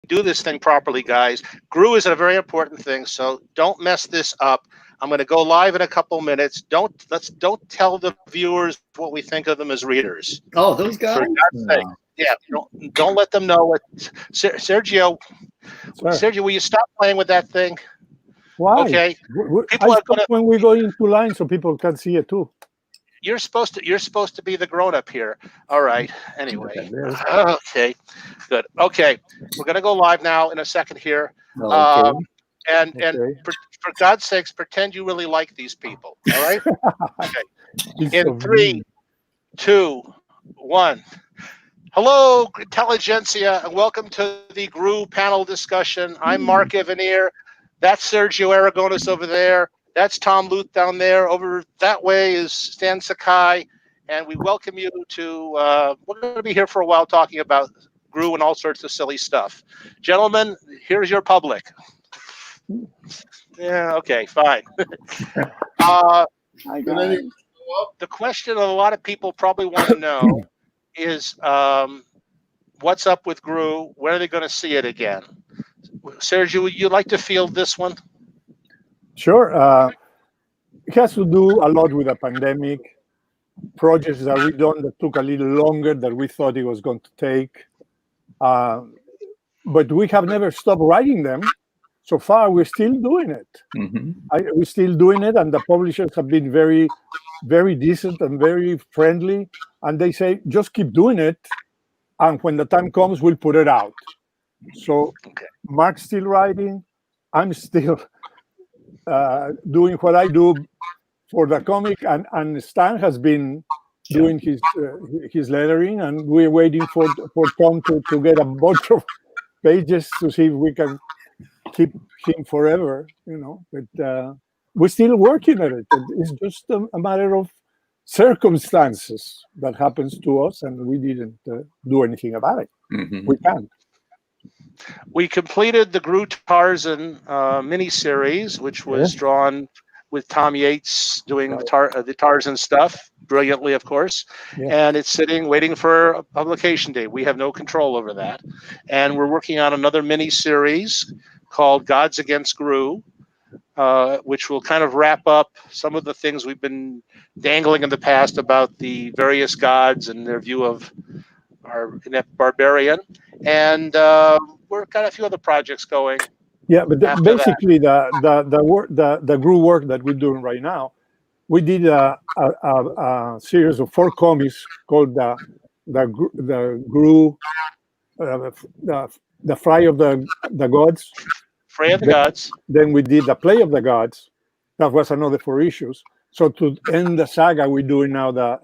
do this thing properly, guys. GROO is a very important thing, so don't mess this up. I'm going to go live in a couple minutes. Don't tell the viewers what we think of them as readers. Oh, those guys! For God's sake. Yeah, don't let them know what. Sergio, will you stop playing with that thing? Why? Okay. I stop when we go into line so people can see it too. You're supposed to be the grown-up here. All right. Anyway. Okay. Good. Okay. We're gonna go live now in a second here. Okay. And for God's sakes, pretend you really like these people. All right. Okay. In 3, 2, 1. Hello, intelligentsia, and welcome to the GROO panel discussion. I'm Mark Evanier. That's Sergio Aragones over there. That's Tom Luth down there. Over that way is Stan Sakai. And we welcome you to, we're going to be here for a while talking about GROO and all sorts of silly stuff. Gentlemen, here's your public. Yeah, okay, fine. The question that a lot of people probably want to know is what's up with GROO? When are they going to see it again? Sergio, would you like to field this one? Sure. It has to do a lot with the pandemic, projects that we done that took a little longer than we thought it was going to take. But we have never stopped writing them. So far, we're still doing it. We're still doing it, and the publishers have been very, very decent and very friendly. And they say, just keep doing it, and when the time comes, we'll put it out. So Mark's still writing. I'm still doing what I do for the comic, and Stan has been doing his lettering, and we're waiting for Tom to get a bunch of pages to see if we can keep him forever, But we're still working at it. It's just a matter of circumstances that happens to us, and we didn't do anything about it. We can't. We completed the GROO Tarzan miniseries, which was drawn with Tom Yates doing the Tarzan stuff, brilliantly, of course. And it's sitting, waiting for a publication date. We have no control over that. And we're working on another miniseries called Gods Against GROO, which will kind of wrap up some of the things we've been dangling in the past about the various gods and their view of our inept barbarian. And we've got a few other projects going. Yeah, but basically the GROO work that we're doing right now, we did a series of 4 comics called the GROO, the Fray of the Gods. Fray of the Gods. Then we did the Play of the Gods. That was another 4 issues. So to end the saga, we're doing now the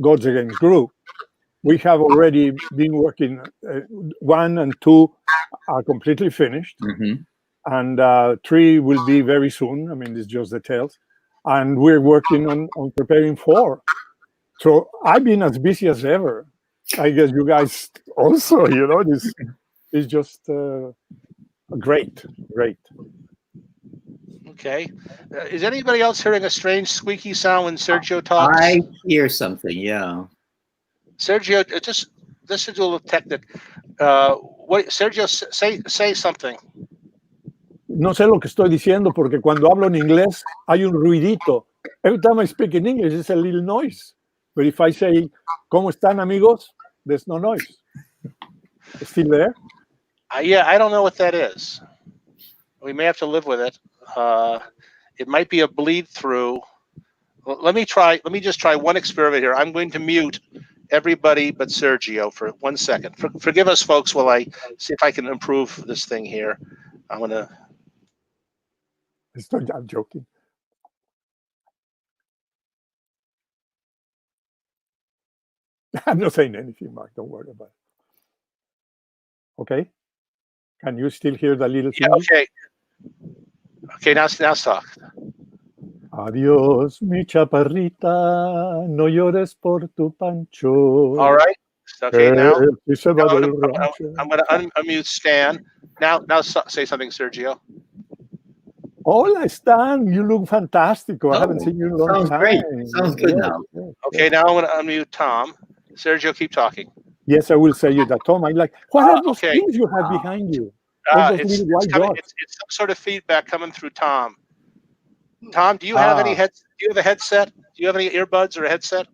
Gods Against GROO. We have already been working. 1 and 2 are completely finished, and 3 will be very soon. I mean, it's just details, and we're working on preparing 4. So I've been as busy as ever. I guess you guys also. This is just great. Okay. Is anybody else hearing a strange squeaky sound when Sergio talks? I hear something. Yeah. Sergio, just this is a little technical. Sergio, say something. No sé lo que estoy diciendo porque cuando hablo en inglés hay un ruidito. Every time I speak in English, it's a little noise. But if I say, ¿Cómo están, amigos? There's no noise. It's still there? Yeah, I don't know what that is. We may have to live with it. It might be a bleed through. Let me just try one experiment here. I'm going to mute everybody but Sergio for 1 second. Forgive us, folks, while I see if I can improve this thing here. I'm gonna. I'm joking. I'm not saying anything, Mark. Don't worry about it. Okay. Can you still hear the little thing? Yeah, okay. Okay, now talk. Adiós, mi chaparrita, no llores por tu pancho. All right. Okay, now I'm going to unmute Stan. Now say something, Sergio. Hola, Stan. You look fantastic. I haven't seen you in a long time. Sounds great. Sounds good now. Okay, now I'm going to unmute Tom. Sergio, keep talking. Yes, I will say you that, Tom. I like. What are those okay. things you have behind you? All those little white dots. It's some sort of feedback coming through Tom. Tom, do you have any Do you have a headset? Do you have any earbuds or a headset?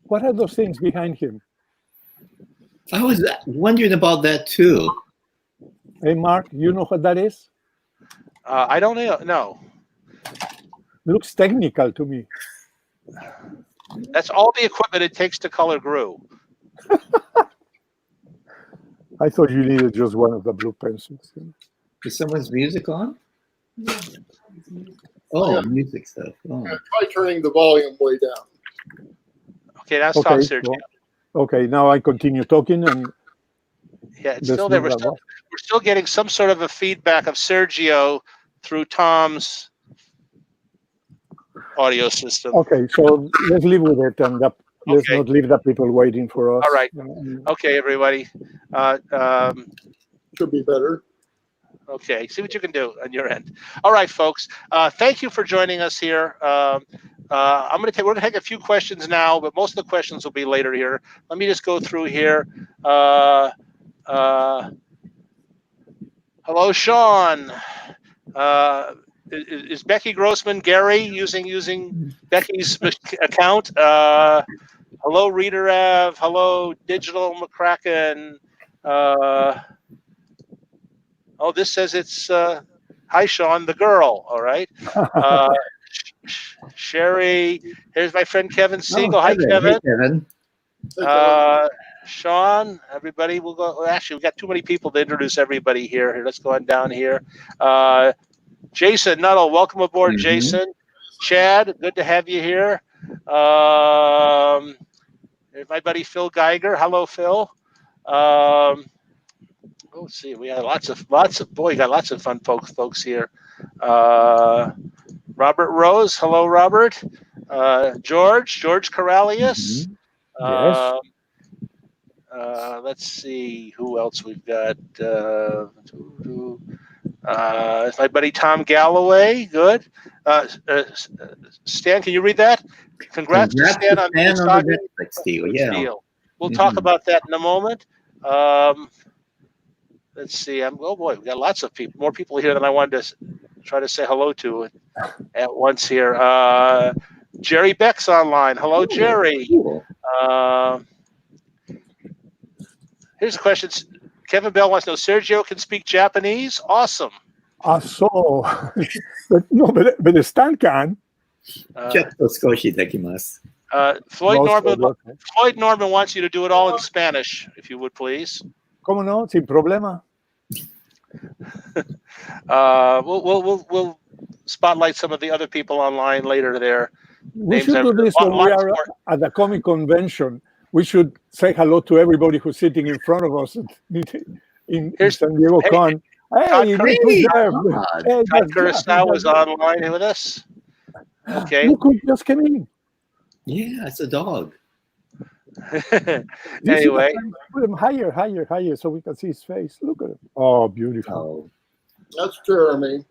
What are those things behind him? I was wondering about that too. Hey, Mark, you know what that is? I don't know. No. Looks technical to me. That's all the equipment it takes to color GROO. I thought you needed just one of the blue pencils. Is someone's music on? Oh, music stuff. Oh. Yeah, try turning the volume way down. Okay, now stop, Sergio. Well, okay, now I continue talking, and yeah, it's still there. We're still getting some sort of a feedback of Sergio through Tom's audio system. Okay, so let's live with it, and let's not leave the people waiting for us. All right. Okay, everybody. Should be better. Okay, see what you can do on your end. All right, folks. Thank you for joining us here. We're gonna take a few questions now, but most of the questions will be later here. Let me just go through here. Hello, Sean. Is Becky Grossman Gary using Becky's account? Hello, Reader Av. Hello, Digital McCracken. Oh, this says it's hi, Sean, the girl. All right. Sherry. Here's my friend Kevin Siegel. Hi, Kevin. Hey, Kevin. Sean, everybody. We'll go. Actually, we got too many people to introduce everybody here. Let's go on down here. Jason Nuttall, welcome aboard, Jason. Chad, good to have you here. There's my buddy Phil Geiger. Hello, Phil. Let's see. We got lots of fun folks here. Robert Rose. Hello, Robert. George Corralius. Yes. Let's see who else we've got. It's my buddy Tom Galloway. Good. Stan, can you read that? Congrats to Stan on the Netflix deal. Yeah. We'll talk about that in a moment. Let's see. Oh boy, we got lots of people, more people here than I wanted to try to say hello to at once here. Jerry Beck's online. Hello, Jerry. Cool. Here's a question. Kevin Bell wants to know, Sergio can speak Japanese? Awesome. But Stan can. Floyd Norman wants you to do it all in Spanish, if you would please. ¿Cómo no? Sin problema. We'll spotlight some of the other people online later there. We should do this when we are at the comic convention. We should say hello to everybody who's sitting in front of us in San Diego Con. Hey, Todd Kurosawa is online with us. Okay. Look who just came in. Yeah, it's a dog. Anyway. Put him higher, so we can see his face. Look at him. Oh, beautiful. That's Jeremy.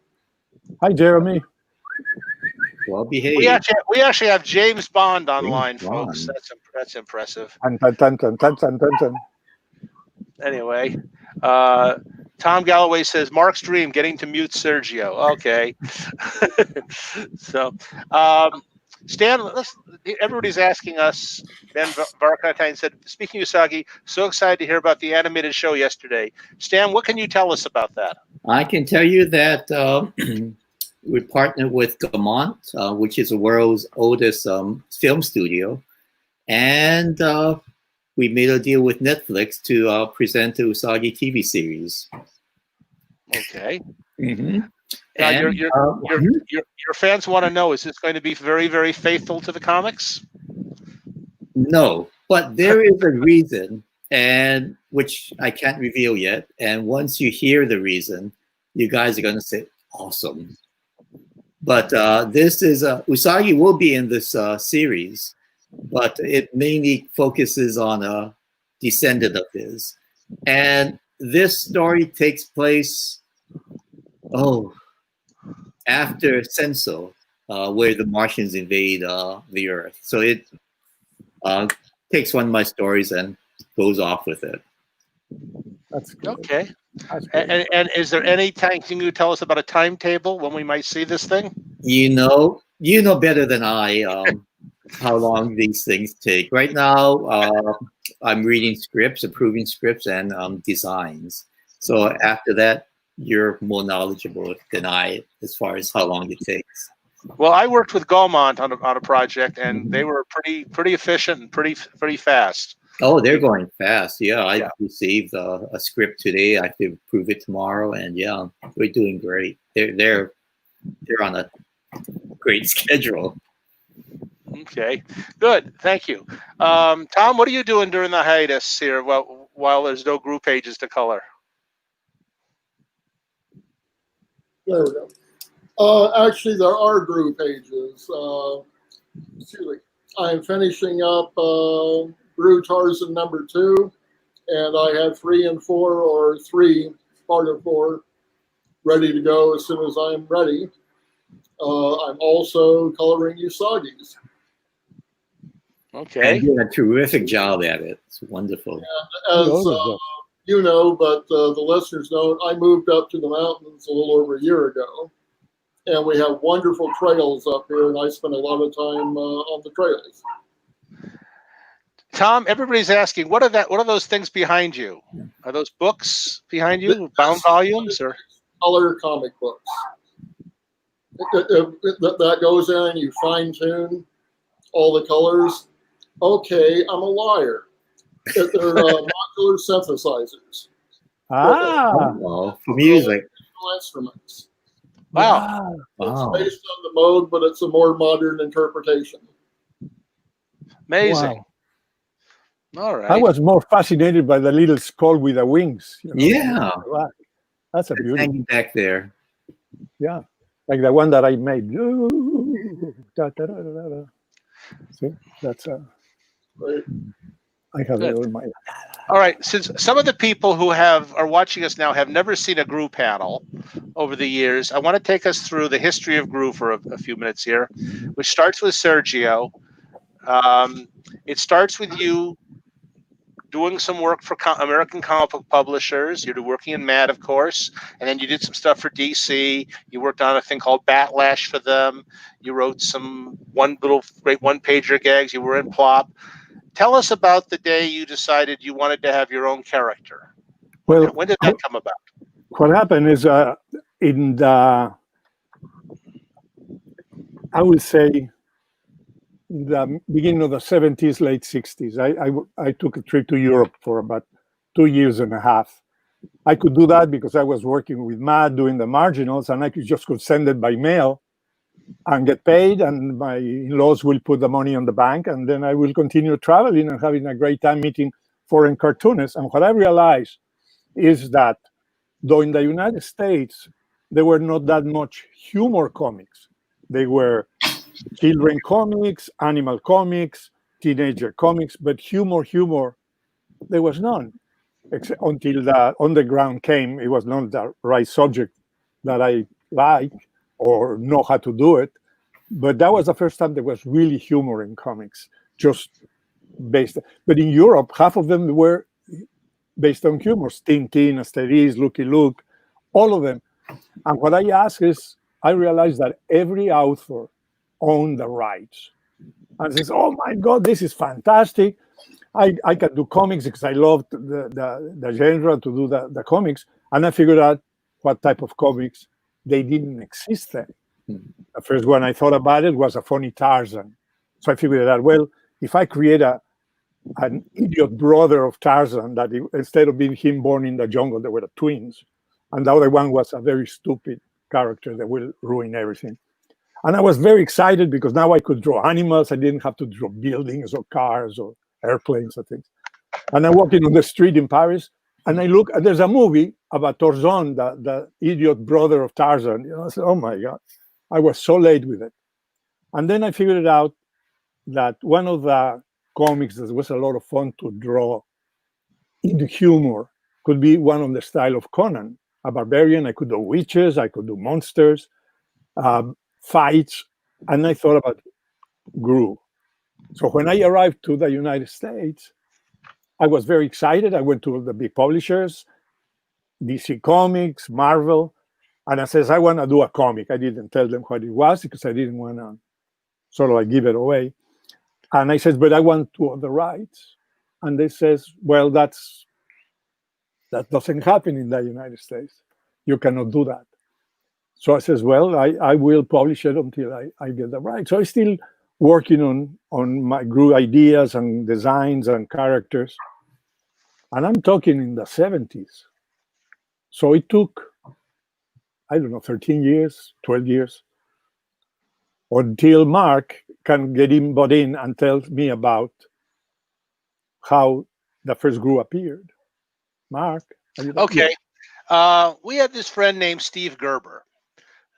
Hi, Jeremy. Well behaved. We actually have James Bond online, folks. That's impressive. Anyway, Tom Galloway says Mark's dream getting to mute Sergio. Okay. So, Stan, everybody's asking us. Ben Varkatine said, "Speaking of Usagi, so excited to hear about the animated show yesterday." Stan, what can you tell us about that? I can tell you that we partnered with Gaumont, which is the world's oldest film studio, and we made a deal with Netflix to present the Usagi TV series. Okay. Mm-hmm. Now, your fans want to know: is this going to be very, very faithful to the comics? No, but there is a reason, and which I can't reveal yet. And once you hear the reason, you guys are going to say, "Awesome!" But this is Usagi will be in this series, but it mainly focuses on a descendant of his, and this story takes place after Senso, where the Martians invade the Earth. So takes one of my stories and goes off with it. That's good. Okay. That's good. And is there any time, can you tell us about a timetable when we might see this thing? You know better than I how long these things take. Right now, I'm reading scripts, approving scripts, and designs. So after that, you're more knowledgeable than I as far as how long it takes. Well, I worked with Gaumont on a project, and they were pretty efficient and pretty fast. Oh, they're going fast. Yeah, I received a script today. I have to approve it tomorrow, and yeah, we're doing great. They're on a great schedule. Okay, good. Thank you. Tom, what are you doing during the hiatus here while there's no GROO pages to color? There we go. Actually, there are GROO pages. Excuse me. I'm finishing up GROO Tarzan #2, and I have 3 and 4, or 3 part of 4, ready to go as soon as I'm ready. I'm also coloring Usagi's. Okay. And doing a terrific job at it. It's wonderful. And as you know, but the listeners know, I moved up to the mountains a little over a year ago, and we have wonderful trails up here, and I spend a lot of time on the trails. Tom, everybody's asking, what are those things behind you? Are those books behind you, bound volumes, or color comic books? That goes in and you fine tune all the colors. Okay, I'm a liar. They're modular synthesizers. For music. Instruments. Wow. It's based on the mode, but it's a more modern interpretation. Amazing. Wow. All right. I was more fascinated by the little skull with the wings. Yeah. Wow. That's a beauty. Hanging back there. Yeah. Like the one that I made. See, that's Right. I have it on my. All right. Since some of the people who are watching us now have never seen a GROO panel over the years, I want to take us through the history of GROO for a few minutes here, which starts with Sergio. It starts with you doing some work for American comic book publishers. You're working in Mad, of course, and then you did some stuff for DC. You worked on a thing called Batlash for them. You wrote some great one-pager gags. You were in Plop. Tell us about the day you decided you wanted to have your own character. Well, when did that come about? What happened is in the, I would say, in the beginning of the 70s, late 60s, I took a trip to Europe for about 2 years and a half. I could do that because I was working with Matt doing the marginals, and I could send it by mail and get paid, and my in-laws will put the money on the bank, and then I will continue traveling and having a great time meeting foreign cartoonists. And what I realized is that though in the United States, there were not that much humor comics. They were children comics, animal comics, teenager comics, but humor, there was none. Except until the underground came, it was not the right subject that I like or know how to do it. But that was the first time there was really humor in comics, just based. But in Europe, half of them were based on humor. Tintin, Asterix, Lucky Luke, all of them. And what I ask is, I realized that every author owned the rights. And says, oh my God, this is fantastic. I can do comics because I loved the genre to do the comics. And I figured out what type of comics they didn't exist then. The first one I thought about it was a funny Tarzan. So I figured out, well, if I create an idiot brother of Tarzan, that instead of being him born in the jungle, they were the twins. And the other one was a very stupid character that will ruin everything. And I was very excited because now I could draw animals. I didn't have to draw buildings or cars or airplanes or things. And I'm walking on the street in Paris, and I look, and there's a movie about Tarzan, the idiot brother of Tarzan. I said, oh my God. I was so late with it. And then I figured out that one of the comics that was a lot of fun to draw into humor could be one of the style of Conan. A barbarian, I could do witches, I could do monsters, fights, and I thought about GROO. So when I arrived to the United States, I was very excited. I went to the big publishers, DC Comics, Marvel, and I says, I want to do a comic. I didn't tell them what it was because I didn't want to sort of like give it away. And I said, but I want to own the rights. And they says, well, that doesn't happen in the United States. You cannot do that. So I says, well, I will publish it until I get the rights. So I'm still working on my GROO ideas and designs and characters. And I'm talking in the 70s. So it took, I don't know, 13 years, 12 years, until Mark can get in and tell me about how the first GROO appeared. Mark? Okay. We had this friend named Steve Gerber.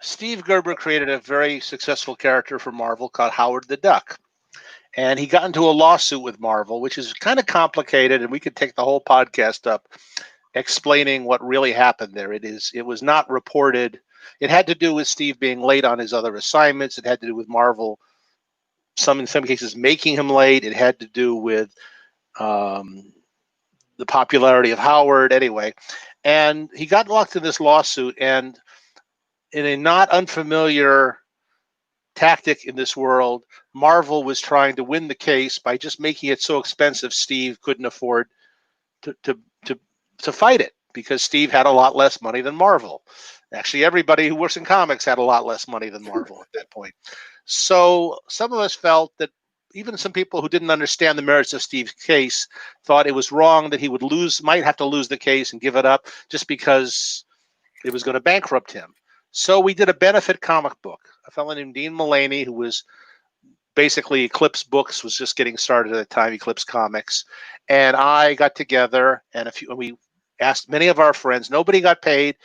Steve Gerber created a very successful character for Marvel called Howard the Duck. And he got into a lawsuit with Marvel, which is kind of complicated, and we could take the whole podcast up explaining what really happened there. It was not reported. It had to do with Steve being late on his other assignments. It had to do with Marvel, in some cases, making him late. It had to do with the popularity of Howard, anyway. And he got locked in this lawsuit, and in a not unfamiliar tactic in this world, Marvel was trying to win the case by just making it so expensive Steve couldn't afford to fight it, because Steve had a lot less money than Marvel. Actually, everybody who works in comics had a lot less money than Marvel at that point. So some of us felt that even some people who didn't understand the merits of Steve's case thought it was wrong that he might have to lose the case and give it up just because it was going to bankrupt him. So we did a benefit comic book. A fellow named Dean Mullaney, who was basically Eclipse Books, was just getting started at the time, Eclipse Comics, and I got together, and we asked many of our friends. Nobody got paid.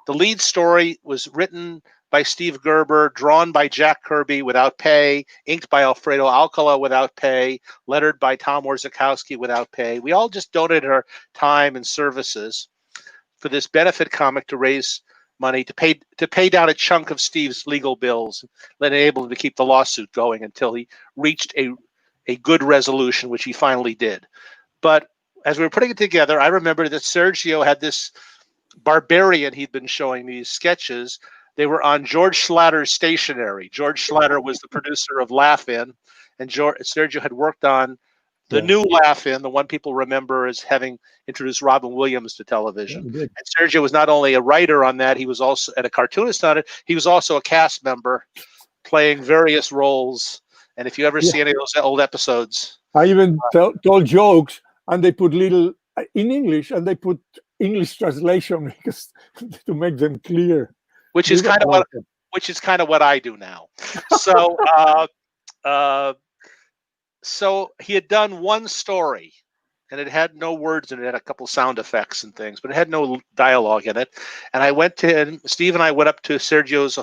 The lead story was written by Steve Gerber, drawn by Jack Kirby without pay, inked by Alfredo Alcala without pay, lettered by Tom Warzakowski without pay. We all just donated our time and services for this benefit comic to raise money to pay down a chunk of Steve's legal bills, and enable him to keep the lawsuit going until he reached a good resolution, which he finally did. But as we were putting it together, I remember that Sergio had this barbarian he'd been showing these sketches. They were on George Schlatter's stationery. George Schlatter was the producer of Laugh-In, and Sergio had worked on the new Laugh-In, the one people remember as having introduced Robin Williams to television. And Sergio was not only a writer on that, he was also a cartoonist on it. He was also a cast member playing various roles. And if you ever see any of those old episodes, I even told jokes, and they put little in English, and they put English translation because to make them clear. Which is kind of what I do now. So so he had done one story, and it had no words in it. It had a couple sound effects and things, but it had no dialogue in it. And I went to him, Steve and I went up to Sergio's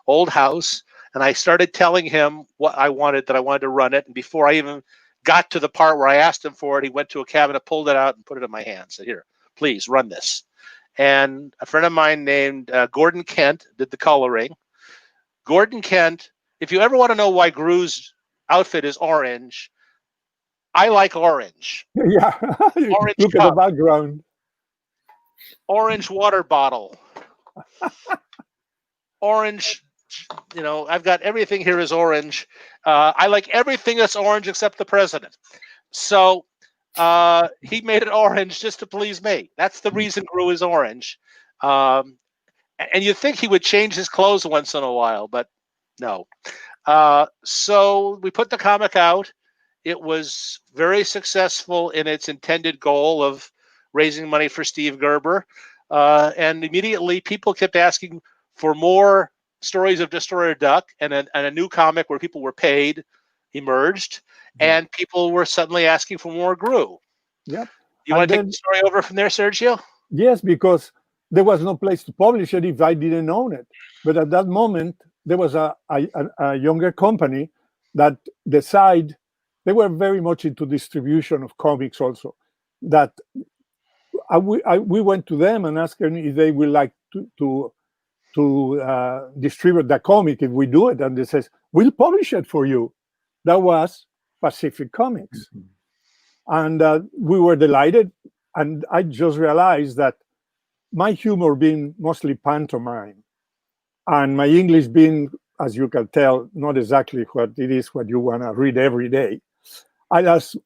old house, and I started telling him what I wanted, that I wanted to run it. And before I even got to the part where I asked him for it, he went to a cabinet, pulled it out, and put it in my hand. Said, "Here, please run this." And a friend of mine named Gordon Kent did the coloring. Gordon Kent, if you ever want to know why GROO's outfit is orange, I like orange. Yeah, orange look cup. at the background. Orange water bottle. Orange, I've got everything here is orange. I like everything that's orange except the president. So he made it orange just to please me. That's the reason GROO is orange. And you'd think he would change his clothes once in a while, but no. So we put the comic out. It was very successful in its intended goal of raising money for Steve Gerber. And immediately people kept asking for more stories of Destroyer Duck, and a new comic where people were paid emerged, and people were suddenly asking for more GROO. Yep. You want to take the story over from there, Sergio? Yes, because there was no place to publish it if I didn't own it. But at that moment, there was a younger company that decided, they were very much into distribution of comics also, that we went to them and asked them if they would like to distribute the comic if we do it. And they says, we'll publish it for you. That was Pacific Comics. And we were delighted. And I just realized that my humor being mostly pantomime and my English being, as you can tell, not exactly what it is what you want to read every day, I asked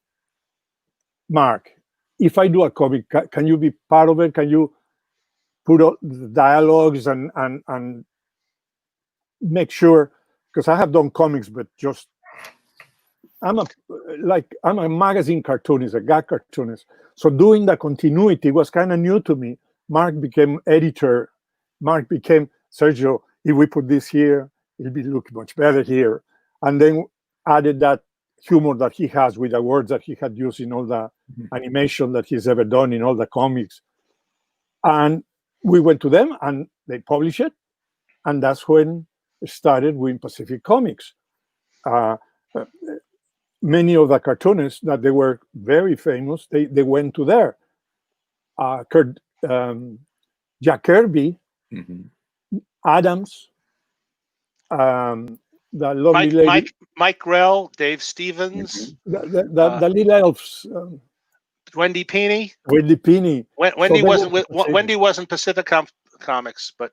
Mark, if I do a comic, can you be part of it? Can you put all the dialogues and make sure, because I have done comics, but just I'm a magazine cartoonist, a gag cartoonist. So doing the continuity was kind of new to me. Mark became editor. Mark became Sergio. If we put this here, it'll be look much better here. And then added that humor that he has with the words that he had used in all the animation that he's ever done in all the comics. And we went to them and they published it. And that's when it started with Pacific Comics. Many of the cartoonists that they were very famous, they went to there. Jack Kirby, Adams, the lovely lady, Mike Grell, Dave Stevens, the little elves, Wendy Peeney. Wendy Wendy wasn't Pacific Comics, but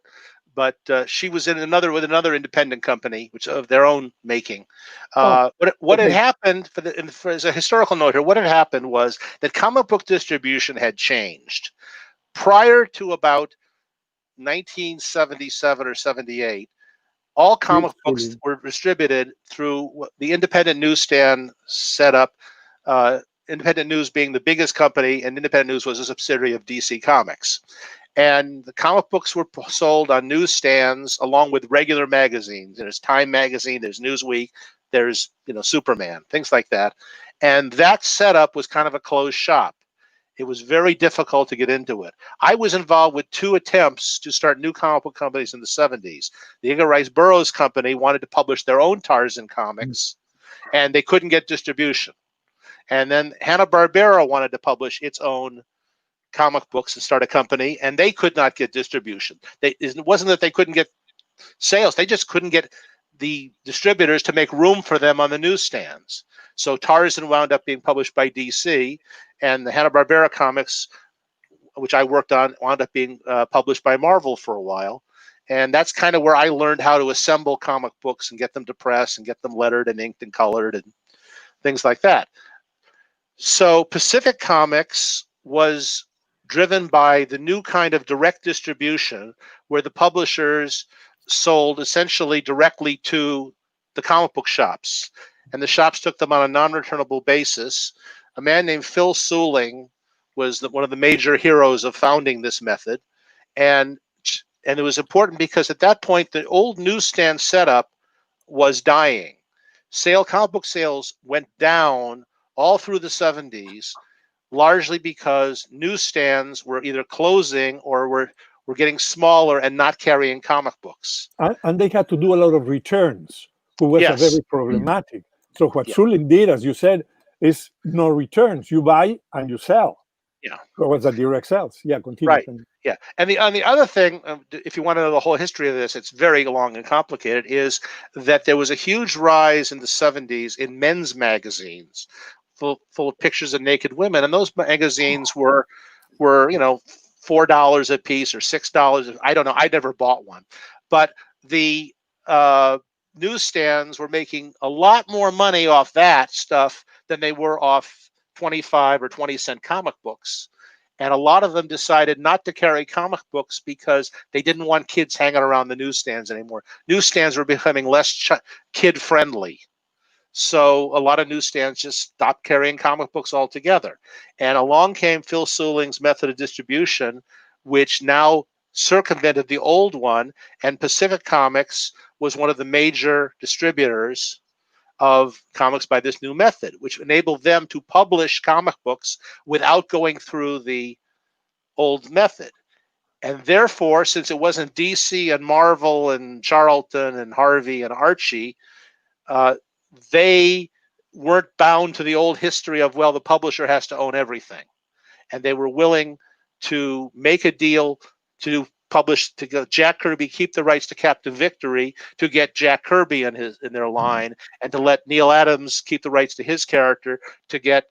she was in another independent company, which of their own making. What had happened as a historical note here? What had happened was that comic book distribution had changed prior to about 1977 or 78. All comic books were distributed through the independent newsstand setup. Independent News being the biggest company, and Independent News was a subsidiary of DC Comics. And the comic books were sold on newsstands along with regular magazines. There's Time Magazine, there's Newsweek, there's Superman, things like that. And that setup was kind of a closed shop. It was very difficult to get into it. I was involved with 2 attempts to start new comic book companies in the 70s. The Edgar Rice Burroughs Company wanted to publish their own Tarzan comics, and they couldn't get distribution. And then Hanna-Barbera wanted to publish its own comic books and start a company, and they could not get distribution. It wasn't that they couldn't get sales, they just couldn't get the distributors to make room for them on the newsstands. So Tarzan wound up being published by DC, and the Hanna-Barbera comics, which I worked on, wound up being published by Marvel for a while. And that's kind of where I learned how to assemble comic books and get them to press and get them lettered and inked and colored and things like that. So Pacific Comics was driven by the new kind of direct distribution where the publishers sold essentially directly to the comic book shops, and the shops took them on a non-returnable basis. A man named Phil Suling was one of the major heroes of founding this method, and it was important because at that point the old newsstand setup was dying. Comic book sales went down all through the 70s, largely because newsstands were either closing or were getting smaller and not carrying comic books. And they had to do a lot of returns, which was very problematic. So what Suling did, as you said, is no returns. You buy and you sell. Yeah. So what's the direct sales? Yeah, continue. Right. Yeah. And the other thing, if you want to know the whole history of this, it's very long and complicated, is that there was a huge rise in the 70s in men's magazines full of pictures of naked women. And those magazines were $4 a piece or $6. I don't know. I never bought one. But the newsstands were making a lot more money off that stuff than they were off 25 or 20-cent comic books. And a lot of them decided not to carry comic books because they didn't want kids hanging around the newsstands anymore. Newsstands were becoming less kid-friendly. So a lot of newsstands just stopped carrying comic books altogether. And along came Phil Suling's method of distribution, which now circumvented the old one, and Pacific Comics was one of the major distributors of comics by this new method, which enabled them to publish comic books without going through the old method. And therefore, since it wasn't DC and Marvel and Charlton and Harvey and Archie, they weren't bound to the old history of, well, the publisher has to own everything. And they were willing to make a deal to publish to go Jack Kirby keep the rights to Captain Victory to get Jack Kirby in their line, and to let Neil Adams keep the rights to his character to get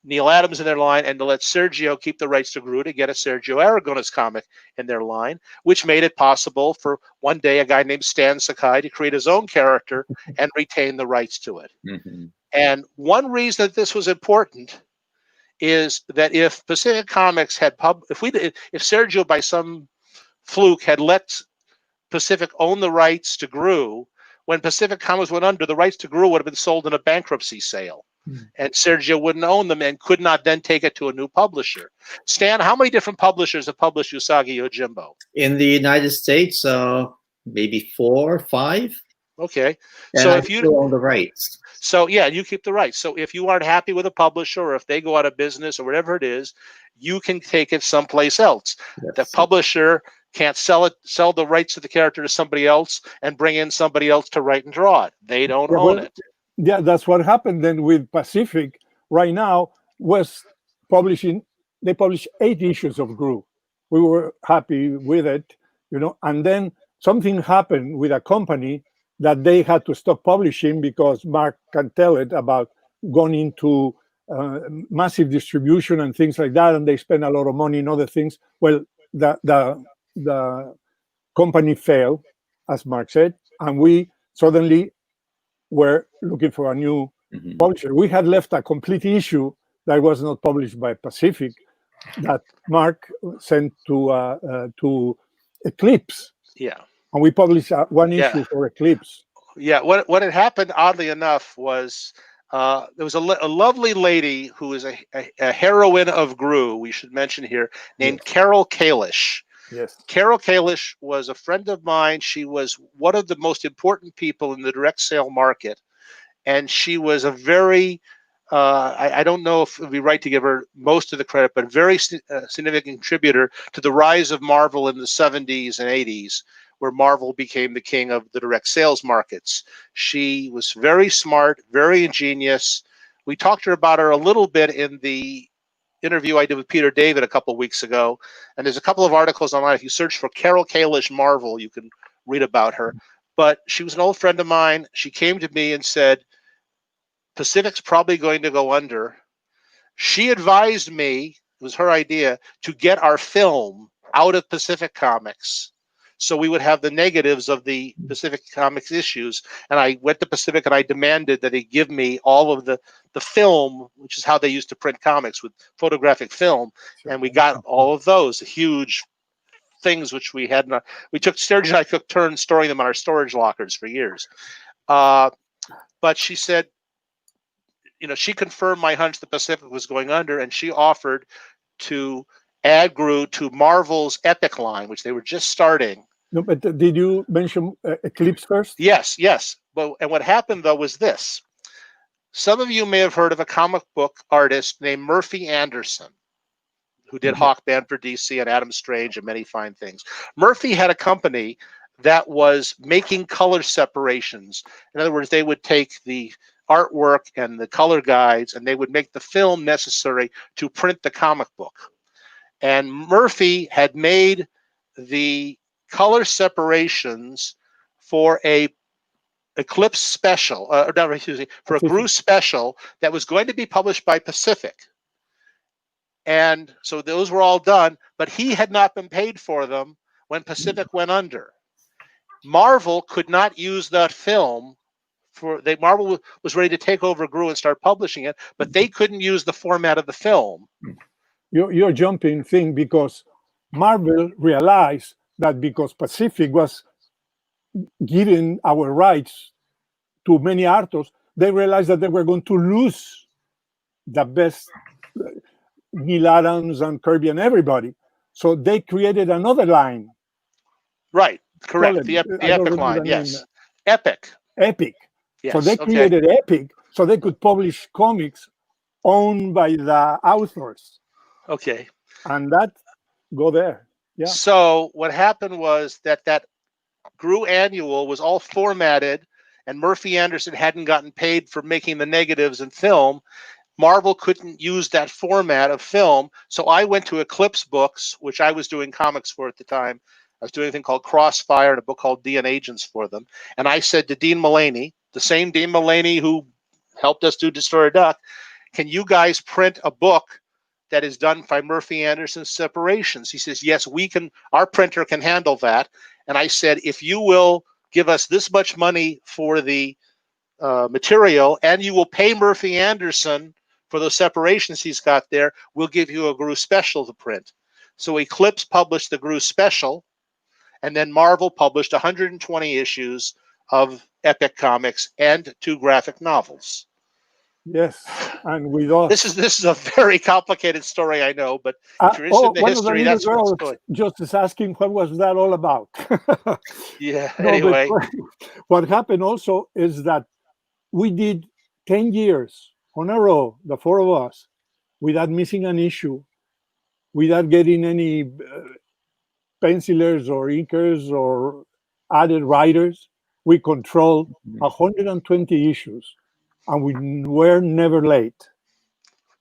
Neil Adams in their line, and to let Sergio keep the rights to GROO to get a Sergio Aragones comic in their line, which made it possible for one day a guy named Stan Sakai to create his own character and retain the rights to it. And one reason that this was important is that if Pacific Comics had if Sergio by some fluke had let Pacific own the rights to GROO, when Pacific Comics went under, the rights to GROO would have been sold in a bankruptcy sale, and Sergio wouldn't own them and could not then take it to a new publisher. Stan, how many different publishers have published Usagi Yojimbo? In the United States, maybe 4 or 5. Okay, and so I if you still own the rights. So yeah, you keep the rights. So if you aren't happy with a publisher, or if they go out of business, or whatever it is, you can take it someplace else. Yes. The publisher can't sell the rights to the character to somebody else and bring in somebody else to write and draw it. They don't own it. Yeah, that's what happened then with Pacific. Right now, was they published 8 issues of GROO. We were happy with it, and then something happened with a company that they had to stop publishing because Mark can tell it about going into massive distribution and things like that, and they spend a lot of money in other things. Well, the company failed, as Mark said, and we suddenly were looking for a new publisher. We had left a complete issue that was not published by Pacific that Mark sent to Eclipse. Yeah. And we published one issue for Eclipse. Yeah. What had happened, oddly enough, was there was a lovely lady who was a heroine of GROO, we should mention here, named Carol Kalish. Yes. Carol Kalish was a friend of mine. She was one of the most important people in the direct sale market. And she was a very, I don't know if it would be right to give her most of the credit, but a very significant contributor to the rise of Marvel in the 70s and 80s, where Marvel became the king of the direct sales markets. She was very smart, very ingenious. We talked to her about her a little bit in the interview I did with Peter David a couple of weeks ago, and there's a couple of articles online. If you search for Carol Kalish Marvel, you can read about her. But she was an old friend of mine. She came to me and said, Pacific's probably going to go under. She advised me, it was her idea, to get our film out of Pacific Comics so we would have the negatives of the Pacific Comics issues. And I went to Pacific and I demanded that they give me all of the film, which is how they used to print comics, with photographic film. And we got all of those huge things which we had. Sergio and I took turns storing them in our storage lockers for years. But she said, she confirmed my hunch the Pacific was going under, and she offered to add GROO to Marvel's Epic line, which they were just starting. No, but did you mention Eclipse first? Yes. And what happened, though, was this. Some of you may have heard of a comic book artist named Murphy Anderson, who did Hawkman for DC and Adam Strange and many fine things. Murphy had a company that was making color separations. In other words, they would take the artwork and the color guides, and they would make the film necessary to print the comic book. And Murphy had made the color separations for a Eclipse special, for a GROO special that was going to be published by Pacific. And so those were all done, but he had not been paid for them when Pacific went under. Marvel could not use that film. Marvel was ready to take over GROO and start publishing it, but they couldn't use the format of the film. You're jumping thing because Marvel realized that because Pacific was giving our rights to many artists, they realized that they were going to lose the best Neil Adams and Kirby and everybody. So they created another line. Right, correct. The Epic line, yes. Epic. Yes, so they created Epic so they could publish comics owned by the authors. Okay. And that go there. Yeah. So what happened was that GROO annual was all formatted, and Murphy Anderson hadn't gotten paid for making the negatives in film. Marvel couldn't use that format of film, so I went to Eclipse Books, which I was doing comics for at the time, I was doing a thing called Crossfire and a book called D and Agents for them. And I said to Dean Mullaney, the same Dean Mullaney who helped us do Destroyer Duck, can you guys print a book that is done by Murphy Anderson Separations? He says, yes, we can. Our printer can handle that. And I said, if you will give us this much money for the material and you will pay Murphy Anderson for those separations he's got there, we'll give you a GROO special to print. So Eclipse published the GROO special, and then Marvel published 120 issues of Epic Comics and 2 graphic novels. Yes, and with us. This is a very complicated story, I know, but if you're interested in the history, that's what's going. Just is asking what was that all about. Yeah. No, anyway, what happened also is that we did 10 years on a row, the 4 of us, without missing an issue, without getting any pencilers or inkers or added writers. We controlled 120 issues, and we were never late.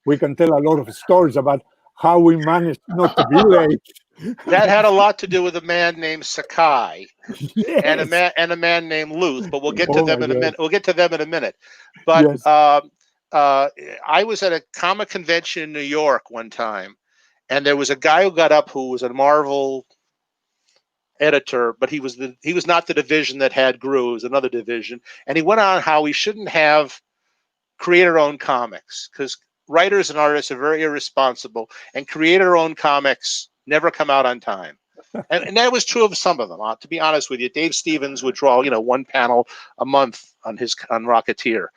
We can tell a lot of stories about how we managed not to be late. That had a lot to do with a man named Sakai, yes. and a man named Luth. But we'll get to them in a minute. We'll get to them in a minute. But yes. I was at a comic convention in New York one time, and there was a guy who got up who was a Marvel editor, but he was not the division that had GROO. It was another division, and he went on how we shouldn't have creator-owned comics because writers and artists are very irresponsible, and creator-owned comics never come out on time. And that was true of some of them. To be honest with you, Dave Stevens would draw, 1 panel a month on Rocketeer,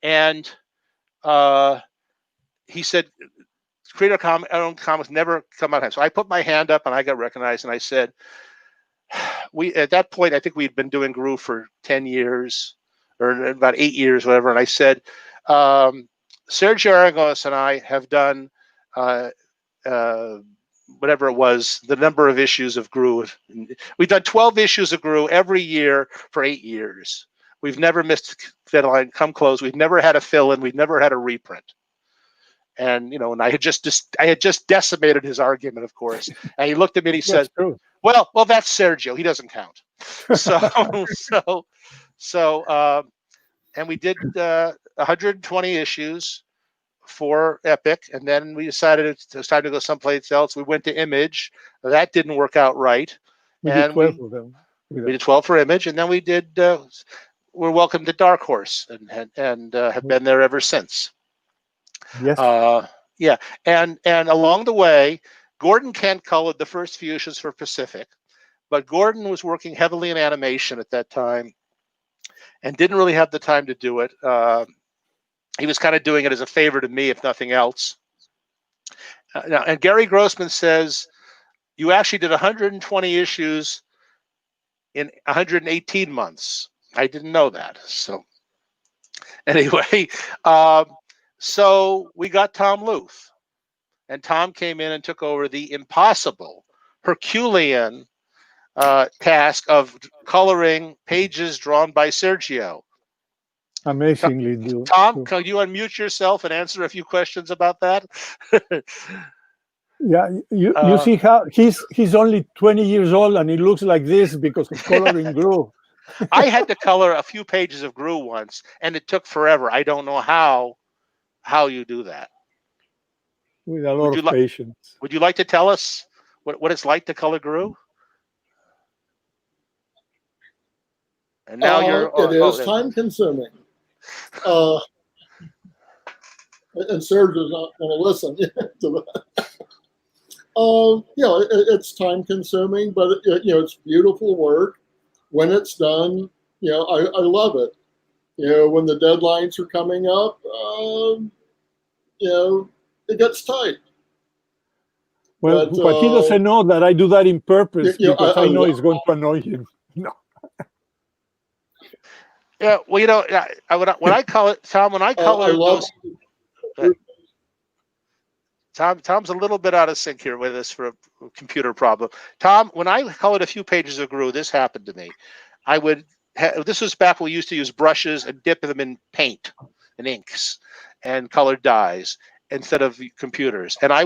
and he said creator-owned comics never come out on time. So I put my hand up and I got recognized, and I said, at that point, I think we'd been doing GROO for 10 years or about 8 years, whatever. And I said, Sergio Aragones and I have done whatever it was, the number of issues of GROO. We've done 12 issues of GROO every year for 8 years. We've never missed deadline, come close. We've never had a fill-in. We've never had a reprint. And and I had just decimated his argument, of course. And he looked at me and he said, "Well, that's Sergio. He doesn't count." And we did 120 issues for Epic, and then we decided it was time to go someplace else. We went to Image. That didn't work out right. We did 12 of them. We did 12 for Image, and then we did. We're welcome to Dark Horse, and have been there ever since. Yes. Yeah, and along the way, Gordon Kent colored the first few issues for Pacific, but Gordon was working heavily in animation at that time, and didn't really have the time to do it. He was kind of doing it as a favor to me, if nothing else. And Gary Grossman says you actually did 120 issues in 118 months. I didn't know that. So anyway. So we got Tom Luth, and Tom came in and took over the impossible Herculean task of coloring pages drawn by Sergio. Amazingly. Tom, can you unmute yourself and answer a few questions about that? Yeah, you see how he's only 20 years old and he looks like this because he's coloring GROO. I had to color a few pages of GROO once, and it took forever. I don't know how you do that. With a lot of patience. Would you like to tell us what it's like to color GROO? And now it is time consuming. And Sergio's not going to listen to that. It's time consuming, but it's beautiful work. When it's done, I love it. When the deadlines are coming up, it gets tight. Well, but he doesn't know that I do that in purpose because I know it's going to annoy him. No. Yeah, well, when I call it, Tom, when I color those, Tom's a little bit out of sync here with us for a computer problem. Tom, when I colored a few pages of GROO, this happened to me. This was back when we used to use brushes and dip them in paint and inks and colored dyes. instead of computers. And I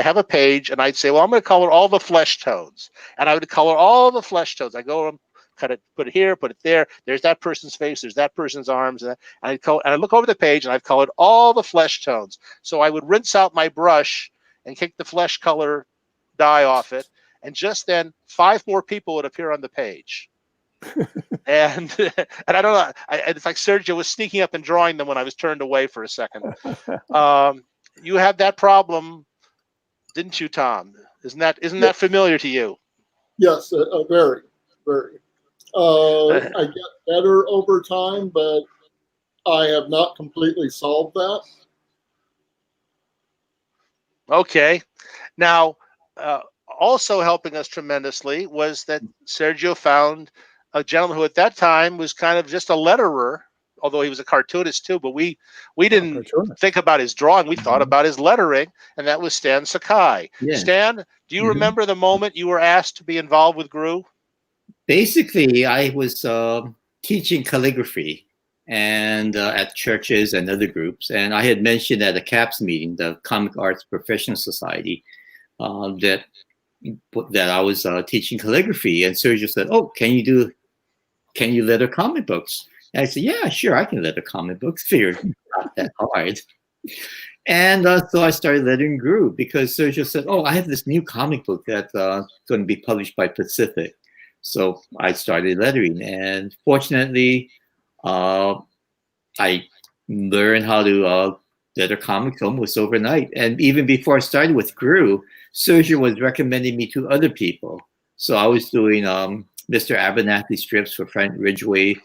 have a page, and I'd say, well, I'm going to color all the flesh tones, and I would color all the flesh tones. I go and cut it, put it here, put it there. There's that person's face. There's that person's arms. And I look over the page, and I've colored all the flesh tones. So I would rinse out my brush and kick the flesh color dye off it, and just then 5 more people would appear on the page. and I don't know. It's like Sergio was sneaking up and drawing them when I was turned away for a second. You had that problem, didn't you, Tom? Isn't that familiar to you? Yes, very, very. I get better over time, but I have not completely solved that. Okay. Now, also helping us tremendously was that Sergio found a gentleman who at that time was kind of just a letterer, although he was a cartoonist too, but we didn't think about his drawing. We thought about his lettering, and that was Stan Sakai. Yeah. Stan, do you remember the moment you were asked to be involved with GROO? Basically, I was teaching calligraphy and at churches and other groups. And I had mentioned at a CAPS meeting, the Comic Arts Professional Society, that I was teaching calligraphy. And Sergio said, oh, can you letter comic books? And I said, yeah, sure, I can letter comic books. Figured not that hard. And so I started lettering GROO because Sergio said, oh, I have this new comic book that's going to be published by Pacific. So I started lettering. And fortunately, I learned how to letter comics almost overnight. And even before I started with GROO, Sergio was recommending me to other people. So I was doing Mr. Abernathy strips for Frank Ridgway,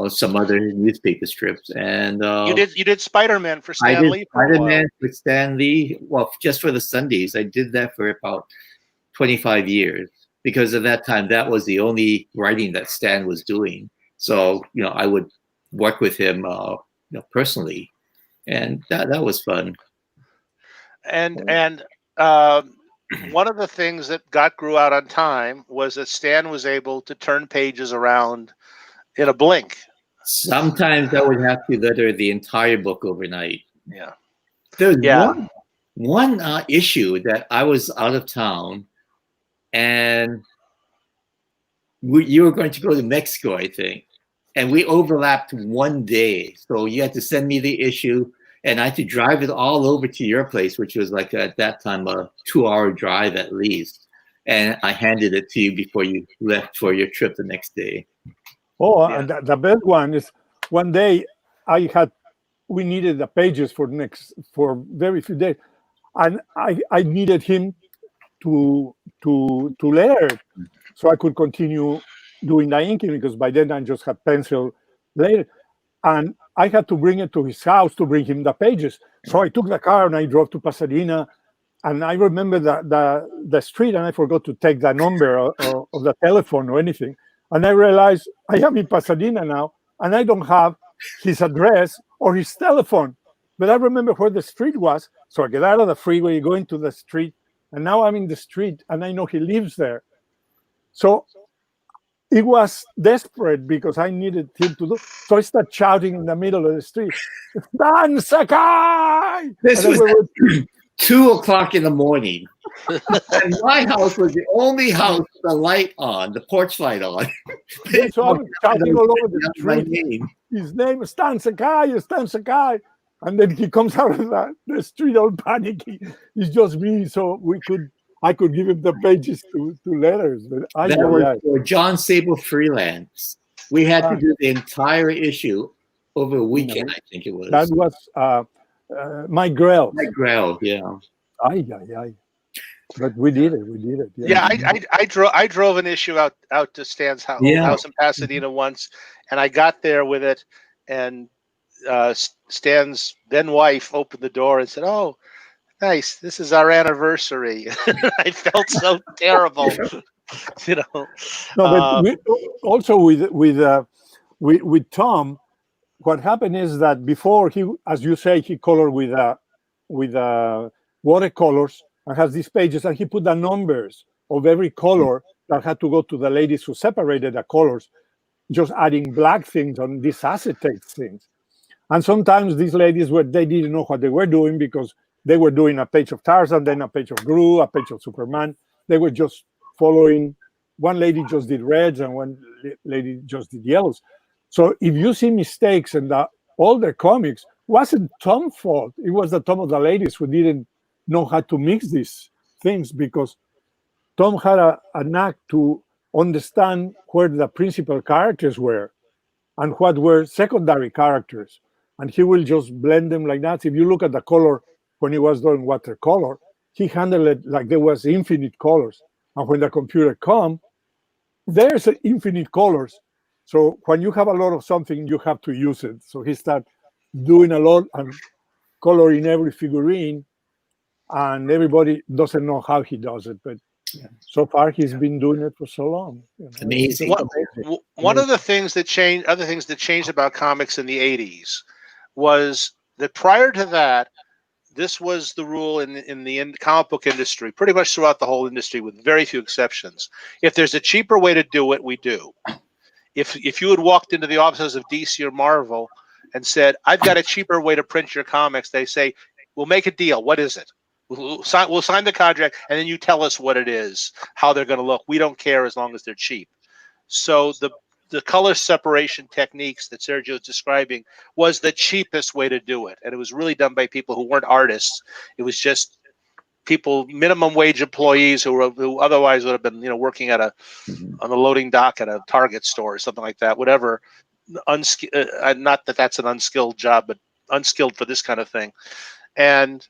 some other newspaper strips, and you did Spider-Man for Stan Lee. Spider-Man with Stan Lee. Well, just for the Sundays, I did that for about 25 years because at that time that was the only writing that Stan was doing. So I would work with him, personally, and that was fun. And one of the things that got GROO out on time was that Stan was able to turn pages around in a blink. Sometimes I would have to letter the entire book overnight. Yeah. There's one issue that I was out of town, and you were going to go to Mexico, I think, and we overlapped one day. So you had to send me the issue, and I had to drive it all over to your place, which was like at that time a 2-hour drive at least. And I handed it to you before you left for your trip the next day. Oh, yeah. And the best one is one day we needed the pages for very few days, and I needed him to letter so I could continue doing the inking because by then I just had pencil later, and I had to bring it to his house to bring him the pages. So I took the car and I drove to Pasadena, and I remember the street, and I forgot to take the number of the telephone or anything. And I realized I am in Pasadena now, and I don't have his address or his telephone. But I remember where the street was. So I get out of the freeway, go into the street, and now I'm in the street, and I know he lives there. So it was desperate because I needed him to do. So I started shouting in the middle of the street, "Stan Sakai!" This was 2 o'clock in the morning. And my house was the only house with the light on, the porch light on. So I was shouting all over the street. His name is Stan Sakai, Stan Sakai. And then he comes out of the street all panicky. It's just me, so I could give him the pages to letters. But that was for John Sable Freelance. We had to do the entire issue over a weekend, I think it was. That was Mike Grell. Mike Grell, yeah. Aye. But we did it. Yeah, I drove an issue out to Stan's house in Pasadena once, and I got there with it, and Stan's then wife opened the door and said, "Oh, nice, this is our anniversary." I felt so terrible, No, but also with Tom, what happened is that before he, as you say, he colored with watercolors and has these pages, and he put the numbers of every color that had to go to the ladies who separated the colors, just adding black things on these acetate things. And sometimes these ladies they didn't know what they were doing because they were doing a page of Tarzan, then a page of GROO, a page of Superman. They were just following. One lady just did reds and one lady just did yellows. So if you see mistakes in all their comics, wasn't Tom's fault. It was the Tom of the ladies who didn't know how to mix these things, because Tom had a knack to understand where the principal characters were and what were secondary characters. And he will just blend them like that. If you look at the color when he was doing watercolor, he handled it like there was infinite colors. And when the computer come, there's infinite colors. So when you have a lot of something, you have to use it. So he started doing a lot and coloring every figurine, and everybody doesn't know how he does it, but so far he's been doing it for so long. Amazing. One of the things that changed, other things that changed about comics in the 80s was that prior to that, this was the rule in the comic book industry, pretty much throughout the whole industry, with very few exceptions. If there's a cheaper way to do it, we do. If you had walked into the offices of DC or Marvel and said, "I've got a cheaper way to print your comics," they say, "We'll make a deal. What is it? We'll sign the contract, and then you tell us what it is, how they're going to look. We don't care as long as they're cheap." So the color separation techniques that Sergio is describing was the cheapest way to do it, and it was really done by people who weren't artists. It was just people, minimum wage employees who otherwise would have been, working at on the loading dock at a Target store or something like that. Whatever, not that that's an unskilled job, but unskilled for this kind of thing. And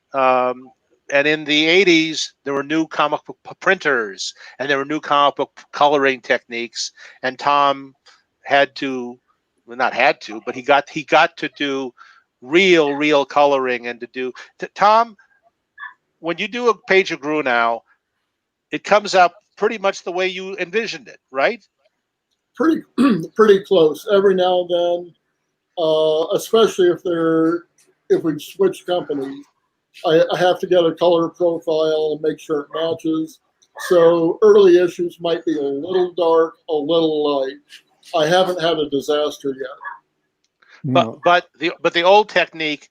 in the 80s, there were new comic book printers, and there were new comic book coloring techniques. And Tom had to, well, not had to, but he got to do real coloring and to do. Tom, when you do a page of GROO now, it comes out pretty much the way you envisioned it, right? Pretty close. Every now and then, especially if we switch companies, I have to get a color profile and make sure it matches. So early issues might be a little dark, a little light. I haven't had a disaster yet. No. But the old technique,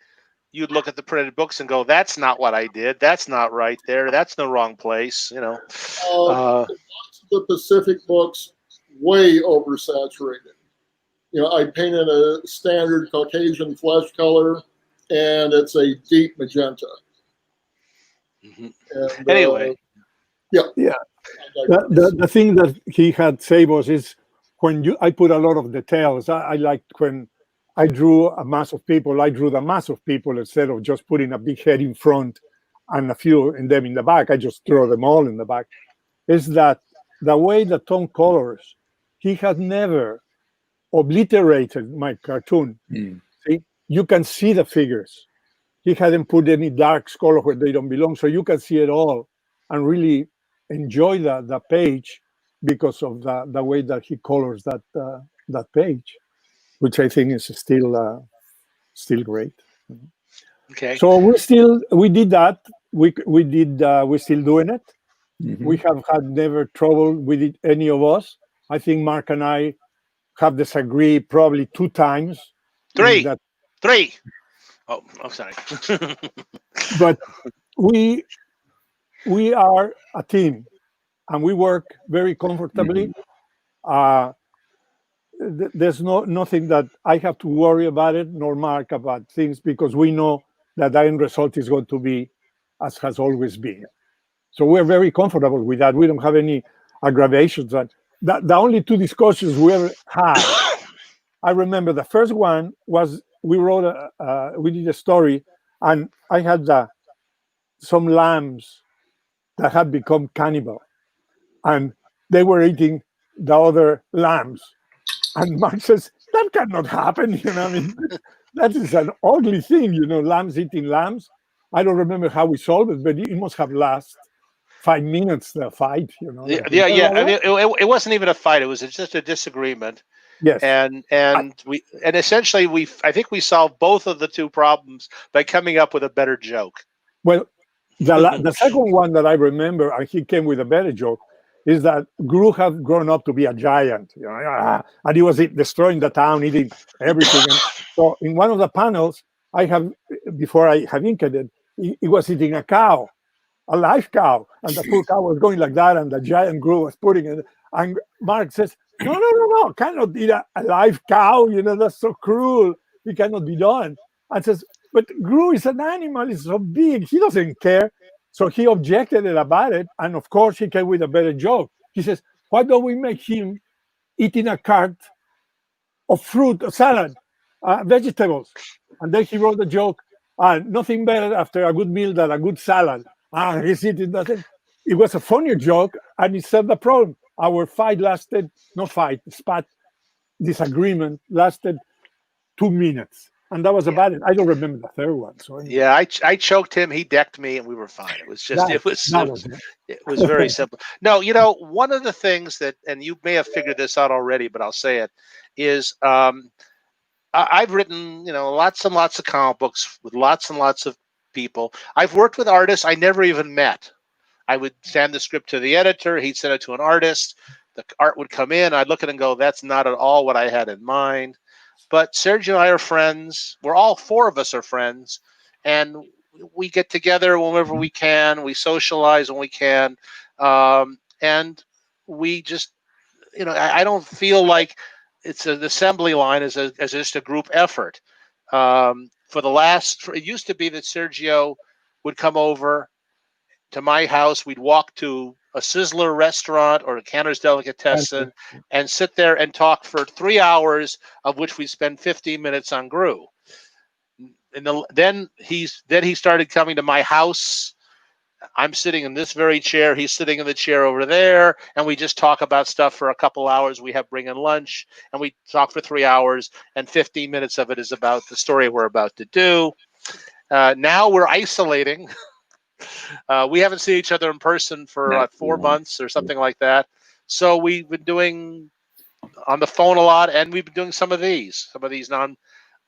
you'd look at the printed books and go, "That's not what I did. That's not right there. That's the wrong place." The Pacific books, way oversaturated. I painted a standard Caucasian flesh color, and it's a deep magenta. Mm-hmm. And, anyway, the thing that he had said was when I put a lot of details. I liked when I drew a mass of people. I drew the mass of people instead of just putting a big head in front and a few in them in the back. I just throw them all in the back. Is that the way that Tom colors? He had never obliterated my cartoon. See, you can see the figures. He hadn't put any dark color where they don't belong, so you can see it all and really enjoy the page because of the way that he colors that page, which I think is still great. Okay. So we did that. We're still doing it. Mm-hmm. We have had never trouble with it, any of us. I think Mark and I have disagreed probably 2 times. Three. Oh, I'm sorry. But we are a team, and we work very comfortably. There's nothing that I have to worry about it, nor Mark about things, because we know that the end result is going to be as has always been. So we're very comfortable with that. We don't have any aggravations. The only 2 discussions we ever had, I remember the first one was we did a story, and I had some lambs that had become cannibal, and they were eating the other lambs. And Mark says, "That cannot happen." That is an ugly thing, lambs eating lambs. I don't remember how we solved it, but it must have lasted 5 minutes, the fight, Yeah. I mean, it wasn't even a fight. It was just a disagreement. Yes. And essentially I think we solved both of the 2 problems by coming up with a better joke. Well, the second one that I remember, and he came with a better joke, is that GROO had grown up to be a giant, and he was destroying the town, eating everything. And so in one of the panels, before I have inked it, he was eating a cow, a live cow, and the poor cow was going like that, and the giant GROO was putting it. And Mark says, no, cannot eat a live cow. That's so cruel. It cannot be done. And says, but GROO is an animal. It's so big. He doesn't care. So he objected about it. And of course, he came with a better joke. He says, why don't we make him eat in a cart of fruit, salad, vegetables? And then he wrote the joke, nothing better after a good meal than a good salad. He's eating nothing. It was a funny joke, and it solved the problem. Our disagreement lasted 2 minutes. And that was about it. I don't remember the third one. So anyway. Yeah, I choked him. He decked me, and we were fine. It was just it was very simple. No, one of the things that, and you may have figured this out already, but I'll say it, is I've written lots and lots of comic books with lots and lots of people. I've worked with artists I never even met. I would send the script to the editor. He'd send it to an artist. The art would come in. I'd look at it and go, that's not at all what I had in mind. But Sergio and I are friends. We're all four of us are friends. And we get together whenever we can. We socialize when we can. And we just, I don't feel like it's an assembly line as just a group effort. It used to be that Sergio would come over to my house. We'd walk to a Sizzler restaurant or a Cantor's Delicatessen and sit there and talk for 3 hours, of which we spend 15 minutes on GROO. And then he started coming to my house. I'm sitting in this very chair. He's sitting in the chair over there, and we just talk about stuff for a couple hours. We bring in lunch, and we talk for 3 hours, and 15 minutes of it is about the story we're about to do. Now we're isolating. We haven't seen each other in person for 4 months or something like that. So we've been doing on the phone a lot, and we've been doing some of these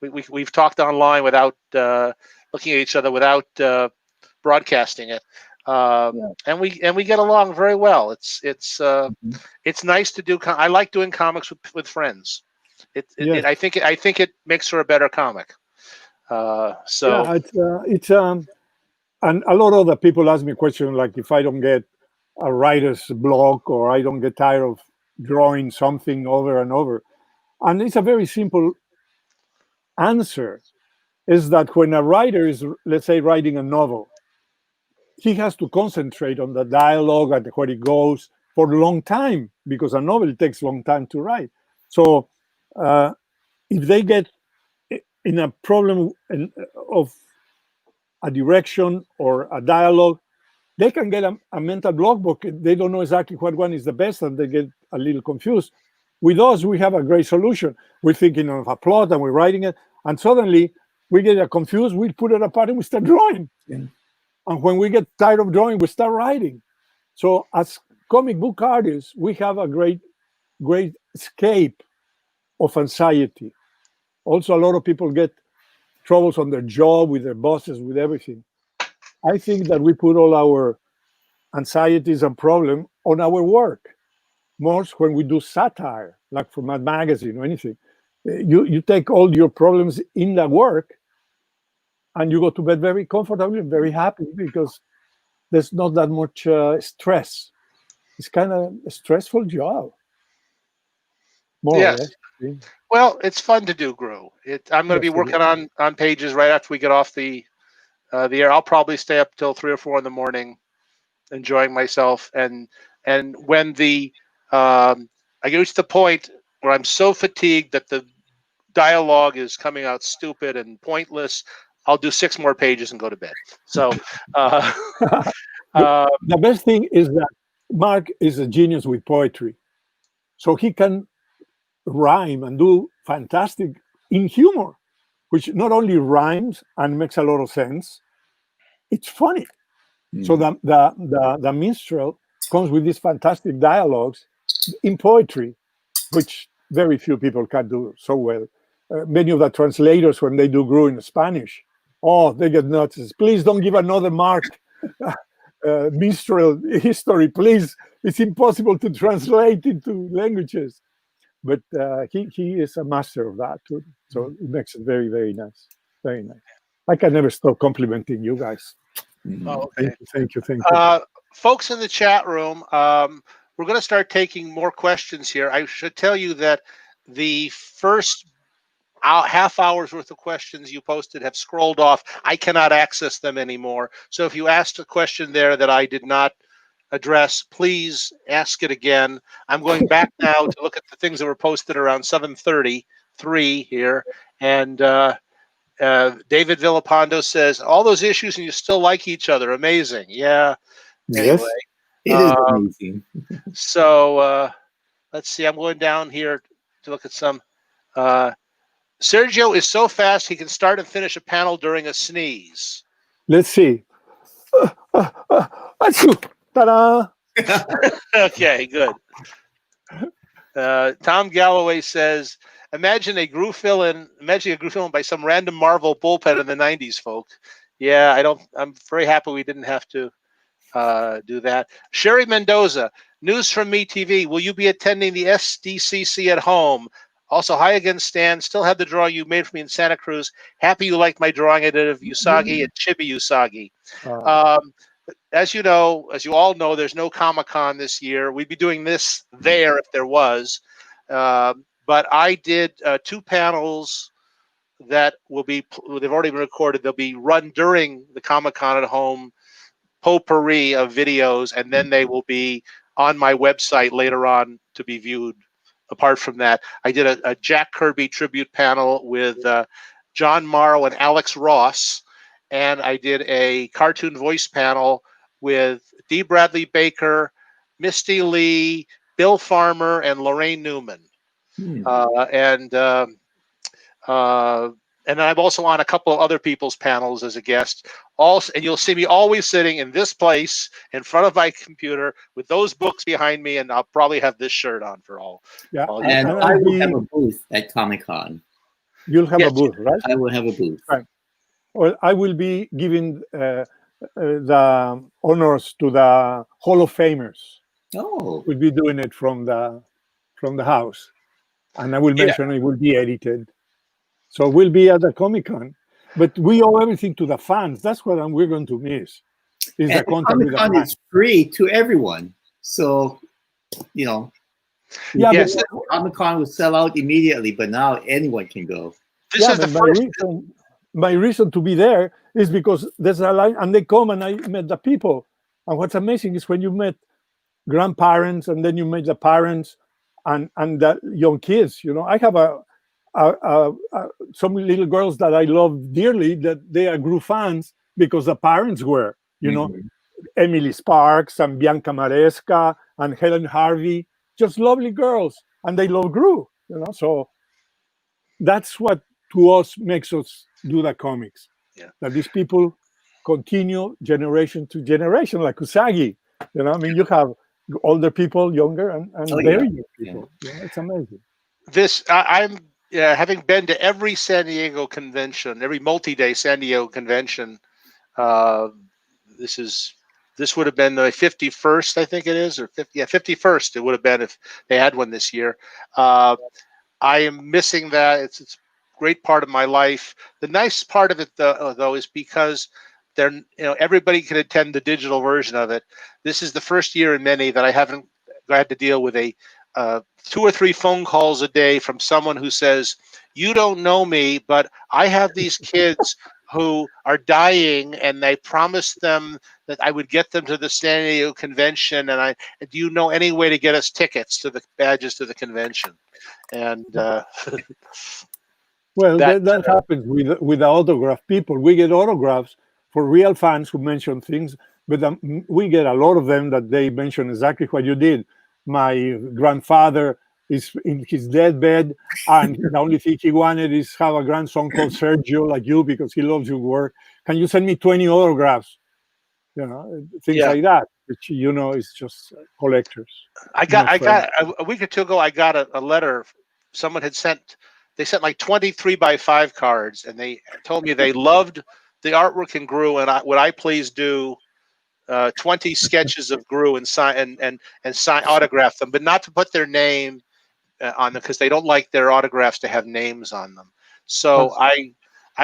we've talked online without looking at each other, without broadcasting it. And we get along very well. It's nice to do. I like doing comics with friends. I think it makes for a better comic. And a lot of the people ask me questions like, if I don't get a writer's block or I don't get tired of drawing something over and over. And it's a very simple answer, is that when a writer is, let's say, writing a novel, he has to concentrate on the dialogue and where it goes for a long time, because a novel takes a long time to write. So if they get in a problem of a direction or a dialogue, they can get a mental block book. They don't know exactly what one is the best, and they get a little confused. With us, we have a great solution. We're thinking of a plot and we're writing it, and suddenly we get confused, we put it apart and we start drawing. Yeah. And when we get tired of drawing, we start writing. So as comic book artists, we have a great escape of anxiety. Also, a lot of people get troubles on their job, with their bosses, with everything. I think that we put all our anxieties and problems on our work. Most when we do satire, like from a magazine or anything, you take all your problems in the work, and you go to bed very comfortably and very happy, because there's not that much stress. It's kind of a stressful job. More or less. Well, it's fun to do GROO. I'm going to be working on pages right after we get off the air. I'll probably stay up till 3 or 4 in the morning, enjoying myself. And when I get to the point where I'm so fatigued that the dialogue is coming out stupid and pointless, I'll do 6 more pages and go to bed. So the best thing is that Mark is a genius with poetry, so he can rhyme and do fantastic in humor, which not only rhymes and makes a lot of sense, it's funny. So the minstrel comes with these fantastic dialogues in poetry, which very few people can do so well. Many of the translators, when they do GROO in Spanish, they get nuts. Please don't give another Mark minstrel history, please. It's impossible to translate into languages. But he is a master of that too. So it makes it very, very nice. Very nice. I can never stop complimenting you guys. Oh, okay. Thank you. Folks in the chat room, we're going to start taking more questions here. I should tell you that the first half hour's worth of questions you posted have scrolled off. I cannot access them anymore. So if you asked a question there that I did not address, please ask it again. I'm going back now to look at the things that were posted around 7:33 here. And David Villapando says, all those issues and you still like each other. Amazing. Yeah. Anyway. Yes, it is amazing. So let's see. I'm going down here to look at some. Sergio is so fast he can start and finish a panel during a sneeze. Let's see. Ta-da! Okay, good. Tom Galloway says, imagine a GROO fill-in by some random Marvel bullpen in the 90s, folks. Yeah, I'm very happy we didn't have to do that. Sherry Mendoza, News from Me TV. Will you be attending the SDCC at home? Also, hi again, Stan. Still have the drawing you made for me in Santa Cruz. Happy you liked my drawing I did of Usagi and Chibi Usagi. As you know, as you all know, there's no Comic-Con this year. We'd be doing this there if there was. But I did 2 panels that they've already been recorded. They'll be run during the Comic-Con at home potpourri of videos, and then they will be on my website later on to be viewed. Apart from that, I did a Jack Kirby tribute panel with John Morrow and Alex Ross, and I did a cartoon voice panel with D. Bradley Baker, Misty Lee, Bill Farmer, and Lorraine Newman. And I'm also on a couple of other people's panels as a guest. Also, and you'll see me always sitting in this place in front of my computer with those books behind me, and I'll probably have this shirt on for all. Yeah, and I will have a booth at Comic-Con. You'll have a booth, right? I will have a booth. Right. Well, I will be giving the honors to the Hall of Famers. Oh, We'll be doing it from the house, and I will mention it will be edited. So we'll be at the Comic-Con, but we owe everything to the fans. That's what we're going to miss. Is the contact with the fans. Comic-Con is free to everyone, so Yeah, yes, Comic-Con will sell out immediately, but now anyone can go. This is the first. My reason to be there is because there's a line, and they come, and I met the people. And what's amazing is when you met grandparents, and then you meet the parents, and the young kids. You know, I have some little girls that I love dearly that they are GROO fans because the parents were, you know, Emily Sparks and Bianca Maresca and Helen Harvey, just lovely girls, and they love GROO, you know. So that's what to us makes us do the comics. Yeah. That these people continue generation to generation, like Usagi. You know, I mean, you have older people, younger, and very young people. Yeah, it's amazing. I'm having been to every San Diego convention, every multi-day San Diego convention. This would have been the 51st, I think it is, or 51st. It would have been if they had one this year. I am missing that. It's a great part of my life. The nice part of it, though, is because everybody can attend the digital version of it. This is the first year in many that I haven't had to deal with 2 or 3 phone calls a day from someone who says, you don't know me, but I have these kids who are dying, and I promised them that I would get them to the San Diego convention, and do you know any way to get us tickets to the badges to the convention? And well, that happens with the autograph people. We get autographs for real fans who mention things, but we get a lot of them that they mention exactly what you did. My grandfather is in his deathbed, and the only thing he wanted is have a grandson called Sergio, like you, because he loves your work. Can you send me 20 autographs? You know, things like that, which, you know, is just collectors. I got a week or two ago, I got a letter. Someone had sent, they sent like 20 3x5 cards, and they told me they loved the artwork in GROO, and would I please do 20 sketches of GROO and sign autograph them, but not to put their name on them, because they don't like their autographs to have names on them. So I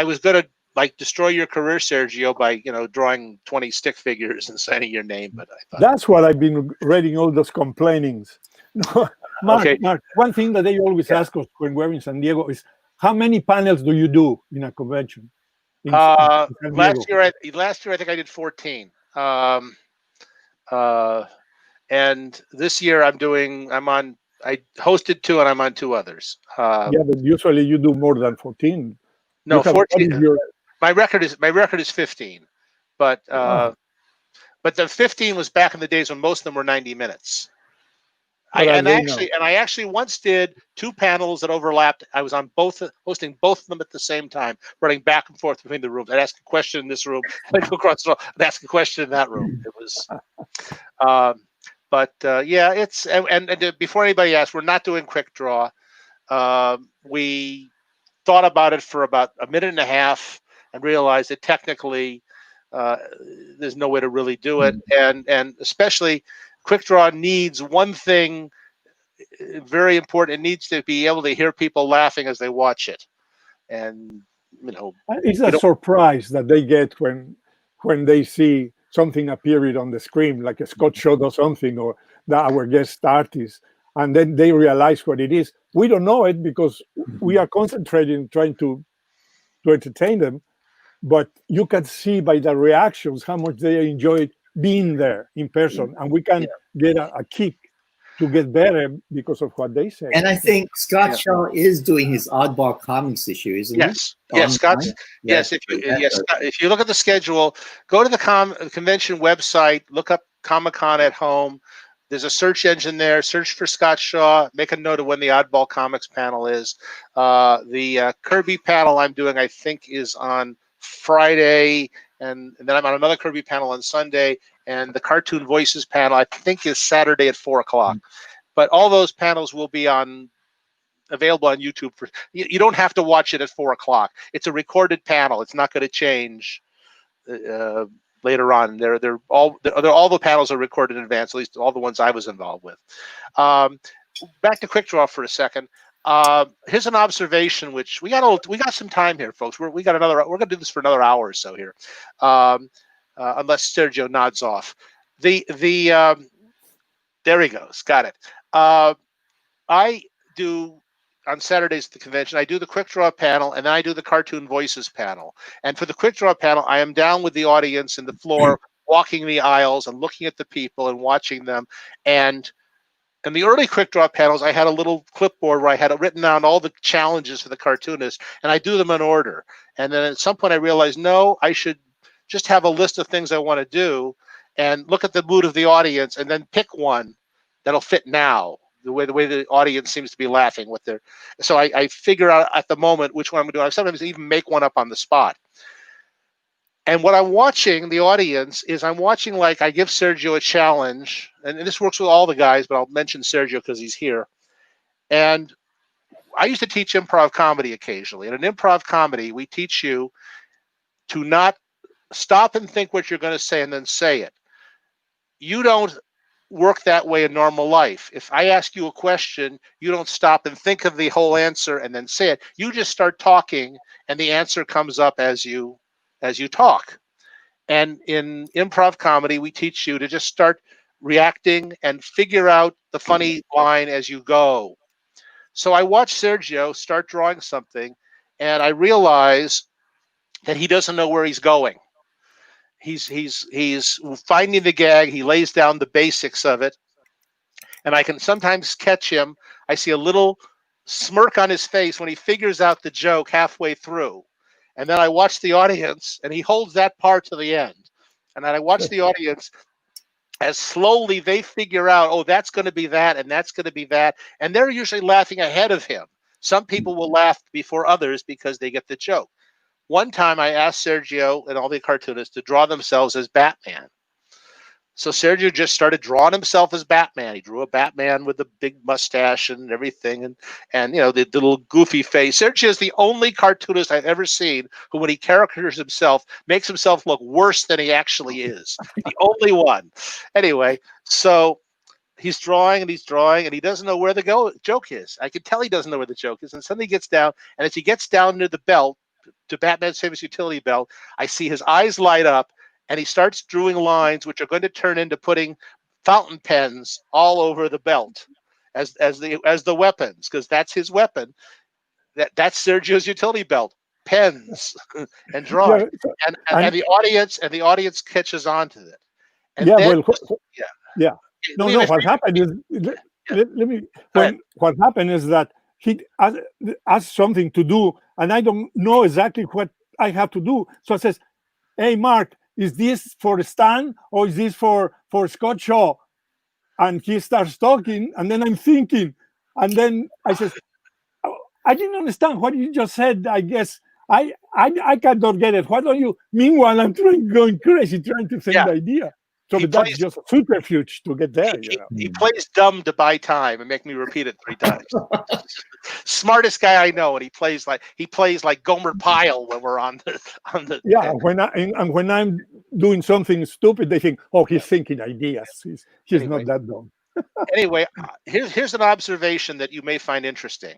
was going to like destroy your career, Sergio, by drawing 20 stick figures and signing your name. But I thought that's what I've been reading, all those complainings. Mark, okay. Mark, one thing that they always ask us when we're in San Diego is, how many panels do you do in a convention? In San Last Diego? year I think I did 14. And this year I hosted 2 and I'm on 2 others. Yeah, but usually you do more than 14. No, What 14. is your... My record is 15, but the 15 was back in the days when most of them were 90 minutes. I actually once did 2 panels that overlapped. I was on hosting both of them at the same time, running back and forth between the rooms. I'd ask a question in this room, I'd go across the room, I'd ask a question in that room. It was, yeah, it's and before anybody asks, we're not doing quick draw. We thought about it for about a minute and a half and realized that technically there's no way to really do it, and especially quick draw needs one thing very important. It needs to be able to hear people laughing as they watch it, and it's a surprise that they get when they see something appearing on the screen, like a Scott showed or something, or our guest artist, and then they realize what it is. We don't know it because we are concentrating trying to entertain them, but you can see by the reactions how much they enjoy being there in person, and we can get a kick to get better because of what they say. And I think Scott Shaw is doing his oddball comics issue, isn't he? Yes, Scott. Yes, if you look at the schedule, go to the convention website, look up Comic-Con at Home. There's a search engine there. Search for Scott Shaw. Make a note of when the Oddball Comics panel is. The Kirby panel I'm doing, I think, is on Friday, and then I'm on another Kirby panel on Sunday, and the Cartoon Voices panel I think is Saturday at 4 o'clock. But all those panels will be available on YouTube. You don't have to watch it at 4 o'clock. It's a recorded panel. It's not going to change later on. All the panels are recorded in advance. At least all the ones I was involved with. Back to Quick Draw for a second. Here's an observation, which we got some time here, folks. We're going to do this for another hour or so here, unless Sergio nods off. There he goes. Got it. I do on Saturdays at the convention. I do the Quick Draw panel, and then I do the Cartoon Voices panel. And for the Quick Draw panel, I am down with the audience in the floor, walking the aisles and looking at the people and watching them. And in the early Quick Draw panels, I had a little clipboard where I had written down all the challenges for the cartoonists, and I do them in order. And then at some point I realized, no, I should just have a list of things I want to do and look at the mood of the audience and then pick one that'll fit now, the way the audience seems to be laughing with their. So I figure out at the moment which one I'm going to do. I sometimes even make one up on the spot. And what I'm watching, the audience, is I'm watching, like, I give Sergio a challenge, and this works with all the guys, but I'll mention Sergio because he's here. And I used to teach improv comedy occasionally. And in improv comedy, we teach you to not stop and think what you're going to say and then say it. You don't work that way in normal life. If I ask you a question, you don't stop and think of the whole answer and then say it. You just start talking, and the answer comes up as you talk. And in improv comedy, we teach you to just start reacting and figure out the funny line as you go. So I watched Sergio start drawing something, and I realize that he doesn't know where he's going. He's finding the gag. He lays down the basics of it, and I can sometimes catch him. I see a little smirk on his face when he figures out the joke halfway through. And then I watch the audience, and he holds that part to the end. And then I watch the audience as slowly they figure out, oh, that's going to be that, and that's going to be that. And they're usually laughing ahead of him. Some people will laugh before others because they get the joke. One time I asked Sergio and all the cartoonists to draw themselves as Batman. So Sergio just started drawing himself as Batman. He drew a Batman with a big mustache and everything, and the little goofy face. Sergio is the only cartoonist I've ever seen who, when he characters himself, makes himself look worse than he actually is. The only one. Anyway, so he's drawing, and he doesn't know where the joke is. I can tell he doesn't know where the joke is, and suddenly he gets down, and as he gets down near the belt, to Batman's famous utility belt, I see his eyes light up, and he starts drawing lines which are going to turn into putting fountain pens all over the belt as the weapons, because that's his weapon. That's Sergio's utility belt, pens and drawing, and the audience catches on to it. And yeah, then, well, yeah. No. What happened is, let me. What happened is that he asked something to do, and I don't know exactly what I have to do. So I says, "Hey, Mark, is this for Stan or is this for Scott Shaw?" And he starts talking, and then I'm thinking, and then I says, "Oh, I didn't understand what you just said. I guess I cannot get it. Why don't you?" Meanwhile, I'm going crazy trying to think the idea. So that's just a subterfuge to get there. He plays dumb to buy time and make me repeat it 3 times. Smartest guy I know, and he plays like Gomer Pyle when we're on the. Yeah, when I'm doing something stupid, they think, "Oh, he's thinking ideas. He's not that dumb." Anyway, here's an observation that you may find interesting.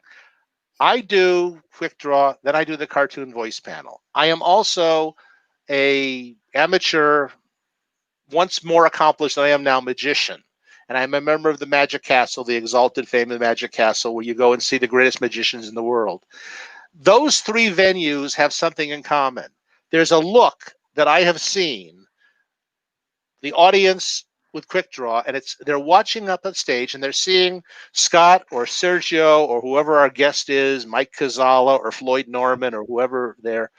I do quick draw, then I do the cartoon voice panel. I am also a amateur, once more accomplished than I am now, magician. And I'm a member of the Magic Castle, the exalted fame of the Magic Castle, where you go and see the greatest magicians in the world. Those 3 venues have something in common. There's a look that I have seen, the audience with quick draw, and they're watching up on stage and they're seeing Scott or Sergio or whoever our guest is, Mike Cazala or Floyd Norman or whoever they're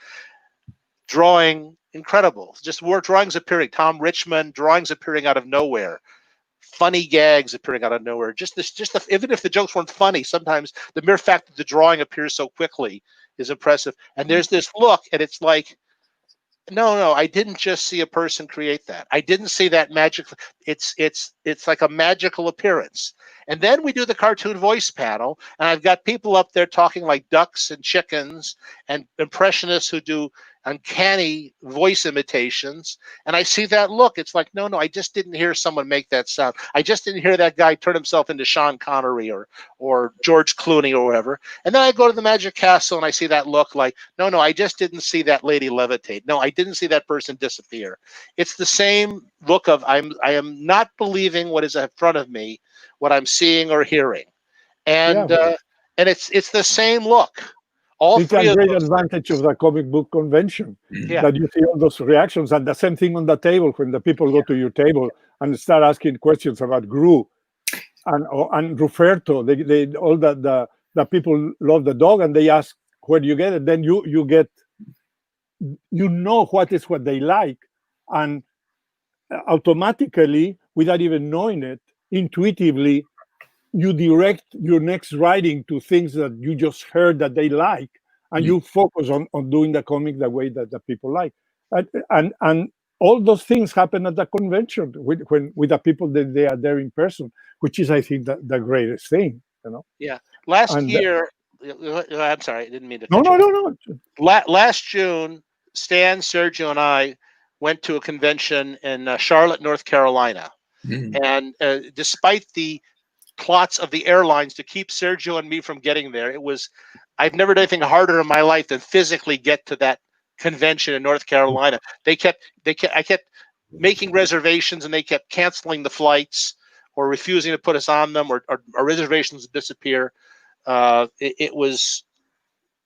drawing incredible. Just more drawings appearing. Tom Richmond, drawings appearing out of nowhere. Funny gags appearing out of nowhere. Even if the jokes weren't funny, sometimes the mere fact that the drawing appears so quickly is impressive. And there's this look, and it's like, no, I didn't just see a person create that. I didn't see that magic. It's like a magical appearance. And then we do the cartoon voice panel, and I've got people up there talking like ducks and chickens and impressionists who do uncanny voice imitations, and I see that look. It's like, no, I just didn't hear someone make that sound. I just didn't hear that guy turn himself into Sean Connery or George Clooney or whatever. And then I go to the Magic Castle and I see that look like, no, I just didn't see that lady levitate. No, I didn't see that person disappear. It's the same look of I am not believing what is in front of me, what I'm seeing or hearing, and it's the same look. It's a great advantage of the comic book convention that you see all those reactions, and the same thing on the table when the people go to your table and start asking questions about GROO and Ruferto. They all the people love the dog and they ask, "Where do you get it?" Then you get, what they like, and automatically, without even knowing it, intuitively, you direct your next writing to things that you just heard that they like, and you focus on doing the comic the way that the people like. And all those things happen at the convention with the people that they are there in person, which is, I think, the greatest thing. Yeah. Last year, I'm sorry, I didn't mean to. No. Last June, Stan, Sergio, and I went to a convention in Charlotte, North Carolina, and despite the plots of the airlines to keep Sergio and me from getting there, I've never done anything harder in my life than physically get to that convention in North Carolina. I kept making reservations and they kept canceling the flights or refusing to put us on them, or reservations disappear. It was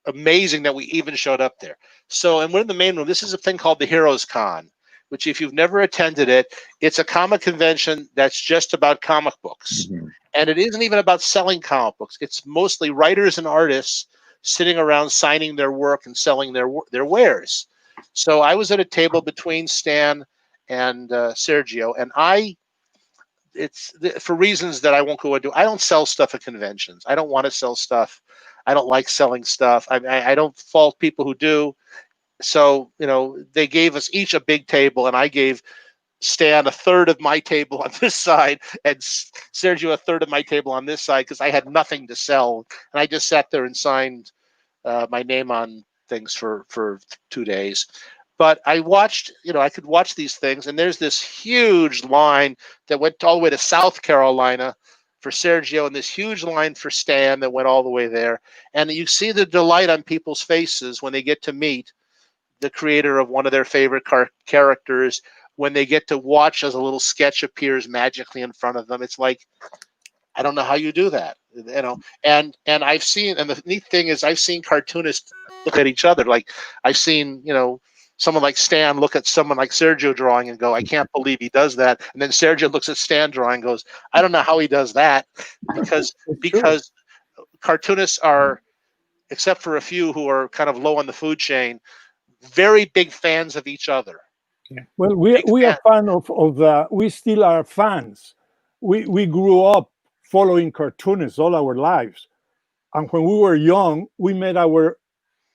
amazing that we even showed up there. So, and we're in the main room. This is a thing called the Heroes Con, which, if you've never attended it, it's a comic convention that's just about comic books. And it isn't even about selling comic books. It's mostly writers and artists sitting around signing their work and selling their wares. So I was at a table between Stan and Sergio, and it's for reasons that I won't go into. I don't sell stuff at conventions. I don't want to sell stuff. I don't like selling stuff. I don't fault people who do. So, they gave us each a big table, and I gave Stan a third of my table on this side and Sergio a third of my table on this side, because I had nothing to sell. And I just sat there and signed my name on things for 2 days. But I watched, I could watch these things, and there's this huge line that went all the way to South Carolina for Sergio and this huge line for Stan that went all the way there. And you see the delight on people's faces when they get to meet the creator of one of their favorite characters, when they get to watch as a little sketch appears magically in front of them. It's like, I don't know how you do that, and I've seen, and the neat thing is I've seen cartoonists look at each other. Like I've seen, someone like Stan look at someone like Sergio drawing and go, I can't believe he does that. And then Sergio looks at Stan drawing and goes, I don't know how he does that, because cartoonists are, except for a few who are kind of low on the food chain, very big fans of each other. Well, we are fan of the. We still are fans. We grew up following cartoonists all our lives, and when we were young, we met our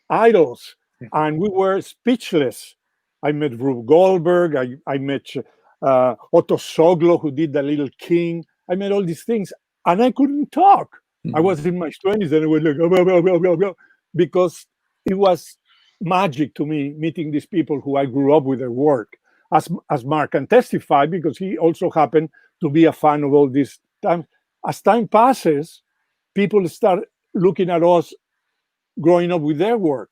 idols, and we were speechless. I met Rube Goldberg. I met Otto Soglo, who did The Little King. I met all these things, and I couldn't talk. I was in my 20s, and I was like, oh, because it was magic to me meeting these people who I grew up with their work. As Mark can testify, because he also happened to be a fan of all this time. As time passes, people start looking at us growing up with their work,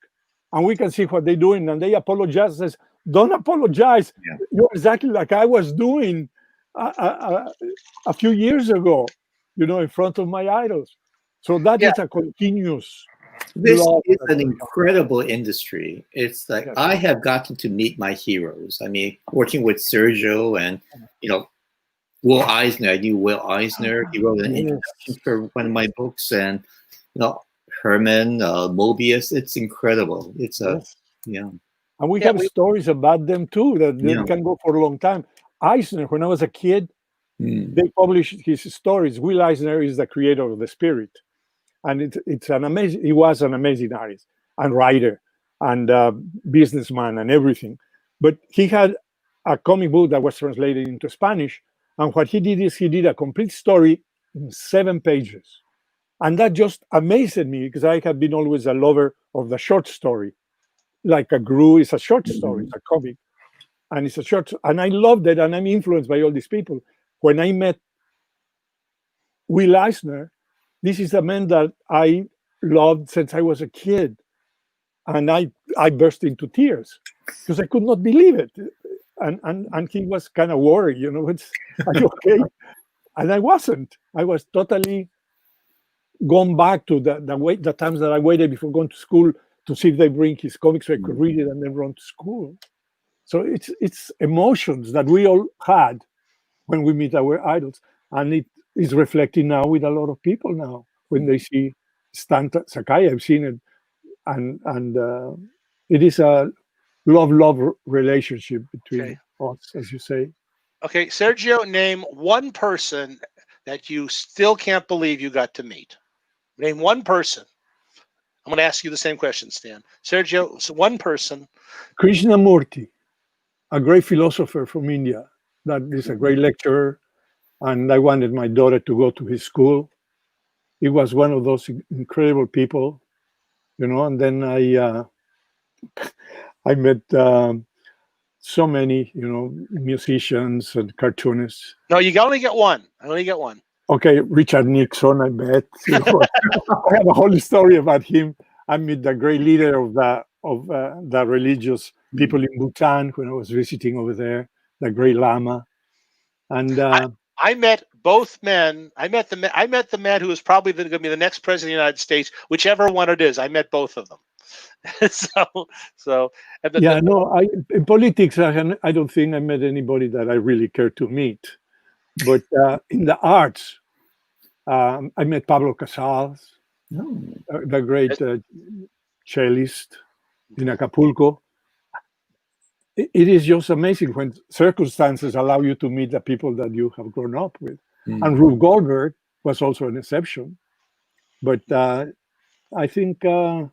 and we can see what they're doing, and they apologize. Says, don't apologize. Yeah. You're exactly like I was doing a few years ago, in front of my idols. So that is a continuous. This is an incredible industry. It's like I have gotten to meet my heroes. I mean, working with Sergio and, Will Eisner. I knew Will Eisner. He wrote an introduction for one of my books, and Herman, Mobius. It's incredible. It's and we have stories about them too that they can go for a long time. Eisner, when I was a kid, they published his stories. Will Eisner is the creator of The Spirit, and he was an amazing artist and writer and businessman and everything. But he had a comic book that was translated into Spanish. And what he did is he did a complete story in 7 pages. And that just amazed me, because I have been always a lover of the short story. Like a GROO is a short story, it's a comic. And it's a short, and I loved it, and I'm influenced by all these people. When I met Will Eisner, this is a man that I loved since I was a kid. And I burst into tears because I could not believe it. And he was kind of worried, are you okay? And I wasn't. I was totally gone back to the times that I waited before going to school to see if they bring his comics so I could read it and then run to school. So it's emotions that we all had when we meet our idols, and it is reflecting now with a lot of people now when they see Stan Sakai. I've seen it, and it is a love relationship between us, as you say. Okay, Sergio, name one person that you still can't believe you got to meet. Name one person. I'm going to ask you the same question, Stan. Sergio, so one person. Krishnamurti, a great philosopher from India. That is a great lecturer, and I wanted my daughter to go to his school. He was one of those incredible people, and then I met so many, musicians and cartoonists. No, you only get one. I only get one. Okay, Richard Nixon, I met. I have a whole story about him. I met the great leader of the religious people in Bhutan when I was visiting over there, the great Lama. And I met both men. I met the man who is probably going to be the next president of the United States, whichever one it is. I met both of them. In politics, I don't think I met anybody that I really care to meet. But in the arts, I met Pablo Casals, the great cellist in Acapulco. It is just amazing when circumstances allow you to meet the people that you have grown up with. And Rube Goldberg was also an exception. But I think Will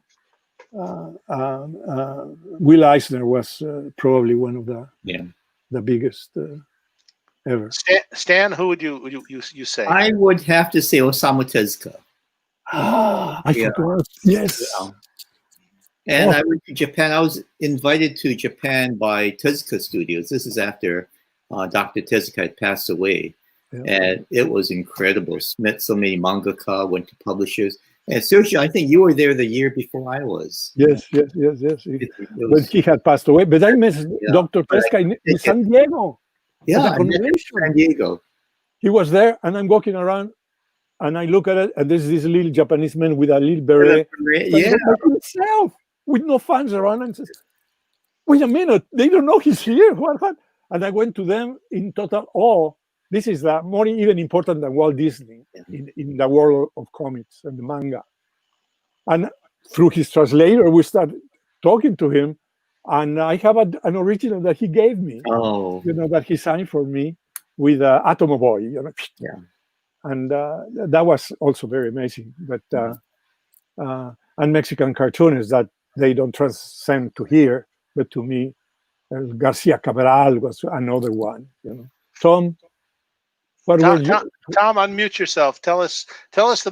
Eisner was probably one of the biggest ever. Stan, who would you say? I would have to say Osamu Tezuka. I forgot. Yes. Yeah. And I went to Japan. I was invited to Japan by Tezuka Studios. This is after Dr. Tezuka had passed away. And it was incredible. Met so many mangaka, went to publishers. And Sergio, I think you were there the year before I was. Yes. When he had passed away. But I met Dr. Pesca in San Diego. Yeah, at the convention. San Diego. He was there, and I'm walking around, and I look at it, and there's this little Japanese man with a little beret. Yeah. By himself, with no fans around, and says, wait a minute, they don't know he's here. What? And I went to them in total awe. This is more even important than Walt Disney in the world of comics and the manga. And through his translator, we started talking to him, and I have an original that he gave me. Oh, that he signed for me with Atomo Boy. Yeah, and that was also very amazing. But and Mexican cartoonists that they don't transcend to here, but to me, Garcia Cabral was another one. Tom. Tom, unmute yourself. Tell us tell us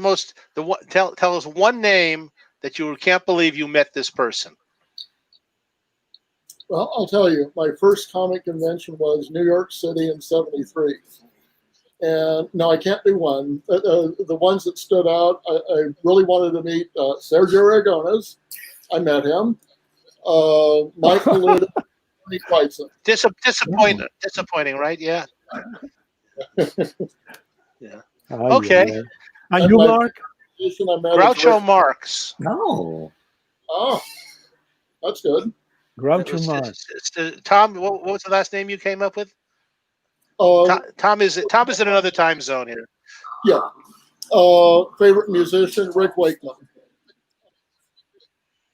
one name that you can't believe you met this person. Well, I'll tell you, my first comic convention was New York City in '73. And no, I can't do one. The ones that stood out, I really wanted to meet Sergio Aragones. I met him. Mike Paluda, disappointing, right? Yeah. Yeah. Okay. And you, Mark? Groucho Marx. No. Oh, that's good. Groucho Marx. Tom, what was the last name you came up with? Tom is in another time zone here. Yeah. Favorite musician, Rick Wakeman.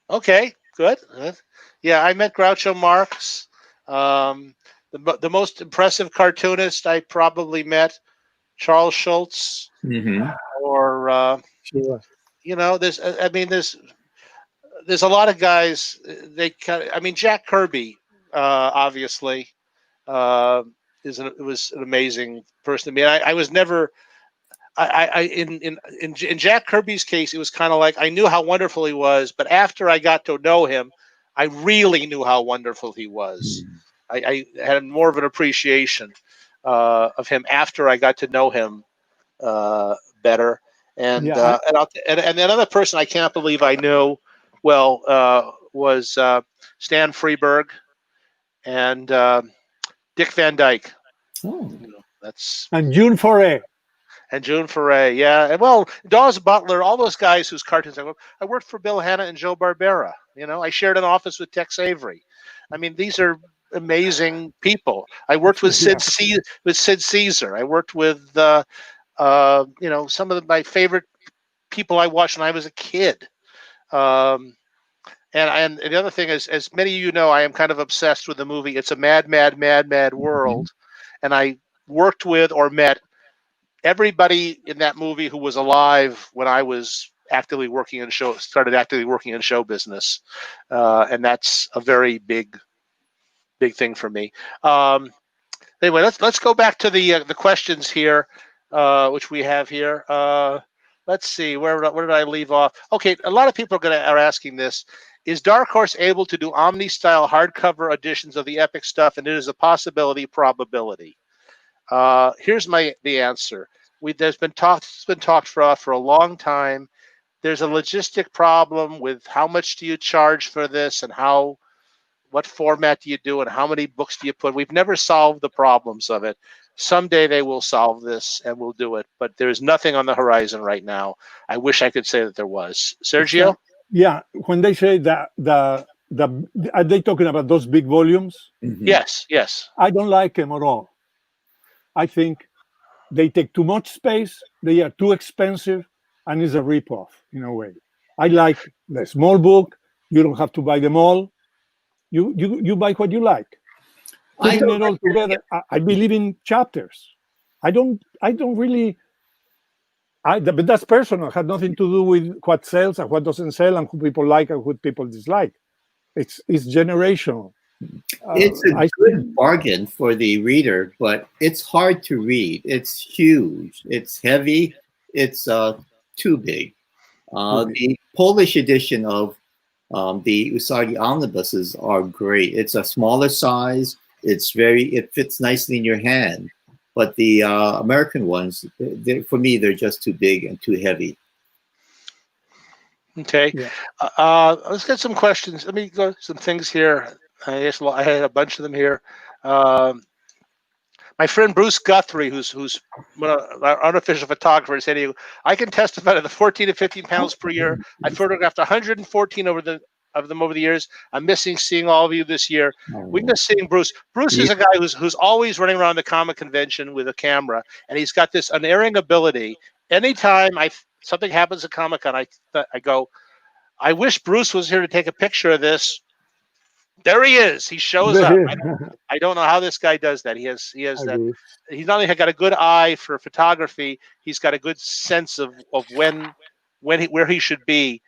Okay, good. Yeah, I met Groucho Marx. The most impressive cartoonist I probably met, Charles Schultz, or there's a lot of guys. Jack Kirby, obviously, was an amazing person to me. I was never. In Jack Kirby's case, it was kind of like I knew how wonderful he was, but after I got to know him, I really knew how wonderful he was. I had more of an appreciation of him after I got to know him better. And another person I can't believe I knew well was Stan Freberg and Dick Van Dyke. Oh. And June Foray. And June Foray, yeah. And well, Dawes Butler, all those guys whose cartoons I worked for Bill Hanna and Joe Barbera. I shared an office with Tex Avery. These are amazing people. I worked with Sid Caesar. I worked with some of my favorite people I watched when I was a kid. And the other thing is, as many of you know, I am kind of obsessed with the movie It's a Mad, Mad, Mad, Mad World. And I worked with or met everybody in that movie who was alive when I was actively working in show business. And that's a very big thing for me. Anyway, let's go back to the questions here, which we have here. Let's see, where did I leave off? Okay, a lot of people are asking this. Is Dark Horse able to do Omni-style hardcover editions of the epic stuff? And it is a possibility, probability. Here's the answer. It's been talked for a long time. There's a logistic problem with how much do you charge for this and what format do you do and how many books do you put? We've never solved the problems of it. Someday they will solve this and we'll do it, but there's nothing on the horizon right now. I wish I could say that there was. Sergio? Yeah, when they say that are they talking about those big volumes? Yes. I don't like them at all. I think they take too much space, they are too expensive, and it's a ripoff in a way. I like the small book. You don't have to buy them all. You buy what you like. Putting it all together, I believe in chapters. I don't really. But that's personal. It had nothing to do with what sells and what doesn't sell and who people like and who people dislike. It's generational. It's a good bargain for the reader, but it's hard to read. It's huge. It's heavy. It's too big. The Polish edition of the Usagi omnibuses are great. It's a smaller size. It fits nicely in your hand. But the American ones, for me, they're just too big and too heavy. Okay. Yeah. Let's get some questions. Let me go some things here. I had a bunch of them here. My friend Bruce Guthrie, who's one of our unofficial photographers, said, I can testify to the 14 to 15 panels per year. I photographed 114 of them over the years. I'm missing seeing all of you this year. We miss seeing Bruce. Bruce is a guy who's always running around the comic convention with a camera, and he's got this unerring ability. Anytime something happens at Comic-Con, I go, I wish Bruce was here to take a picture of this. There he is. He shows up. I don't know how this guy does that. He has that. He's not only got a good eye for photography, he's got a good sense of where he should be.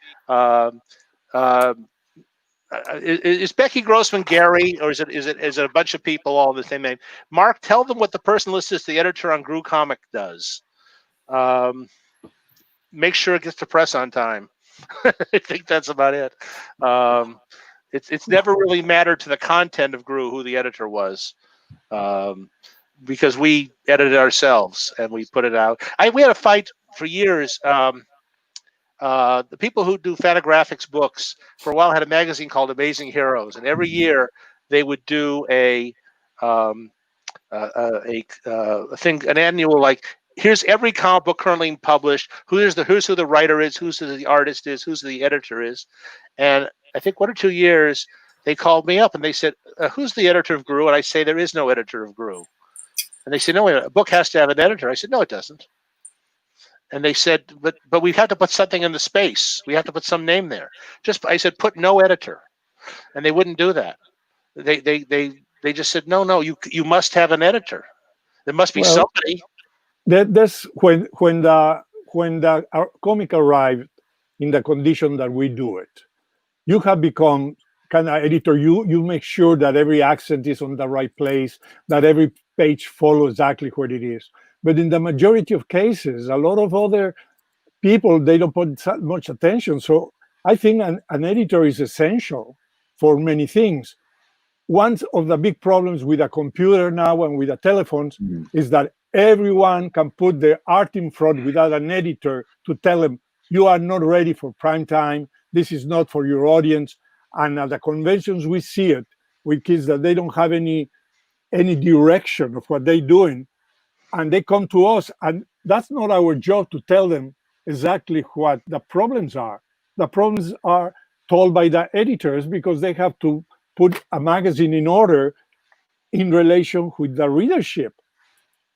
Is Becky Grossman Gary, or is it a bunch of people all the same name? Mark, tell them what the person listed as the editor on GROO Comic does. Make sure it gets to press on time. I think that's about it. It's never really mattered to the content of GROO who the editor was, because we edited ourselves and we put it out. We had a fight for years. The people who do Fantagraphics books for a while had a magazine called Amazing Heroes, and every year they would do a thing, an annual, like, here's every comic book currently published. Here's who the writer is, who the artist is, who the editor is. And I think 1 or 2 years they called me up and they said, who's the editor of GROO? And I say, there is no editor of GROO. And they said, no, a book has to have an editor. I said, no, it doesn't. And they said, but we have to put something in the space. We have to put some name there. I said, put no editor. And they wouldn't do that. They just said, no, you must have an editor. There must be somebody. That's when the comic arrived in the condition that we do it. You have become kind of editor. You make sure that every accent is on the right place, that every page follows exactly what it is. But in the majority of cases, a lot of other people, they don't put much attention. So I think an editor is essential for many things. One of the big problems with a computer now and with the telephones is that everyone can put their art in front without an editor to tell them, you are not ready for prime time. This is not for your audience. And at the conventions, we see it with kids that they don't have any direction of what they're doing. And they come to us, and that's not our job to tell them exactly what the problems are. The problems are told by the editors because they have to put a magazine in order in relation with the readership.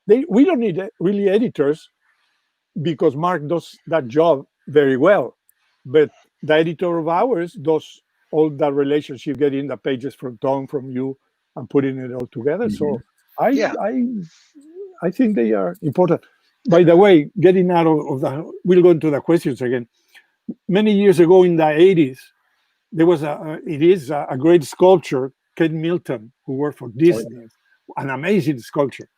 We don't need really editors because Mark does that job very well. But the editor of ours does all the relationship, getting the pages from Tom, from you, and putting it all together. So I think they are important. By the way, getting out of we'll go into the questions again. Many years ago in the 80s, there was a great sculptor, Ken Milton, who worked for Disney, an amazing sculptor.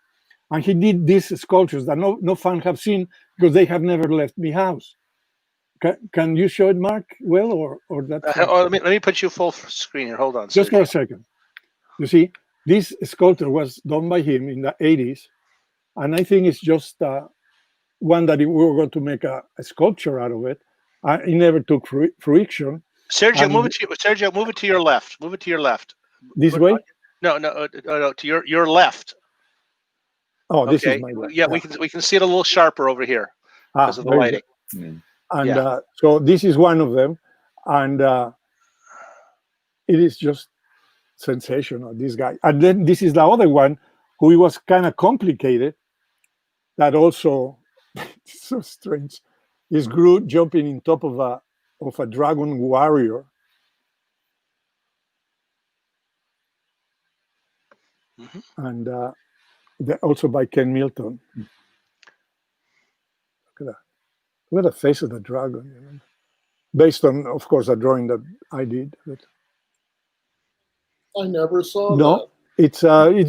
And he did these sculptures that no fan have seen because they have never left my house. Can you show it, Mark? Well, or that? Let me put you full screen here. Hold on. Just for a second. You see, this sculpture was done by him in the 80s. And I think it's just one that we were going to make a sculpture out of it. It never took fruition. Sergio, move it to your left. Move it to your left. This way? No, to your left. Oh, this is my left. Yeah, we can see it a little sharper over here because of the lighting. And so this is one of them, and it is just sensational, this guy. And then this is the other one, who was kind of complicated, that also it's so strange. Is GROO jumping in top of a dragon warrior. And also by Ken Milton. Look at the face of the dragon, based on, of course, a drawing that I did. But I never saw that. It's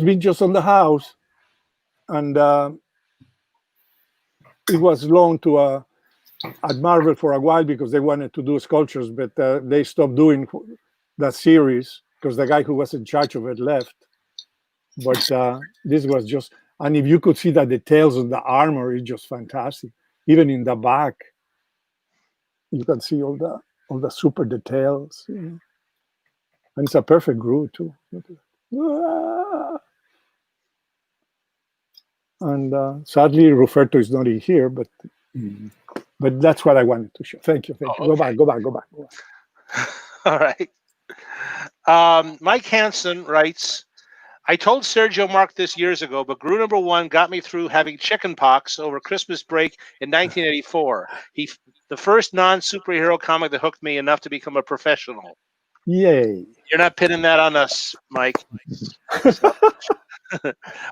been just on the house, and it was loaned to at Marvel for a while because they wanted to do sculptures, but they stopped doing that series because the guy who was in charge of it left. But this was just, And if you could see the details on the armor, it's just fantastic. Even in the back, you can see all the super details. And it's a perfect GROO too. And sadly, Ruperto is not in here, but that's what I wanted to show. Thank you. Thank you. Okay. Go back. All right. Mike Hansen writes, I told Sergio Mark this years ago, but GROO #1 got me through having chicken pox over Christmas break in 1984. The first non-superhero comic that hooked me enough to become a professional. Yay. You're not pinning that on us, Mike.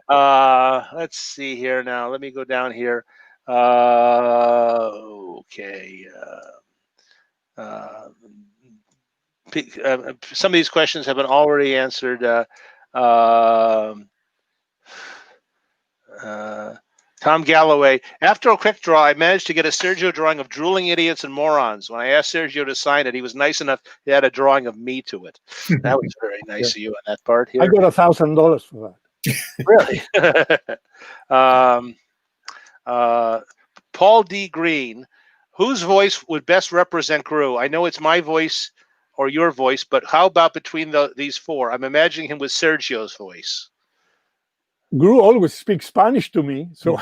Let's see here now. Let me go down here. Okay. Some of these questions have been already answered. Tom Galloway. After a quick draw, I managed to get a Sergio drawing of drooling idiots and morons. When I asked Sergio to sign it, he was nice enough to add a drawing of me to it. That was very nice of you on that part here. I got $1,000 for that. Really? Paul D. Green. Whose voice would best represent GROO? I know it's my voice or your voice, but how about between these four? I'm imagining him with Sergio's voice. GROO always speaks Spanish to me, so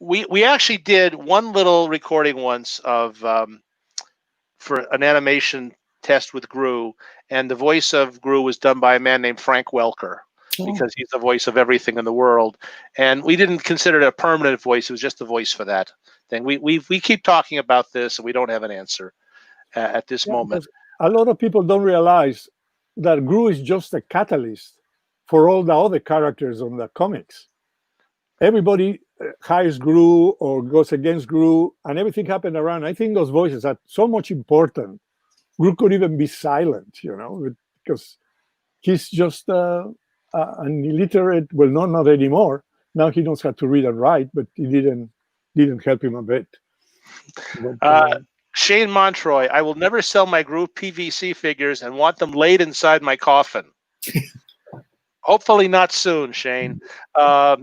we actually did one little recording once of for an animation test with GROO, and the voice of GROO was done by a man named Frank Welker, because he's the voice of everything in the world, and we didn't consider it a permanent voice. It was just the voice for that thing. We keep talking about this, and we don't have an answer at this moment. A lot of people don't realize that GROO is just a catalyst for all the other characters on the comics. Everybody hires GROO or goes against GROO, and everything happened around. I think those voices are so much important. GROO could even be silent, because he's just an illiterate. Well, not anymore. Now he knows how to read and write, but it didn't help him a bit. But, Shane Montroy, I will never sell my GROO PVC figures and want them laid inside my coffin. Hopefully not soon, Shane. I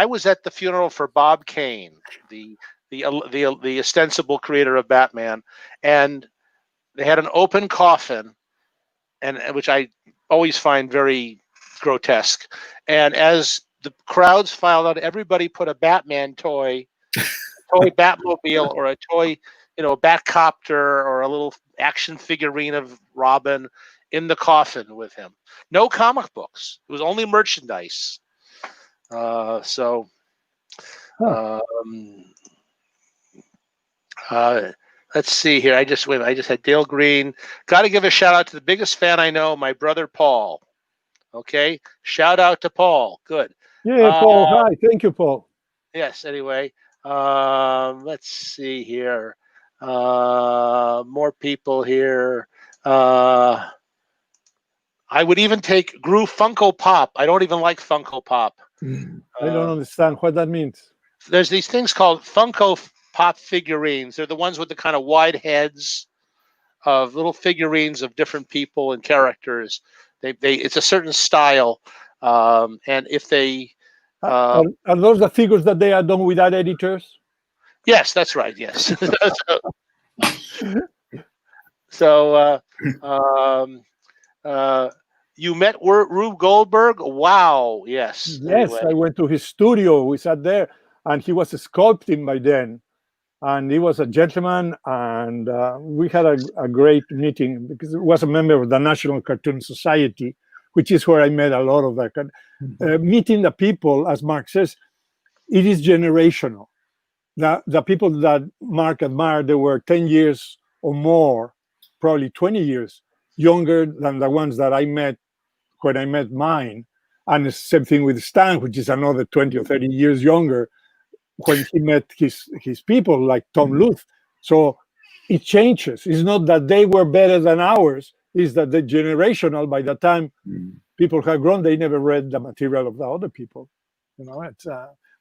was at the funeral for Bob Kane, the ostensible creator of Batman, and they had an open coffin, and which I always find very grotesque. And as the crowds filed out, everybody put a Batman toy, Batmobile, or a toy, a Batcopter, or a little action figurine of Robin in the coffin with him. No comic books. It was only merchandise. Let's see here. I just had Dale Green. Got to give a shout out to the biggest fan I know, my brother Paul. Okay, shout out to Paul. Good. Yeah, Paul. Hi, thank you, Paul. Yes. Anyway, let's see here. More people here. I would even take GROO Funko Pop. I don't even like Funko Pop. I don't understand what that means. There's these things called Funko Pop figurines. They're the ones with the kind of wide heads of little figurines of different people and characters. It's a certain style, and if they are those the figures that they are done without editors? Yes, that's right. Yes. So you met Rube Goldberg? Wow. Yes. Yes, anyway. I went to his studio. We sat there, and he was sculpting by then. And he was a gentleman, and we had a great meeting because he was a member of the National Cartoon Society, which is where I met a lot of that. Meeting the people, as Mark says, it is generational. The people that Mark admired, they were 10 years or more, probably 20 years younger than the ones that I met when I met mine. And the same thing with Stan, which is another 20 or 30 years younger when he met his people like Tom Luth. So it changes. It's not that they were better than ours, it's that the generational, by the time people have grown, they never read the material of the other people. It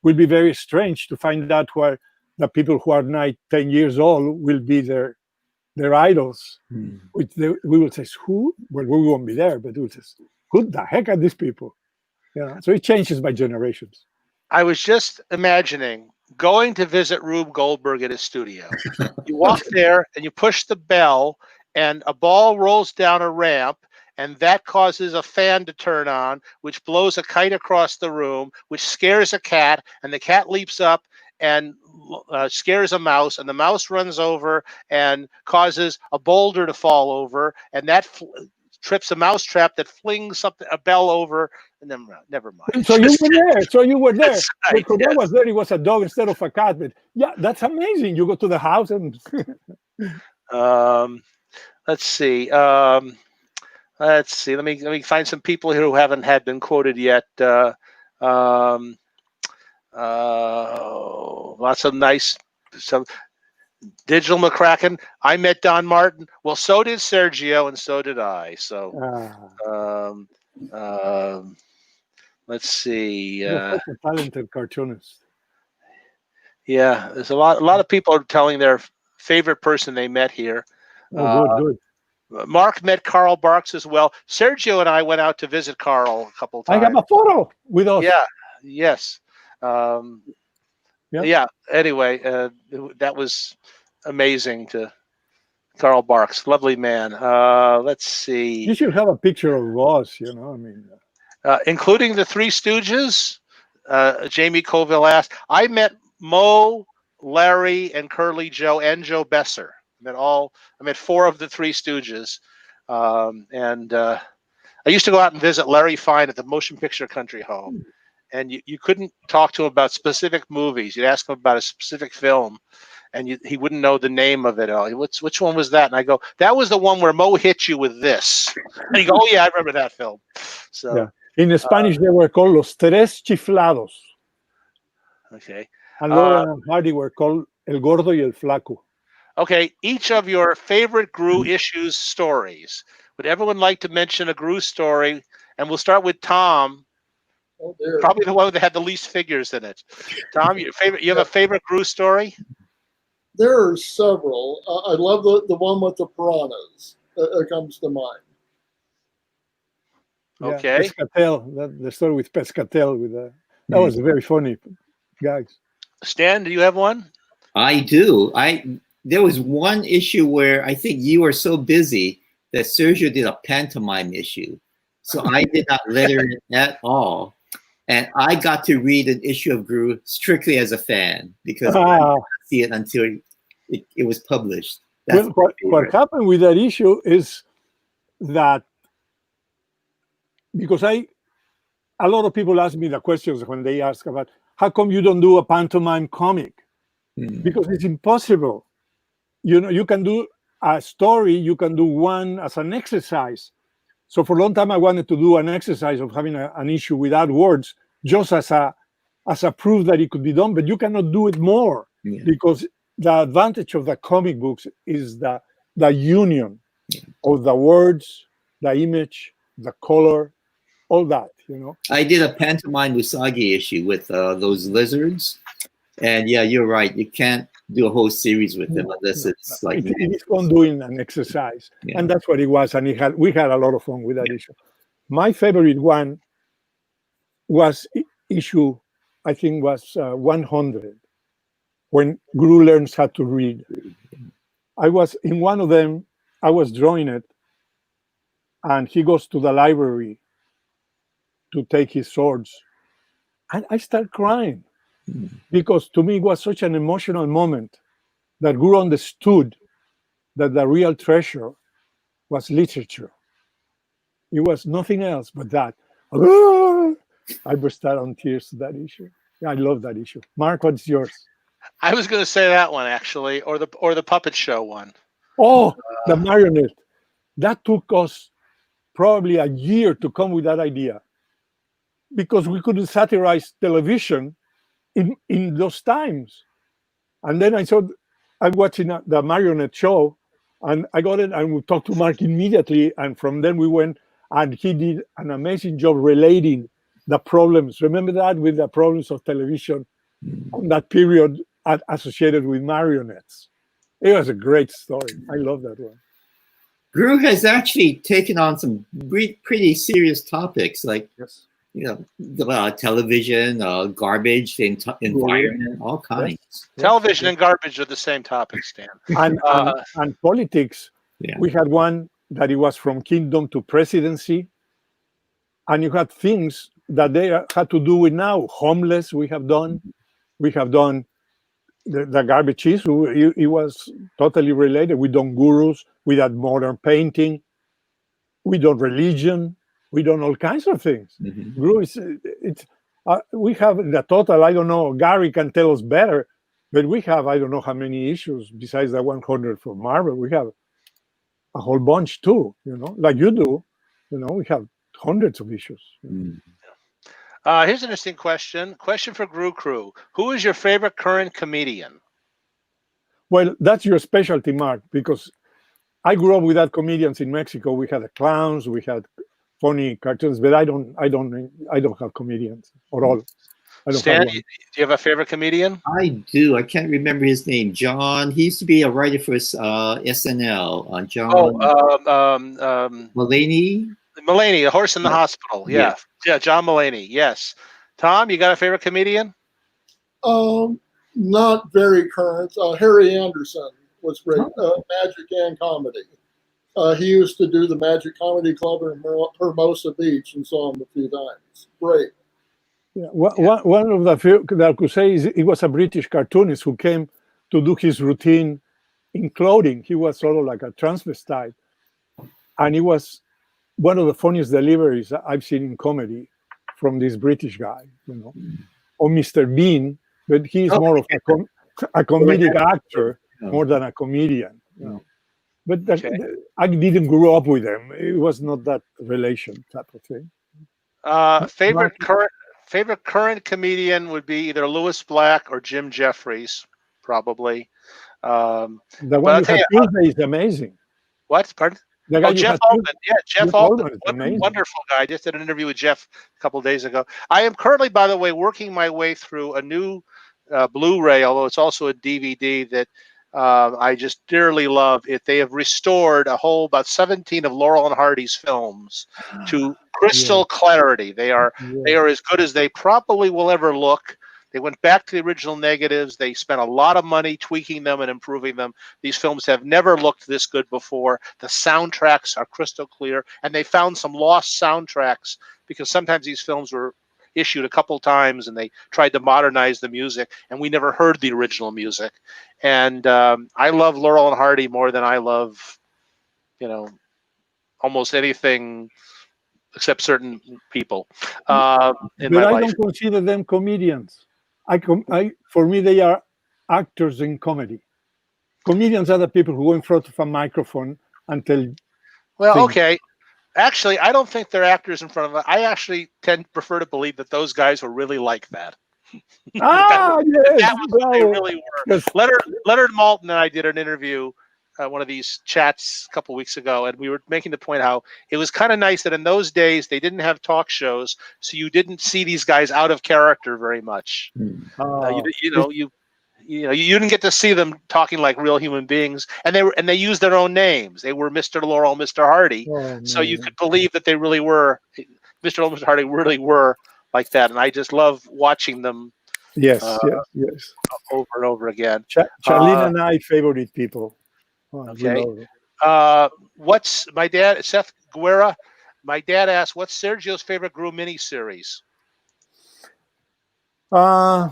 will be very strange to find out where the people who are 9, 10 years old will be their idols. Which we will say, who? Well, we won't be there, but we will say, who the heck are these people? Yeah, so it changes by generations. I was just imagining going to visit Rube Goldberg at his studio. You walk there and you push the bell, and a ball rolls down a ramp, and that causes a fan to turn on, which blows a kite across the room, which scares a cat, and the cat leaps up and scares a mouse, and the mouse runs over and causes a boulder to fall over, and that trips a mouse trap that flings a bell over, and then never mind. So you were there. So you were there. Right, Because I was there, it was a dog instead of a cat. But yeah, that's amazing. You go to the house and let's see. Let me find some people here who haven't been quoted yet. Lots of nice. Digital McCracken. I met Don Martin. Well, so did Sergio, and so did I. So, let's see. a talented cartoonist. Yeah, there's a lot of people are telling their favorite person they met here. Good. Mark met Carl Barks as well. Sergio and I went out to visit Carl a couple times. I have a photo with us. Yeah. Yes. Yeah. Anyway, that was amazing to Carl Barks. Lovely man. Let's see. You should have a picture of us, you know. I mean, including the Three Stooges. Jamie Colville asked. I met Mo, Larry, and Curly Joe and Joe Besser. I met 4 of the Three Stooges, and I used to go out and visit Larry Fine at the Motion Picture Country Home. And you couldn't talk to him about specific movies. You'd ask him about a specific film, and he wouldn't know the name of it. Which one was that? And I go, that was the one where Mo hit you with this. And you go, oh yeah, I remember that film. So yeah. In Spanish, they were called Los Tres Chiflados. Okay. And Laura and Hardy were called El Gordo y El Flaco. Okay. Each of your favorite GROO issues stories. Would everyone like to mention a GROO story? And we'll start with Tom. Oh, probably the one that had the least figures in it. Tom, you have a favorite GROO story? There are several. I love the one with the piranhas. That comes to mind. Okay. Yeah, Pescatel, the story with Pescatel. That was very funny, guys. Stan, do you have one? I do. There was one issue where I think you were so busy that Sergio did a pantomime issue. So I did not letter it at all. And I got to read an issue of GROO strictly as a fan because I didn't see it until it was published. Well, what happened with that issue is that because a lot of people ask me the questions when they ask about how come you don't do a pantomime comic? Because it's impossible. You know, you can do a story, you can do one as an exercise. So for a long time, I wanted to do an exercise of having an issue without words, just as a proof that it could be done. But you cannot do it more because the advantage of the comic books is the union of the words, the image, the color, all that. You know. I did a pantomime Usagi issue with those lizards, and yeah, you're right. You can't do a whole series with them unless it's like it's fun doing an exercise, and that's what it was. And we had a lot of fun with that issue. My favorite one was issue, I think, was 100, when GROO learns how to read. I was in one of them. I was drawing it, and he goes to the library to take his swords, and I start crying. Because to me, it was such an emotional moment that GROO understood that the real treasure was literature. It was nothing else but that. I burst out on tears to that issue. Yeah, I love that issue. Mark, what's yours? I was going to say that one actually, or the puppet show one. Oh, the marionette. That took us probably a year to come with that idea because we couldn't satirize television in those times. And then I'm watching the marionette show, and I got it, and we talked to Mark immediately, and from then we went, and he did an amazing job relating the problems. Remember that, with the problems of television on that period associated with marionettes. It was a great story. I love that one. GROO has actually taken on some pretty serious topics, like television, garbage, environment, all kinds. Yes. Television and garbage are the same topic, Stan. And politics. Yeah. We had one that it was from kingdom to presidency, and you had things that they had to do with now. Homeless, we have done the garbage issue. It was totally related. We done gurus, we done modern painting, we done religion, we done all kinds of things. GROO is we have the total. I don't know. Gary can tell us better, but we have I don't know how many issues besides the 100 for Marvel. We have a whole bunch too. Like you do. We have hundreds of issues. Here's an interesting question. Question for GROO Crew. Who is your favorite current comedian? Well, that's your specialty, Mark, because I grew up without comedians in Mexico. We had the clowns, we had funny cartoons, but I don't have comedians at all. Stan, do you have a favorite comedian? I do. I can't remember his name. John. He used to be a writer for SNL. John. Mulaney. Mulaney, The Horse in the Hospital. Yeah, John Mulaney. Yes. Tom, you got a favorite comedian? Not very current. Harry Anderson was great. Magic and comedy. He used to do the Magic Comedy Club in Hermosa Beach, and saw him a few times. Great. Yeah. One of the few that I could say is he was a British cartoonist who came to do his routine in clothing. He was sort of like a transvestite, and he was one of the funniest deliveries I've seen in comedy from this British guy, or Mr. Bean, but he's more of a comedic actor more than a comedian. But I didn't grow up with him. It was not that relation type of thing. Favorite current comedian would be either Louis Black or Jim Jeffries, probably. The one you had Tuesday is amazing. What? Pardon? Jeff Altman. Yeah, Jeff Altman. Wonderful guy. I just did an interview with Jeff a couple of days ago. I am currently, by the way, working my way through a new Blu-ray, although it's also a DVD that I just dearly love. They have restored about 17 of Laurel and Hardy's films to crystal clarity. They are as good as they probably will ever look. They went back to the original negatives. They spent a lot of money tweaking them and improving them. These films have never looked this good before. The soundtracks are crystal clear, and they found some lost soundtracks because sometimes these films were issued a couple times and they tried to modernize the music, and we never heard the original music. And I love Laurel and Hardy more than I love, almost anything except certain people in my life. I don't consider them comedians. For me, they are actors in comedy. Comedians are the people who go in front of a microphone and tell. Well, things. Okay. Actually, I don't think they're actors in front of. I actually prefer to believe that those guys were really like that. Yes, that was what they really were. Yes. Leonard Maltin and I did an interview, one of these chats a couple weeks ago, and we were making the point how it was kind of nice that in those days they didn't have talk shows, so you didn't see these guys out of character very much. You didn't get to see them talking like real human beings, and they used their own names. They were Mr. Laurel, Mr. Hardy, so you could believe that they really were Mr. Laurel, Mr. Hardy really were like that. And I just love watching them. Yes, over and over again. Charlene and I favorite people. Okay. What's my dad, Seth Guerra? My dad asked, "What's Sergio's favorite GROO miniseries?" I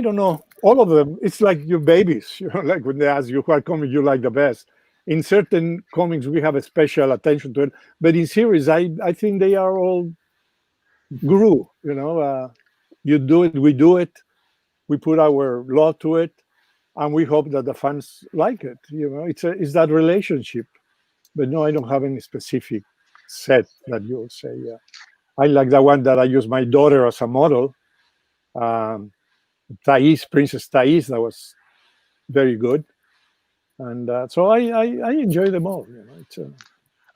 don't know. All of them. It's like your babies. Like when they ask you what comic you like the best. In certain comics, we have a special attention to it. But in series, I think they are all GROO. You do it, we do it. We put our law to it, and we hope that the fans like it. It's that relationship. But no, I don't have any specific set that you'll say. Yeah, I like the one that I use my daughter as a model. Princess Thais, that was very good, and so I enjoy them all.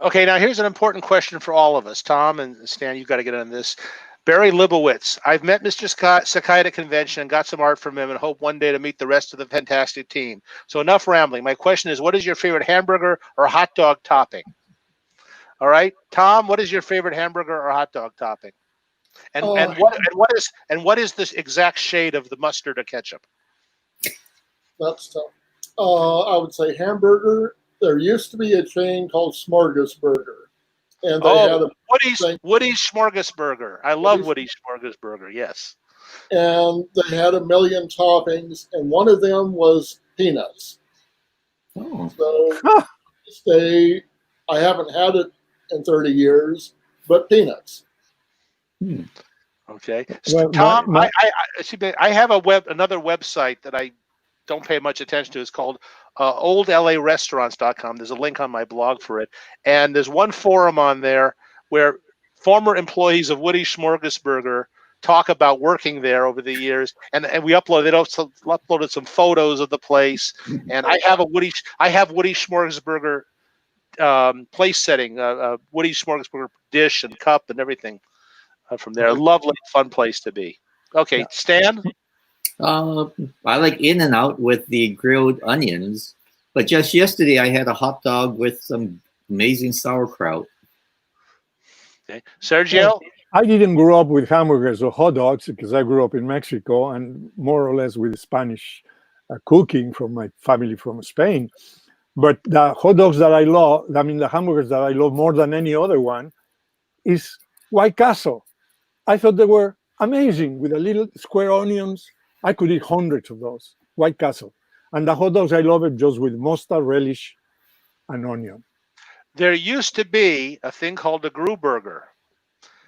Okay, now here's an important question for all of us. Tom and Stan, you've got to get on this. Barry Libowitz, I've met Mr. Sakai at a convention and got some art from him and hope one day to meet the rest of the fantastic team. So enough rambling. My question is, what is your favorite hamburger or hot dog topping? All right, Tom, what is your favorite hamburger or hot dog topping? And what is the exact shade of the mustard or ketchup? That's tough. I would say Hamburger. There used to be a chain called Smorgasburger, and they had a Woody's Smorgasburger. I love Woody's Smorgasburger. Yes. And they had 1 million toppings, and one of them was peanuts. Oh. So I haven't had it in 30 years, but peanuts. Okay. So, Tom, I have another website that I don't pay much attention to. It's called oldlarestaurants.com. There's a link on my blog for it. And there's one forum on there where former employees of Woody's Smorgasburger talk about working there over the years. And we uploaded some photos of the place. And I have Woody's Smorgasburger place setting, Woody's Smorgasburger dish and cup and everything from there. A lovely, fun place to be. Okay, yeah. Stan? I like In-N-Out with the grilled onions, but just yesterday I had a hot dog with some amazing sauerkraut. Okay, Sergio? I didn't grow up with hamburgers or hot dogs because I grew up in Mexico and more or less with Spanish cooking from my family from Spain. But the hot dogs that I love, the hamburgers that I love more than any other one is White Castle. I thought they were amazing with the little square onions. I could eat hundreds of those, White Castle. And the hot dogs, I love it just with mustard, relish, and onion. There used to be a thing called a GROO burger.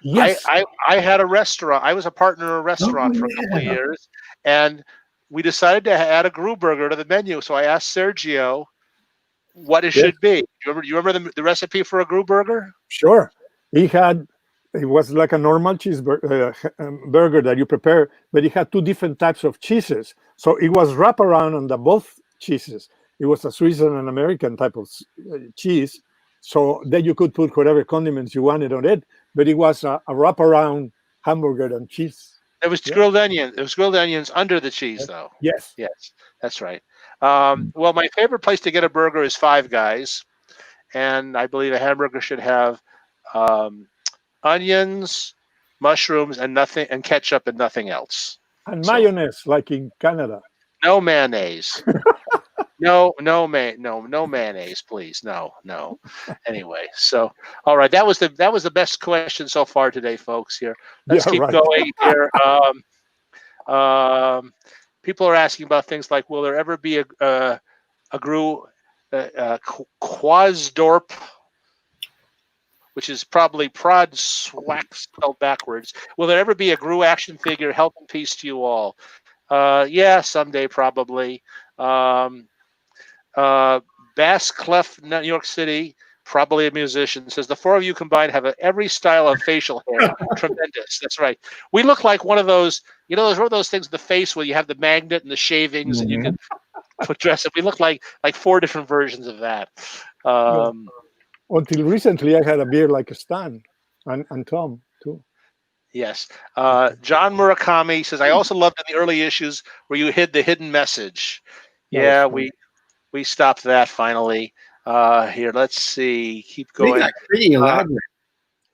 Yes. I had a restaurant. I was a partner in a restaurant for a couple of years. And we decided to add a GROO burger to the menu. So I asked Sergio what it should be. You remember the recipe for a GROO burger? Sure. It was like a normal cheeseburger burger that you prepare, but it had two different types of cheeses. So it was wrapped around on both cheeses. It was a Swiss and an American type of cheese. So then you could put whatever condiments you wanted on it, but it was a wraparound hamburger and cheese. It was grilled onion. It was grilled onions under the cheese, though. Yes. Yes, that's right. Well, my favorite place to get a burger is Five Guys, and I believe a hamburger should have onions, mushrooms, and ketchup and nothing else. And mayonnaise, like in Canada. No mayonnaise. No mayonnaise, please. No. Anyway, so all right, that was the best question so far today, folks. Here, let's keep going here. People are asking about things like, will there ever be a GROO Quasdorp, which is probably Prod Swack spelled backwards. Will there ever be a GROO action figure? Health and peace to you all. Yeah, someday probably. Bass Clef, New York City, probably a musician, says the four of you combined have every style of facial hair. Tremendous. That's right. We look like one of those, there's one of those things in the face where you have the magnet and the shavings and you can put dress up. We look like four different versions of that. Until recently, I had a beard like a Stan and Tom, too. Yes. John Murakami says, I also loved in the early issues where you hid the hidden message. Yeah, we stopped that finally. Here, let's see. Keep going. Pretty elaborate.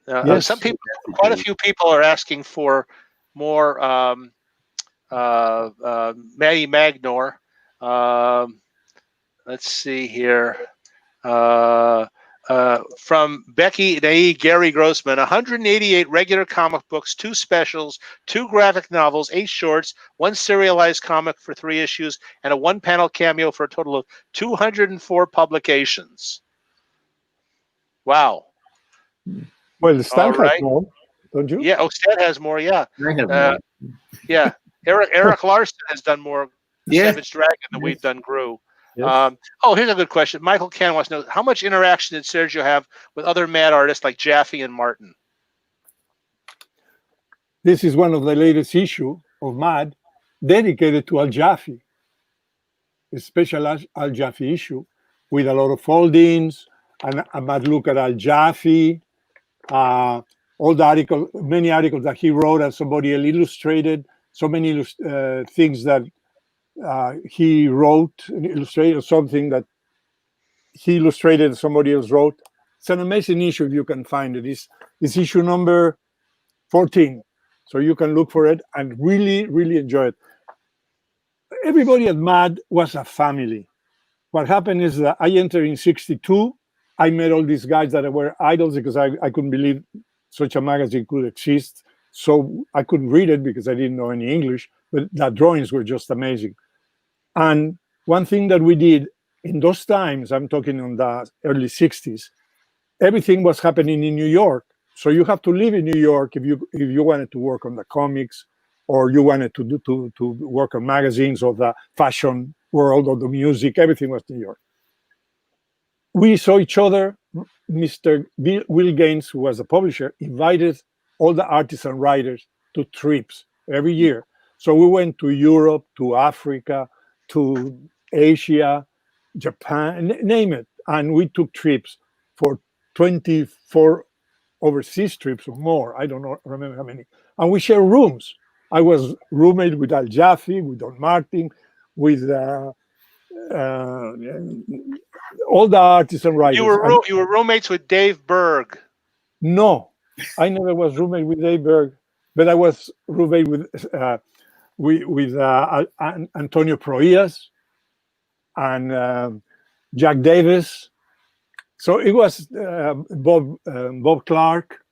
Yes. Some people, quite a few people are asking for more Maddie Magnor. Let's see here. From Becky Nai, Gary Grossman, 188 regular comic books, 2 specials, 2 graphic novels, 8 shorts, 1 serialized comic for 3 issues, and a 1-panel cameo for a total of 204 publications. Wow. Well, Stan has more, don't you? Yeah, Stan has more, yeah. I have more. Yeah. Eric Larson has done more Savage Dragon than we've done GROO. Yes. Here's a good question. Michael Cannon wants to know, how much interaction did Sergio have with other Mad artists like Jaffe and Martin? This is one of the latest issue of Mad dedicated to Al Jaffe, a special Al Jaffe issue with a lot of foldings and a bad look at Al Jaffe, all the many articles that he wrote and somebody else illustrated, so many things that he wrote, illustrated something that he illustrated and somebody else wrote. It's an amazing issue if you can find it. It's issue number 14. So you can look for it and really, really enjoy it. Everybody at MAD was a family. What happened is that I entered in 62. I met all these guys that were idols because I couldn't believe such a magazine could exist. So I couldn't read it because I didn't know any English, but the drawings were just amazing. And one thing that we did in those times, I'm talking in the early 60s, everything was happening in New York. So you have to live in New York if you wanted to work on the comics, or you wanted to work on magazines or the fashion world or the music. Everything was New York. We saw each other. Mr. Will Gaines, who was a publisher, invited all the artists and writers to trips every year. So we went to Europe, to Africa, to Asia, Japan, name it. And we took trips for 24 overseas trips or more. I don't remember how many. And we shared rooms. I was roommate with Al Jaffe, with Don Martin, with all the artists and writers. You were roommates with Dave Berg. No, I never was roommate with Dave Berg, but I was roommate with Antonio Proias and Jack Davis. So it was Bob Clark.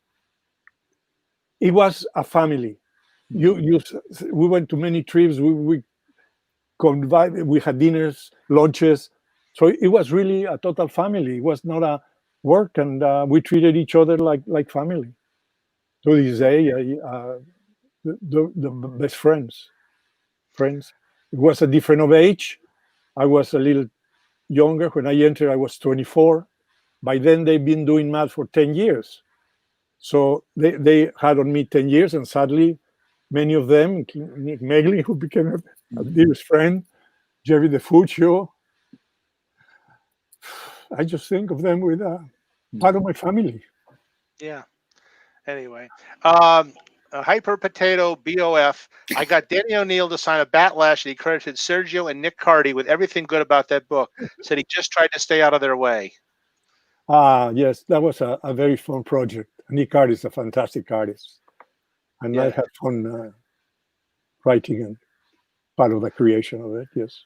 It was a family. We went to many trips. We had dinners, lunches. So it was really a total family. It was not a work, and we treated each other like family. To this day, the best friends. It was a different of age. I was a little younger. When I entered, I was 24. By then, they've been doing math for 10 years. So they had on me 10 years, and sadly, many of them, Nick Megley, who became a dearest friend, Jerry DeFuccio, I just think of them with part of my family. Yeah. Anyway, Hyper Potato BOF. I got Danny O'Neill to sign a Batlash, and he credited Sergio and Nick Cardy with everything good about that book. Said he just tried to stay out of their way. Yes, that was a very fun project. Nick Cardy is a fantastic artist, and I had fun writing and part of the creation of it. Yes.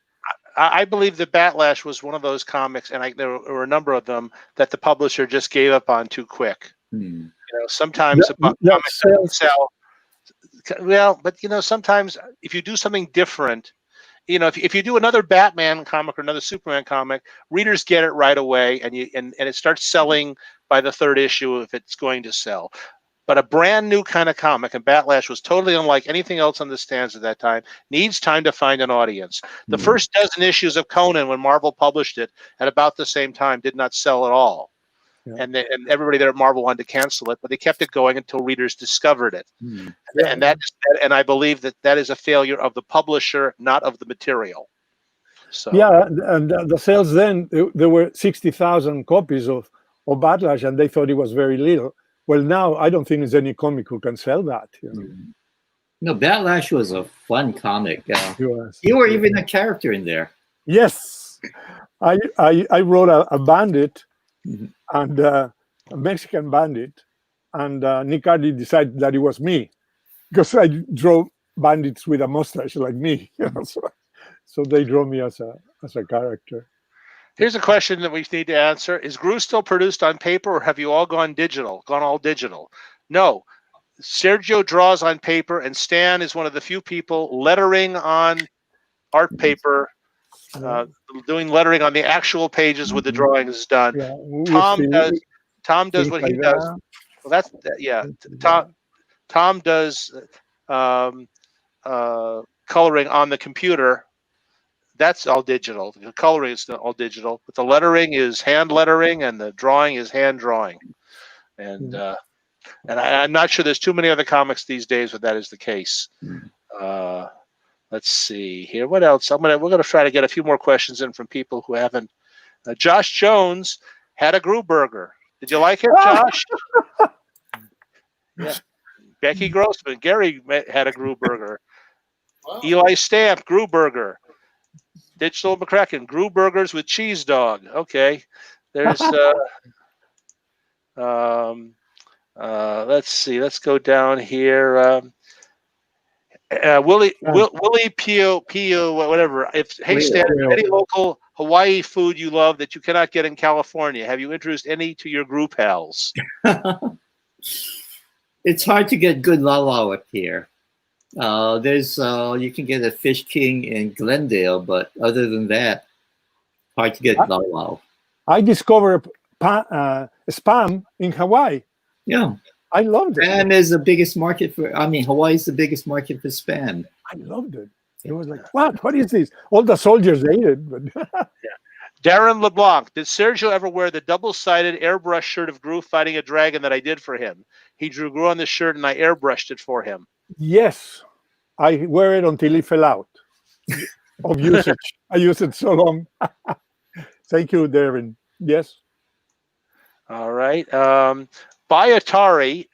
I believe the Batlash was one of those comics, and there were a number of them that the publisher just gave up on too quick. You know, sometimes comics don't sell. Well, but sometimes if you do something different, if you do another Batman comic or another Superman comic, readers get it right away, and it starts selling by the third issue if it's going to sell. But a brand new kind of comic, and Batlash was totally unlike anything else on the stands at that time, needs time to find an audience. The first dozen issues of Conan, when Marvel published it at about the same time, did not sell at all. Yeah. And everybody there at Marvel wanted to cancel it, but they kept it going until readers discovered it. And I believe that is a failure of the publisher, not of the material. So yeah, and the sales then, there were 60,000 copies of Batlash, and they thought it was very little. Well, now I don't think there's any comic who can sell that. No, Batlash was a fun comic. You were even a character in there. Yes, I wrote a bandit, and a Mexican bandit, and Nick Cardy decided that it was me because I draw bandits with a mustache like me. So they draw me as a character. Here's a question that we need to answer. Is GROO still produced on paper, or have you all gone all digital? No. Sergio draws on paper, and Stan is one of the few people lettering on art paper, doing lettering on the actual pages with the drawings done. Yeah, Tom does what he does. Well, Tom does coloring on the computer. That's all digital. The coloring is all digital, but the lettering is hand lettering, and the drawing is hand drawing. And I'm not sure there's too many other comics these days where that is the case. Let's see here. What else? We're gonna try to get a few more questions in from people who haven't. Josh Jones had a GROO burger. Did you like it, Josh? Yeah. Becky Grossman, Gary had a GROO burger. Wow. Eli Stamp, GROO burger. Digital McCracken, GROO burgers with cheese dog. Okay, there's. Let's see. Let's go down here. Willie Pio, whatever. Hey Stan, any local Hawaii food you love that you cannot get in California? Have you introduced any to your group pals? It's hard to get good lalao up here. There's you can get a Fish King in Glendale, but other than that, hard to get lalao. I discovered spam in Hawaii. Yeah. I loved it. Spam is the biggest market for, Hawaii is the biggest market for spam. I loved it. It was like, what is this? All the soldiers ate it. But Darren LeBlanc, did Sergio ever wear the double-sided airbrush shirt of GROO fighting a dragon that I did for him? He drew GROO on the shirt and I airbrushed it for him. Yes. I wear it until it fell out of usage. I used it so long. Thank you, Darren. Yes. All right. Bayatari,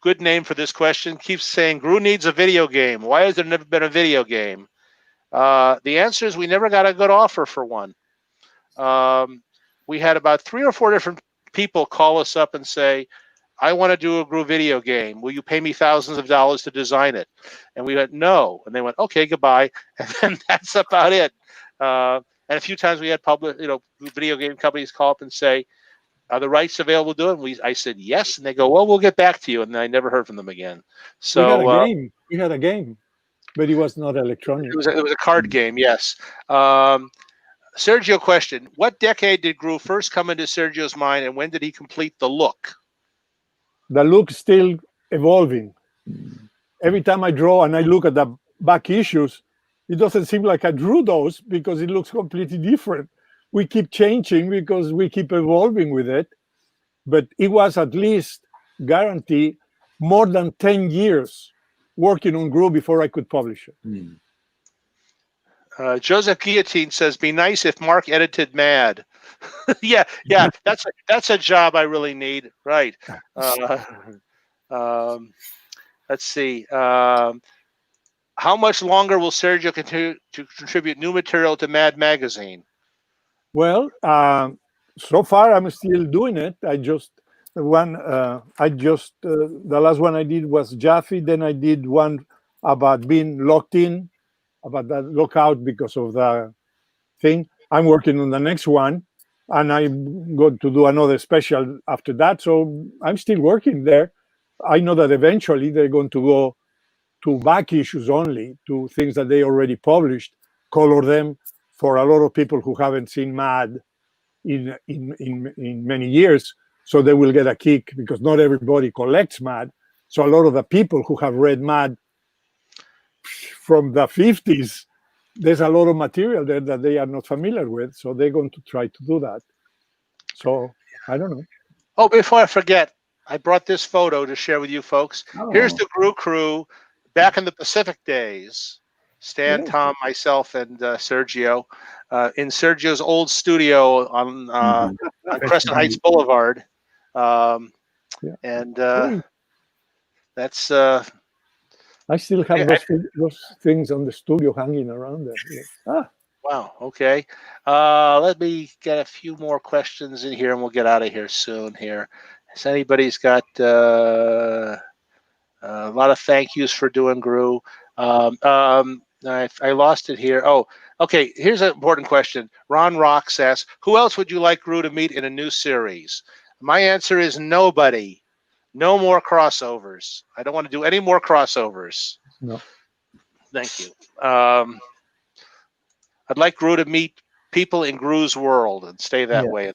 good name for this question, keeps saying GROO needs a video game. Why has there never been a video game? The answer is we never got a good offer for one. We had about 3 or 4 different people call us up and say, I want to do a GROO video game. Will you pay me thousands of dollars to design it? And we went, no. And they went, okay, goodbye. And then that's about it. And a few times we had video game companies call up and say, are the rights available to do it? I said yes, and they go, well, we'll get back to you. And I never heard from them again. So we had a game, but it was not electronic. It was a card game, yes. Sergio question: what decade did GROO first come into Sergio's mind, and when did he complete the look? The look is still evolving. Every time I draw and I look at the back issues, it doesn't seem like I drew those because it looks completely different. We keep changing because we keep evolving with it. But it was at least guaranteed more than 10 years working on GROO before I could publish it. Joseph Guillotine says, be nice if Mark edited Mad. yeah, that's a job I really need. Right. Let's see. How much longer will Sergio continue to contribute new material to Mad Magazine? Well, so far I'm still doing it. The last one I did was Jaffe. Then I did one about being locked in, about that lockout because of the thing. I'm working on the next one, and I'm going to do another special after that. So I'm still working there. I know that eventually they're going to go to back issues only, to things that they already published, color them for a lot of people who haven't seen Mad in many years. So they will get a kick because not everybody collects Mad. So a lot of the people who have read Mad from the 50s, there's a lot of material there that they are not familiar with. So they're going to try to do that. So I don't know. Oh, before I forget, I brought this photo to share with you folks. Oh. Here's the GROO crew back in the Pacific days. Stan, Tom, myself, and Sergio in Sergio's old studio on Crescent Heights Boulevard. And that's... I still have those things on the studio hanging around there. Yeah. Wow, okay. Let me get a few more questions in here, and we'll get out of here soon here. Has anybody's got a lot of thank yous for doing GROO. I lost it here. Oh, okay. Here's an important question. Ron Rocks asks, who else would you like GROO to meet in a new series? My answer is nobody. No more crossovers. I don't want to do any more crossovers. No. Thank you. I'd like GROO to meet people in GROO's world and stay that way.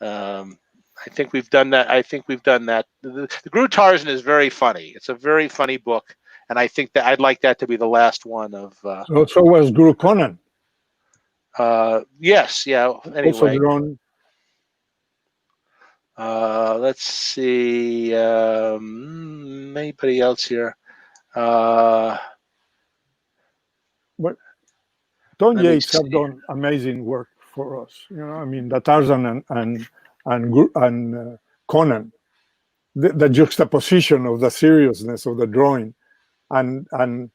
I think we've done that. The GROO Tarzan is very funny. It's a very funny book. And I think that I'd like that to be the last one of. So was GROO Conan. Yes, yeah. Anyway, also drawn. Let's see. Anybody else here? But Tom Yates have done amazing work for us. You know, I mean, the Tarzan and Conan, the juxtaposition of the seriousness of the drawing. And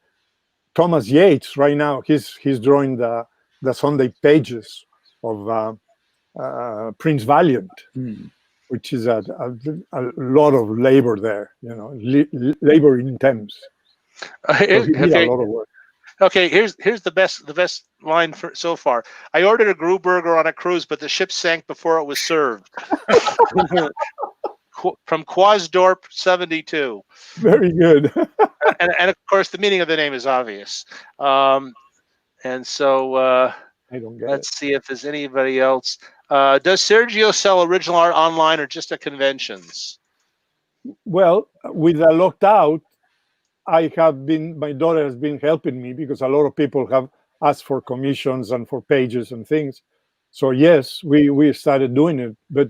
Thomas Yates right now he's drawing the Sunday pages of Prince Valiant, which is a lot of labor there, you know, labor intense. So he did Okay. a lot of work. Okay, here's the best line for so far. I ordered a GROO burger on a cruise, but the ship sank before it was served. From Quasdorp 72. Very good. And of course, the meaning of the name is obvious. And so I don't get let's see if there's anybody else. Does Sergio sell original art online or just at conventions? Well, with the locked out, my daughter has been helping me because a lot of people have asked for commissions and for pages and things. So yes, we started doing it, but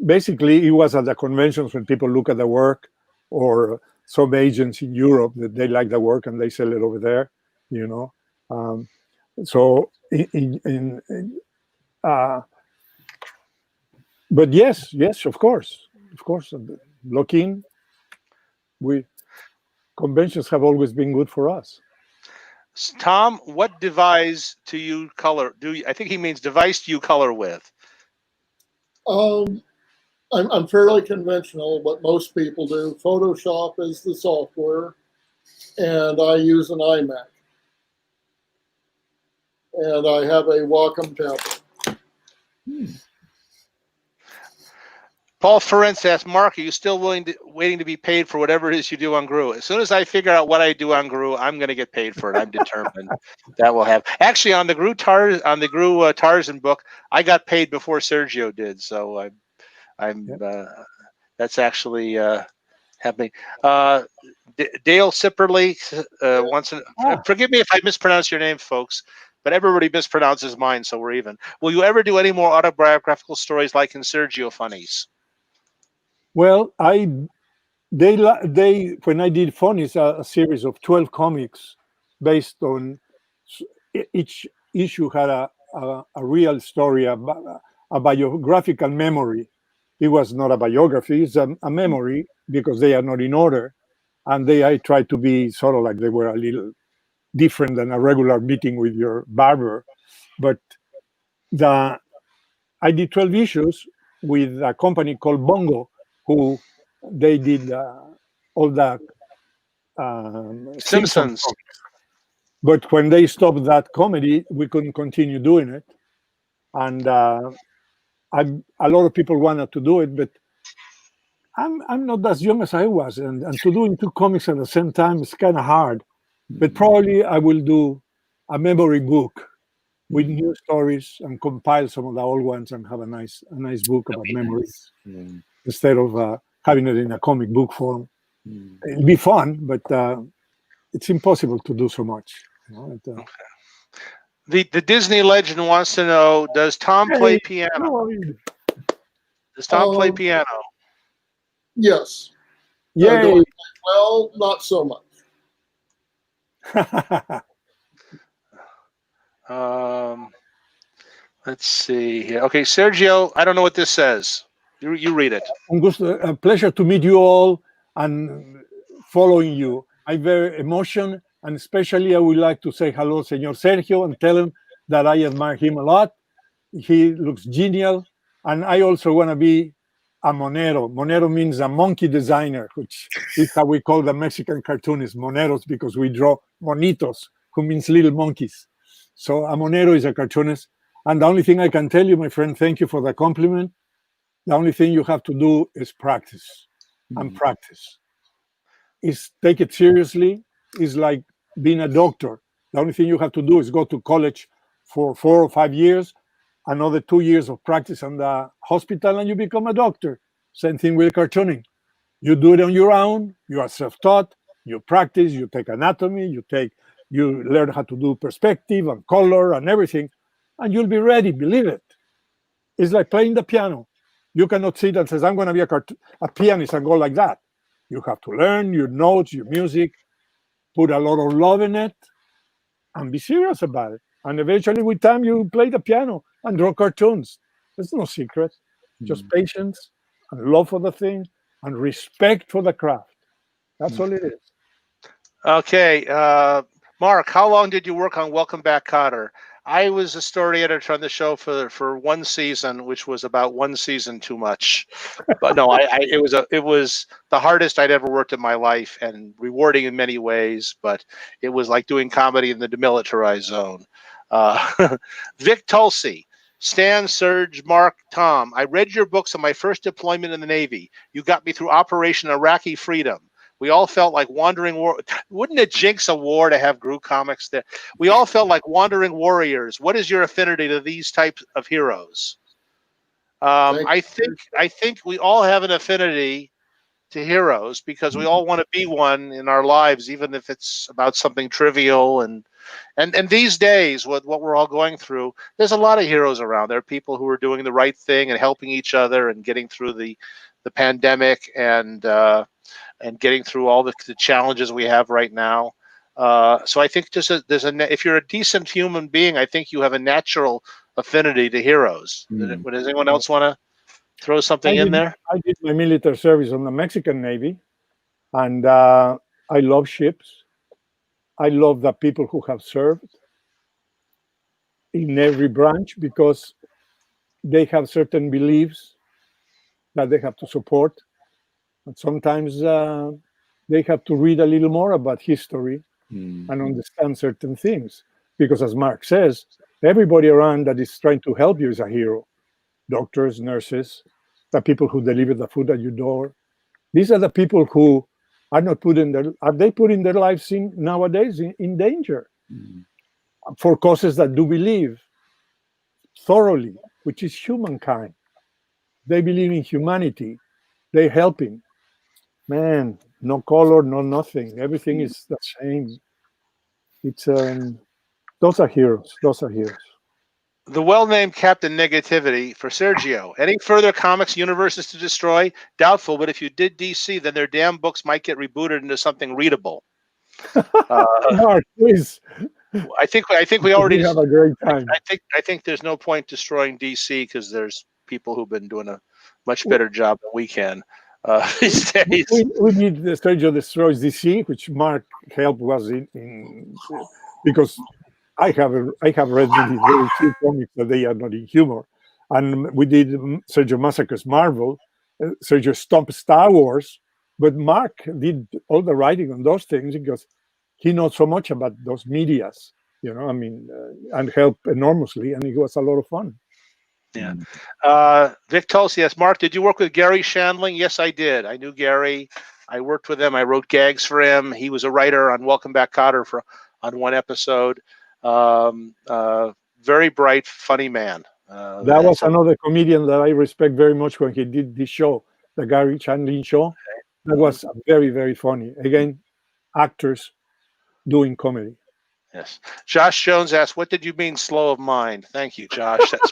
basically it was at the conventions when people look at the work, or some agents in Europe that they like the work and they sell it over there, you know. So but yes, of course, looking, conventions have always been good for us. Tom, what device do you color? I think he means device do you color with? I'm fairly conventional, what most people do. Photoshop is the software, and I use an iMac. And I have a Wacom tablet. Paul Ferenc asked, Mark, are you still waiting to be paid for whatever it is you do on GROO? As soon as I figure out what I do on GROO, I'm going to get paid for it. I'm determined that will happen. Actually, on the GROO Tarzan book, I got paid before Sergio did, so that's actually happening. Dale Sipperly wants to. Forgive me if I mispronounce your name, folks, but everybody mispronounces mine, so we're even. Will you ever do any more autobiographical stories like in Sergio Funnies? Well, when I did Funnies, a series of 12 comics based on each issue had a real story, a biographical memory. It was not a biography, it's a memory, because they are not in order. And I tried to be sort of like they were a little different than a regular meeting with your barber. But I did 12 issues with a company called Bongo, who they did all the Simpsons. But when they stopped that comedy, we couldn't continue doing it. And a lot of people wanted to do it, but I'm not as young as I was. And to doing two comics at the same time is kind of hard. But probably I will do a memory book with new stories and compile some of the old ones and have a nice book about memories, instead of having it in a comic book form. It'll be fun, but it's impossible to do so much. Okay. The Disney legend wants to know: does Tom play piano? Does Tom play piano? Yes. Yay! Well, not so much. Let's see here. Okay, Sergio, I don't know what this says. You read it. A pleasure to meet you all and following you. I'm very emotional, and especially I would like to say hello, Senor Sergio, and tell him that I admire him a lot. He looks genial, and I also want to be a monero. Monero means a monkey designer, which is how we call the Mexican cartoonists, moneros, because we draw monitos, who means little monkeys. So a monero is a cartoonist. And the only thing I can tell you, my friend, thank you for the compliment. The only thing you have to do is practice and practice. Is take it seriously. It's like being a doctor. The only thing you have to do is go to college for 4 or 5 years, another 2 years of practice in the hospital, and you become a doctor. Same thing with cartooning. You do it on your own. You are self-taught. You practice. You take anatomy. You learn how to do perspective and color and everything, and you'll be ready. Believe it. It's like playing the piano. You cannot sit and say, I'm going to be a pianist and go like that. You have to learn your notes, your music, put a lot of love in it, and be serious about it. And eventually, with time, you play the piano and draw cartoons. There's no secret. Just patience and love for the thing and respect for the craft. That's all it is. Okay. Mark, how long did you work on Welcome Back, Kotter? I was a story editor on the show for one season, which was about one season too much. But no, it was the hardest I'd ever worked in my life, and rewarding in many ways. But it was like doing comedy in the demilitarized zone. Vic Tulsi, Stan, Serge, Mark, Tom. I read your books on my first deployment in the Navy. You got me through Operation Iraqi Freedom. We all felt like wandering war. Wouldn't it jinx a war to have GROO comics there? We all felt like wandering warriors. What is your affinity to these types of heroes? I think we all have an affinity to heroes because we all want to be one in our lives, even if it's about something trivial. And these days, with what we're all going through, there's a lot of heroes around. There are people who are doing the right thing and helping each other and getting through the pandemic and getting through all the challenges we have right now. So I think if you're a decent human being, I think you have a natural affinity to heroes. Does anyone else want to throw something in there? I did my military service on the Mexican Navy, and I love ships. I love the people who have served in every branch because they have certain beliefs that they have to support. And sometimes they have to read a little more about history and understand certain things. Because as Mark says, everybody around that is trying to help you is a hero. Doctors, nurses, the people who deliver the food at your door. These are the people who are not putting their lives nowadays in danger for causes that do believe thoroughly, which is humankind. They believe in humanity. They're helping. Man, no color, no nothing. Everything is the same. It's those are heroes. Those are heroes. The well-named Captain Negativity for Sergio. Any further comics universes to destroy? Doubtful, but if you did DC, then their damn books might get rebooted into something readable. Mark, please. I think we already have a great time. I think there's no point destroying DC because there's people who've been doing a much better job than we can these days. We need Sergio Destroys DC, which Mark helped us in because I have read these very few comics that they are not in humor, and we did Sergio Massacres Marvel, Sergio Stomp Star Wars, but Mark did all the writing on those things because he knows so much about those medias, and helped enormously, and it was a lot of fun. Yeah. Vic Tulsi, yes. Mark, did you work with Gary Shandling? Yes, I did. I knew Gary. I worked with him. I wrote gags for him. He was a writer on Welcome Back, Kotter on one episode. Very bright, funny man. That was another comedian that I respect very much when he did this show, the Gary Shandling show. That was very, very funny. Again, actors doing comedy. Yes. Josh Jones asked, "What did you mean, slow of mind?" Thank you, Josh. That's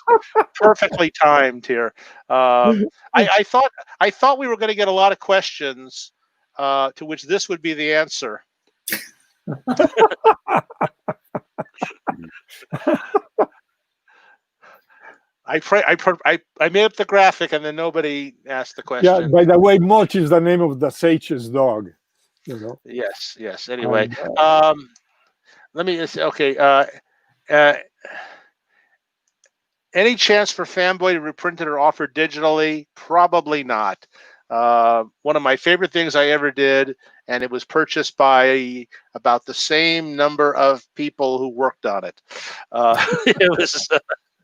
perfectly timed here. I thought we were going to get a lot of questions, to which this would be the answer. I made up the graphic and then nobody asked the question. Yeah. By the way, Moch is the name of the Sage's dog. Yes. Anyway, let me just okay. Any chance for Fanboy to reprint it or offer digitally? Probably not. One of my favorite things I ever did, and it was purchased by about the same number of people who worked on it. That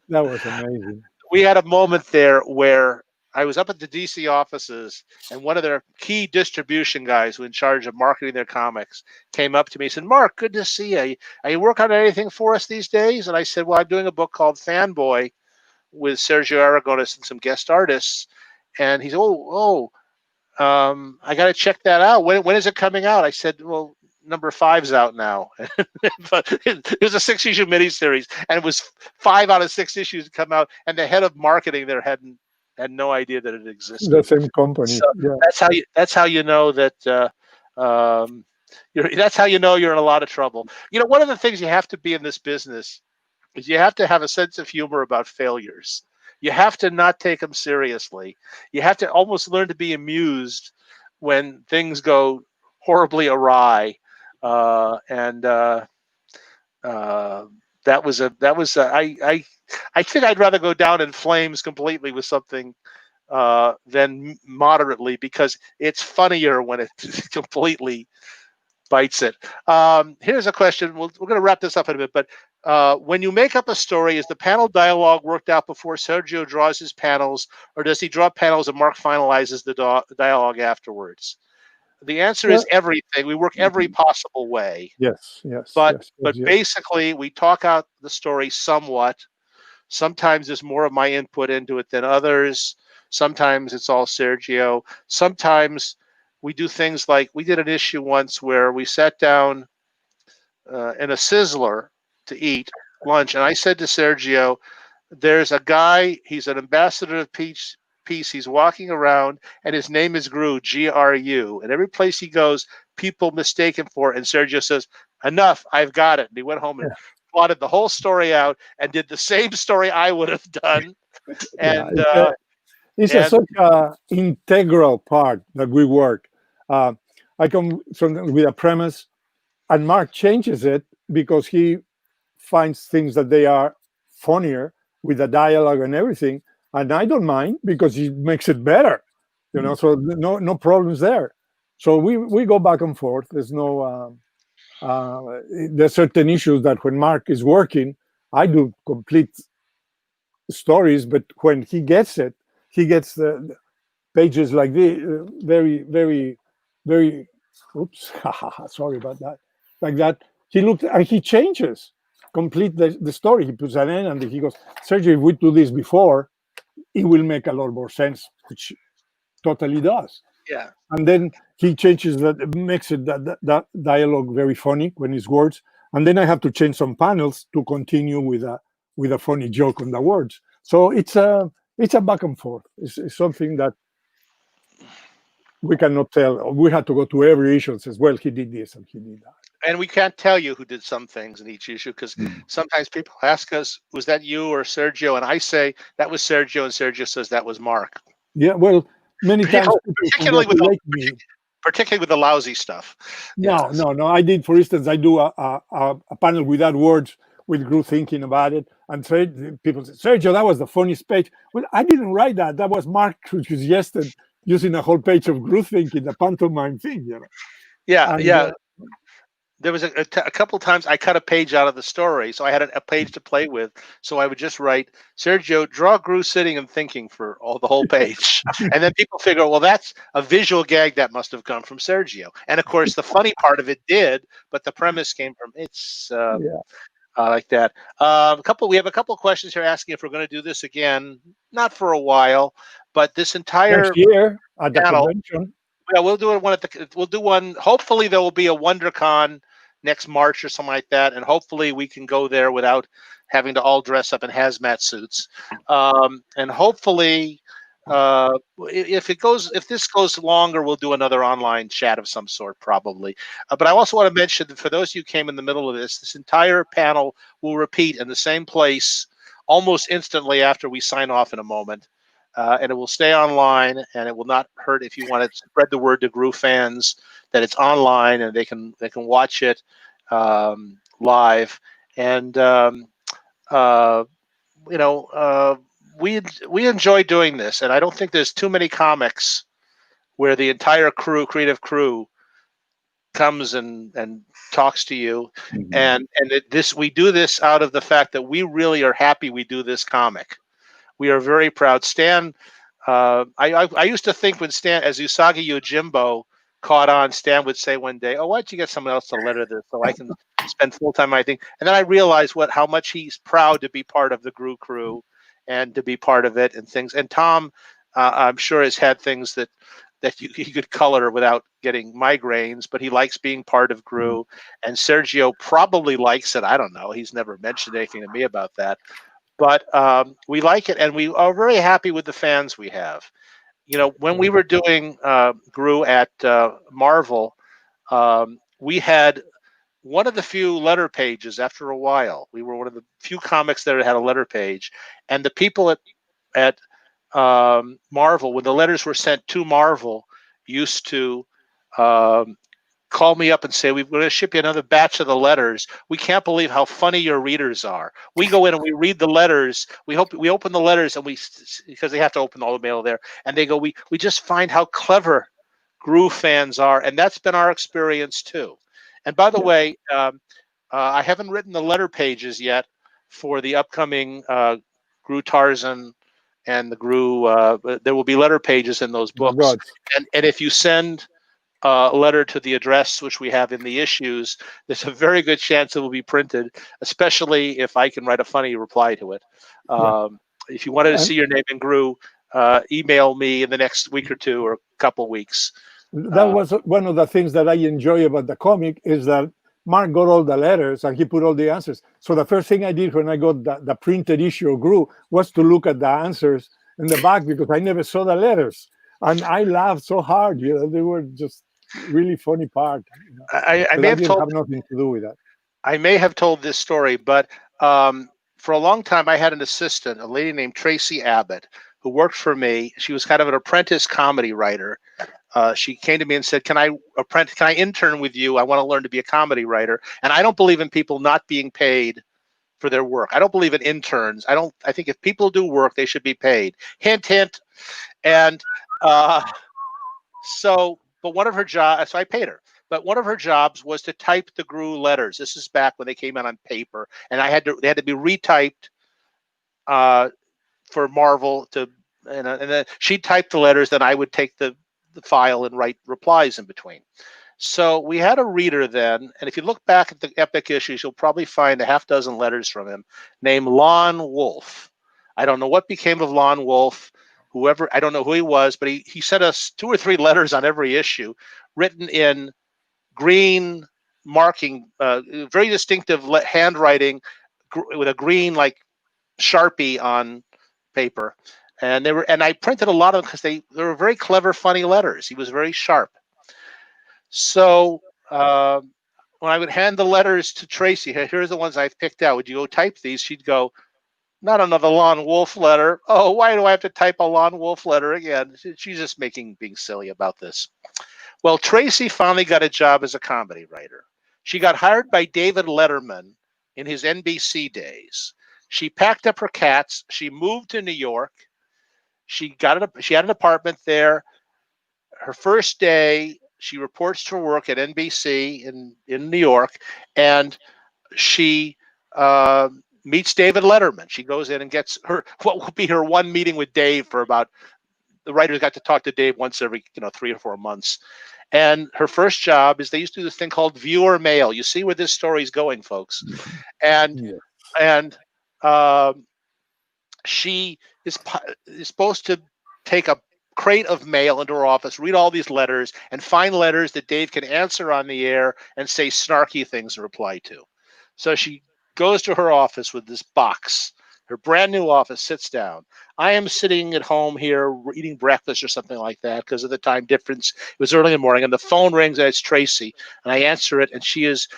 was amazing. We had a moment there where I was up at the DC offices, and one of their key distribution guys who in charge of marketing their comics came up to me and said, "Mark, good to see you. Are you working on anything for us these days?" And I said, "Well, I'm doing a book called Fanboy with Sergio Aragones and some guest artists." And he said, I got to check that out. When is it coming out? I said, "Well, number 5's out now." But it was a 6-issue miniseries, and it was 5 out of 6 issues to come out. And the head of marketing there had no idea that it existed. The same company. So yeah. That's how you know that that's how you know you're in a lot of trouble. One of the things you have to be in this business is you have to have a sense of humor about failures. You have to not take them seriously. You have to almost learn to be amused when things go horribly awry. that was I think I'd rather go down in flames completely with something than moderately, because it's funnier when it completely bites it. Here's a question. We're going to wrap this up in a bit, but when you make up a story, is the panel dialogue worked out before Sergio draws his panels, or does he draw panels and Mark finalizes the dialogue afterwards? The answer is everything. We work every possible way. Yes. But basically, we talk out the story somewhat. Sometimes there's more of my input into it than others. Sometimes it's all Sergio. Sometimes we do things like we did an issue once where we sat down in a Sizzler to eat lunch, and I said to Sergio, there's a guy, he's an ambassador of peace, he's walking around, and his name is GRU, G-R-U, and every place he goes, people mistake him for it, and Sergio says, enough, I've got it. And he went home and plotted the whole story out and did the same story I would have done. And it's such an integral part that we work. I come with a premise, and Mark changes it because he finds things that they are funnier with the dialogue and everything, and I don't mind because he makes it better, So no problems there. So we go back and forth. There's no there's certain issues that when Mark is working, I do complete stories, but when he gets it, he gets the pages like this, very. Oops, sorry about that. Like that, he looked and he changes complete the story. He puts an end, and he goes, Sergio, if we do this before, it will make a lot more sense, which totally does. Yeah. And then he changes that, makes it that dialogue very funny when it's words, and then I have to change some panels to continue with a funny joke on the words. So it's a back and forth. It's something that we cannot tell. We had to go to every issue and says, well, he did this and he did that. And we can't tell you who did some things in each issue, because sometimes people ask us, was that you or Sergio? And I say, that was Sergio, and Sergio says that was Mark. Yeah, well, many times particularly with the lousy stuff. No. I did, for instance, I do a panel without words with GRU thinking about it, and people say, Sergio, that was the funniest page. Well, I didn't write that. That was Mark who suggested using a whole page of GRU thinking, the pantomime thing, Yeah. There was a couple times I cut a page out of the story, so I had a page to play with. So I would just write, Sergio, draw GRU sitting and thinking for the whole page. And then people figure, well, that's a visual gag that must have come from Sergio. And of course, the funny part of it did, but the premise came from like that. We have a couple questions here asking if we're going to do this again, not for a while, but this entire next year at the convention. Yeah, we'll do it we'll do one. Hopefully, there will be a WonderCon next March or something like that, and hopefully we can go there without having to all dress up in hazmat suits. And hopefully, if this goes longer, we'll do another online chat of some sort, probably. But I also want to mention that for those of you who came in the middle of this entire panel will repeat in the same place almost instantly after we sign off in a moment. And it will stay online, and it will not hurt if you want to spread the word to GRU fans that it's online and they can watch it live. And we enjoy doing this, and I don't think there's too many comics where the entire creative crew comes and talks to you, and we do this out of the fact that we really are happy we do this comic. We are very proud. Stan, I used to think when Stan, as Usagi Yojimbo caught on, Stan would say one day, oh, why don't you get someone else to letter this so I can spend full time on my thing? And then I realized how much he's proud to be part of the GRU crew and to be part of it and things. And Tom, I'm sure, has had things that he could color without getting migraines, but he likes being part of GRU. And Sergio probably likes it. I don't know. He's never mentioned anything to me about that. But we like it, and we are very happy with the fans we have. When we were doing GRU at Marvel, we had one of the few letter pages after a while. We were one of the few comics that had a letter page. And the people at Marvel, when the letters were sent to Marvel, used to call me up and say, we're going to ship you another batch of the letters. We can't believe how funny your readers are. We go in and we read the letters. We open the letters, and because they have to open all the mail there, and they go, we just find how clever GROO fans are, and that's been our experience too. And by the way, I haven't written the letter pages yet for the upcoming GROO Tarzan and the GROO. There will be letter pages in those books, and if you send a letter to the address which we have in the issues, there's a very good chance it will be printed, especially if I can write a funny reply to it. If you wanted to see your name in GROO, email me in the next week or two or a couple weeks. That was one of the things that I enjoy about the comic, is that Mark got all the letters and he put all the answers. So the first thing I did when I got the printed issue of GROO was to look at the answers in the back, because I never saw the letters. And I laughed so hard, they were just really funny part. I may have have nothing to do with that. I may have told this story, but for a long time I had an assistant, a lady named Tracy Abbott, who worked for me. She was kind of an apprentice comedy writer. She came to me and said, can I intern with you? I want to learn to be a comedy writer. And I don't believe in people not being paid for their work. I don't believe in interns. I think if people do work, they should be paid. Hint, hint. And but one of her jobs, so I paid her, but one of her jobs was to type the GROO letters. This is back when they came out on paper, and they had to be retyped for Marvel and then she'd type the letters, then I would take the file and write replies in between. So we had a reader then, and if you look back at the Epic issues, you'll probably find a half dozen letters from him, named Lon Wolf. I don't know what became of Lon Wolf. I don't know who he was, but he sent us 2 or 3 letters on every issue, written in green marking, very distinctive handwriting with a green like Sharpie on paper. And I printed a lot of them because they were very clever, funny letters. He was very sharp. So when I would hand the letters to Tracy, here's the ones I've picked out. Would you go type these? She'd go, not another Lon Wolf letter. Oh, why do I have to type a Lon Wolf letter again? She's just being silly about this. Well, Tracy finally got a job as a comedy writer. She got hired by David Letterman in his NBC days. She packed up her cats. She moved to New York. She had an apartment there. Her first day, she reports to work at NBC in New York, and she meets David Letterman. She goes in and gets what will be her one meeting with Dave for about, the writers got to talk to Dave once every 3 or 4 months. And her first job is, they used to do this thing called viewer mail. You see where this story is going, folks. And she is supposed to take a crate of mail into her office, read all these letters, and find letters that Dave can answer on the air and say snarky things to reply to. So she goes to her office with this box, her brand new office, sits down. I am sitting at home here eating breakfast or something like that because of the time difference. It was early in the morning, and the phone rings, and it's Tracy, and I answer it, and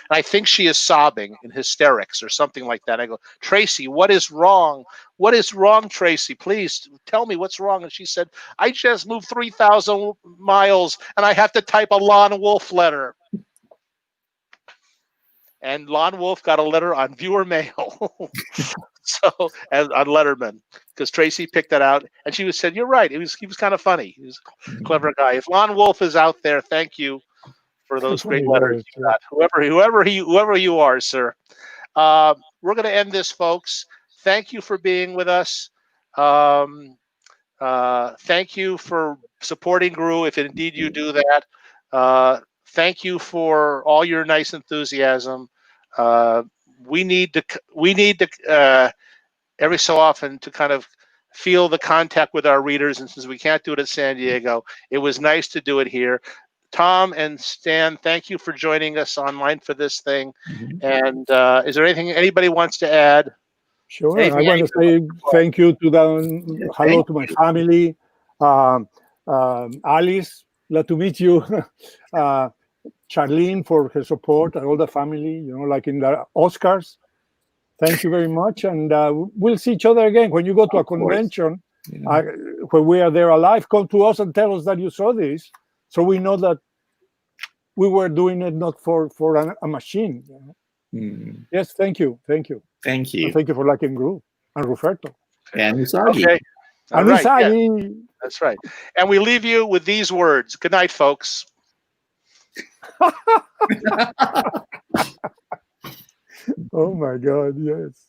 I think she is sobbing in hysterics or something like that. I go, Tracy, what is wrong? What is wrong, Tracy? Please tell me what's wrong. And she said, I just moved 3,000 miles, and I have to type a Lon Wolf letter. And Lon Wolf got a letter on viewer mail. So on Letterman, because Tracy picked that out, and she said, "You're right. He was kind of funny. He was a clever guy." If Lon Wolf is out there, thank you for those great letters you got. Whoever you are, sir. We're going to end this, folks. Thank you for being with us. Thank you for supporting GROO, if indeed you do that. Thank you for all your nice enthusiasm. We need to every so often to kind of feel the contact with our readers, and since we can't do it at San Diego, it was nice to do it here. Tom and Stan, thank you for joining us online for this thing. And is there anything anybody wants to add? Sure. I want to say thank you to hello to my family. Alice, glad to meet you. Charlene for her support, and all the family, like in the Oscars. Thank you very much. And we'll see each other again. When you go to a convention, when we are there alive, come to us and tell us that you saw this, so we know that we were doing it not for a machine. You know? Yes, thank you. Thank you. And thank you for liking GROO and Ruferto. And Usagi. Okay. All And right. Usagi. Yeah, that's right. And we leave you with these words. Good night, folks. Oh my God, yes.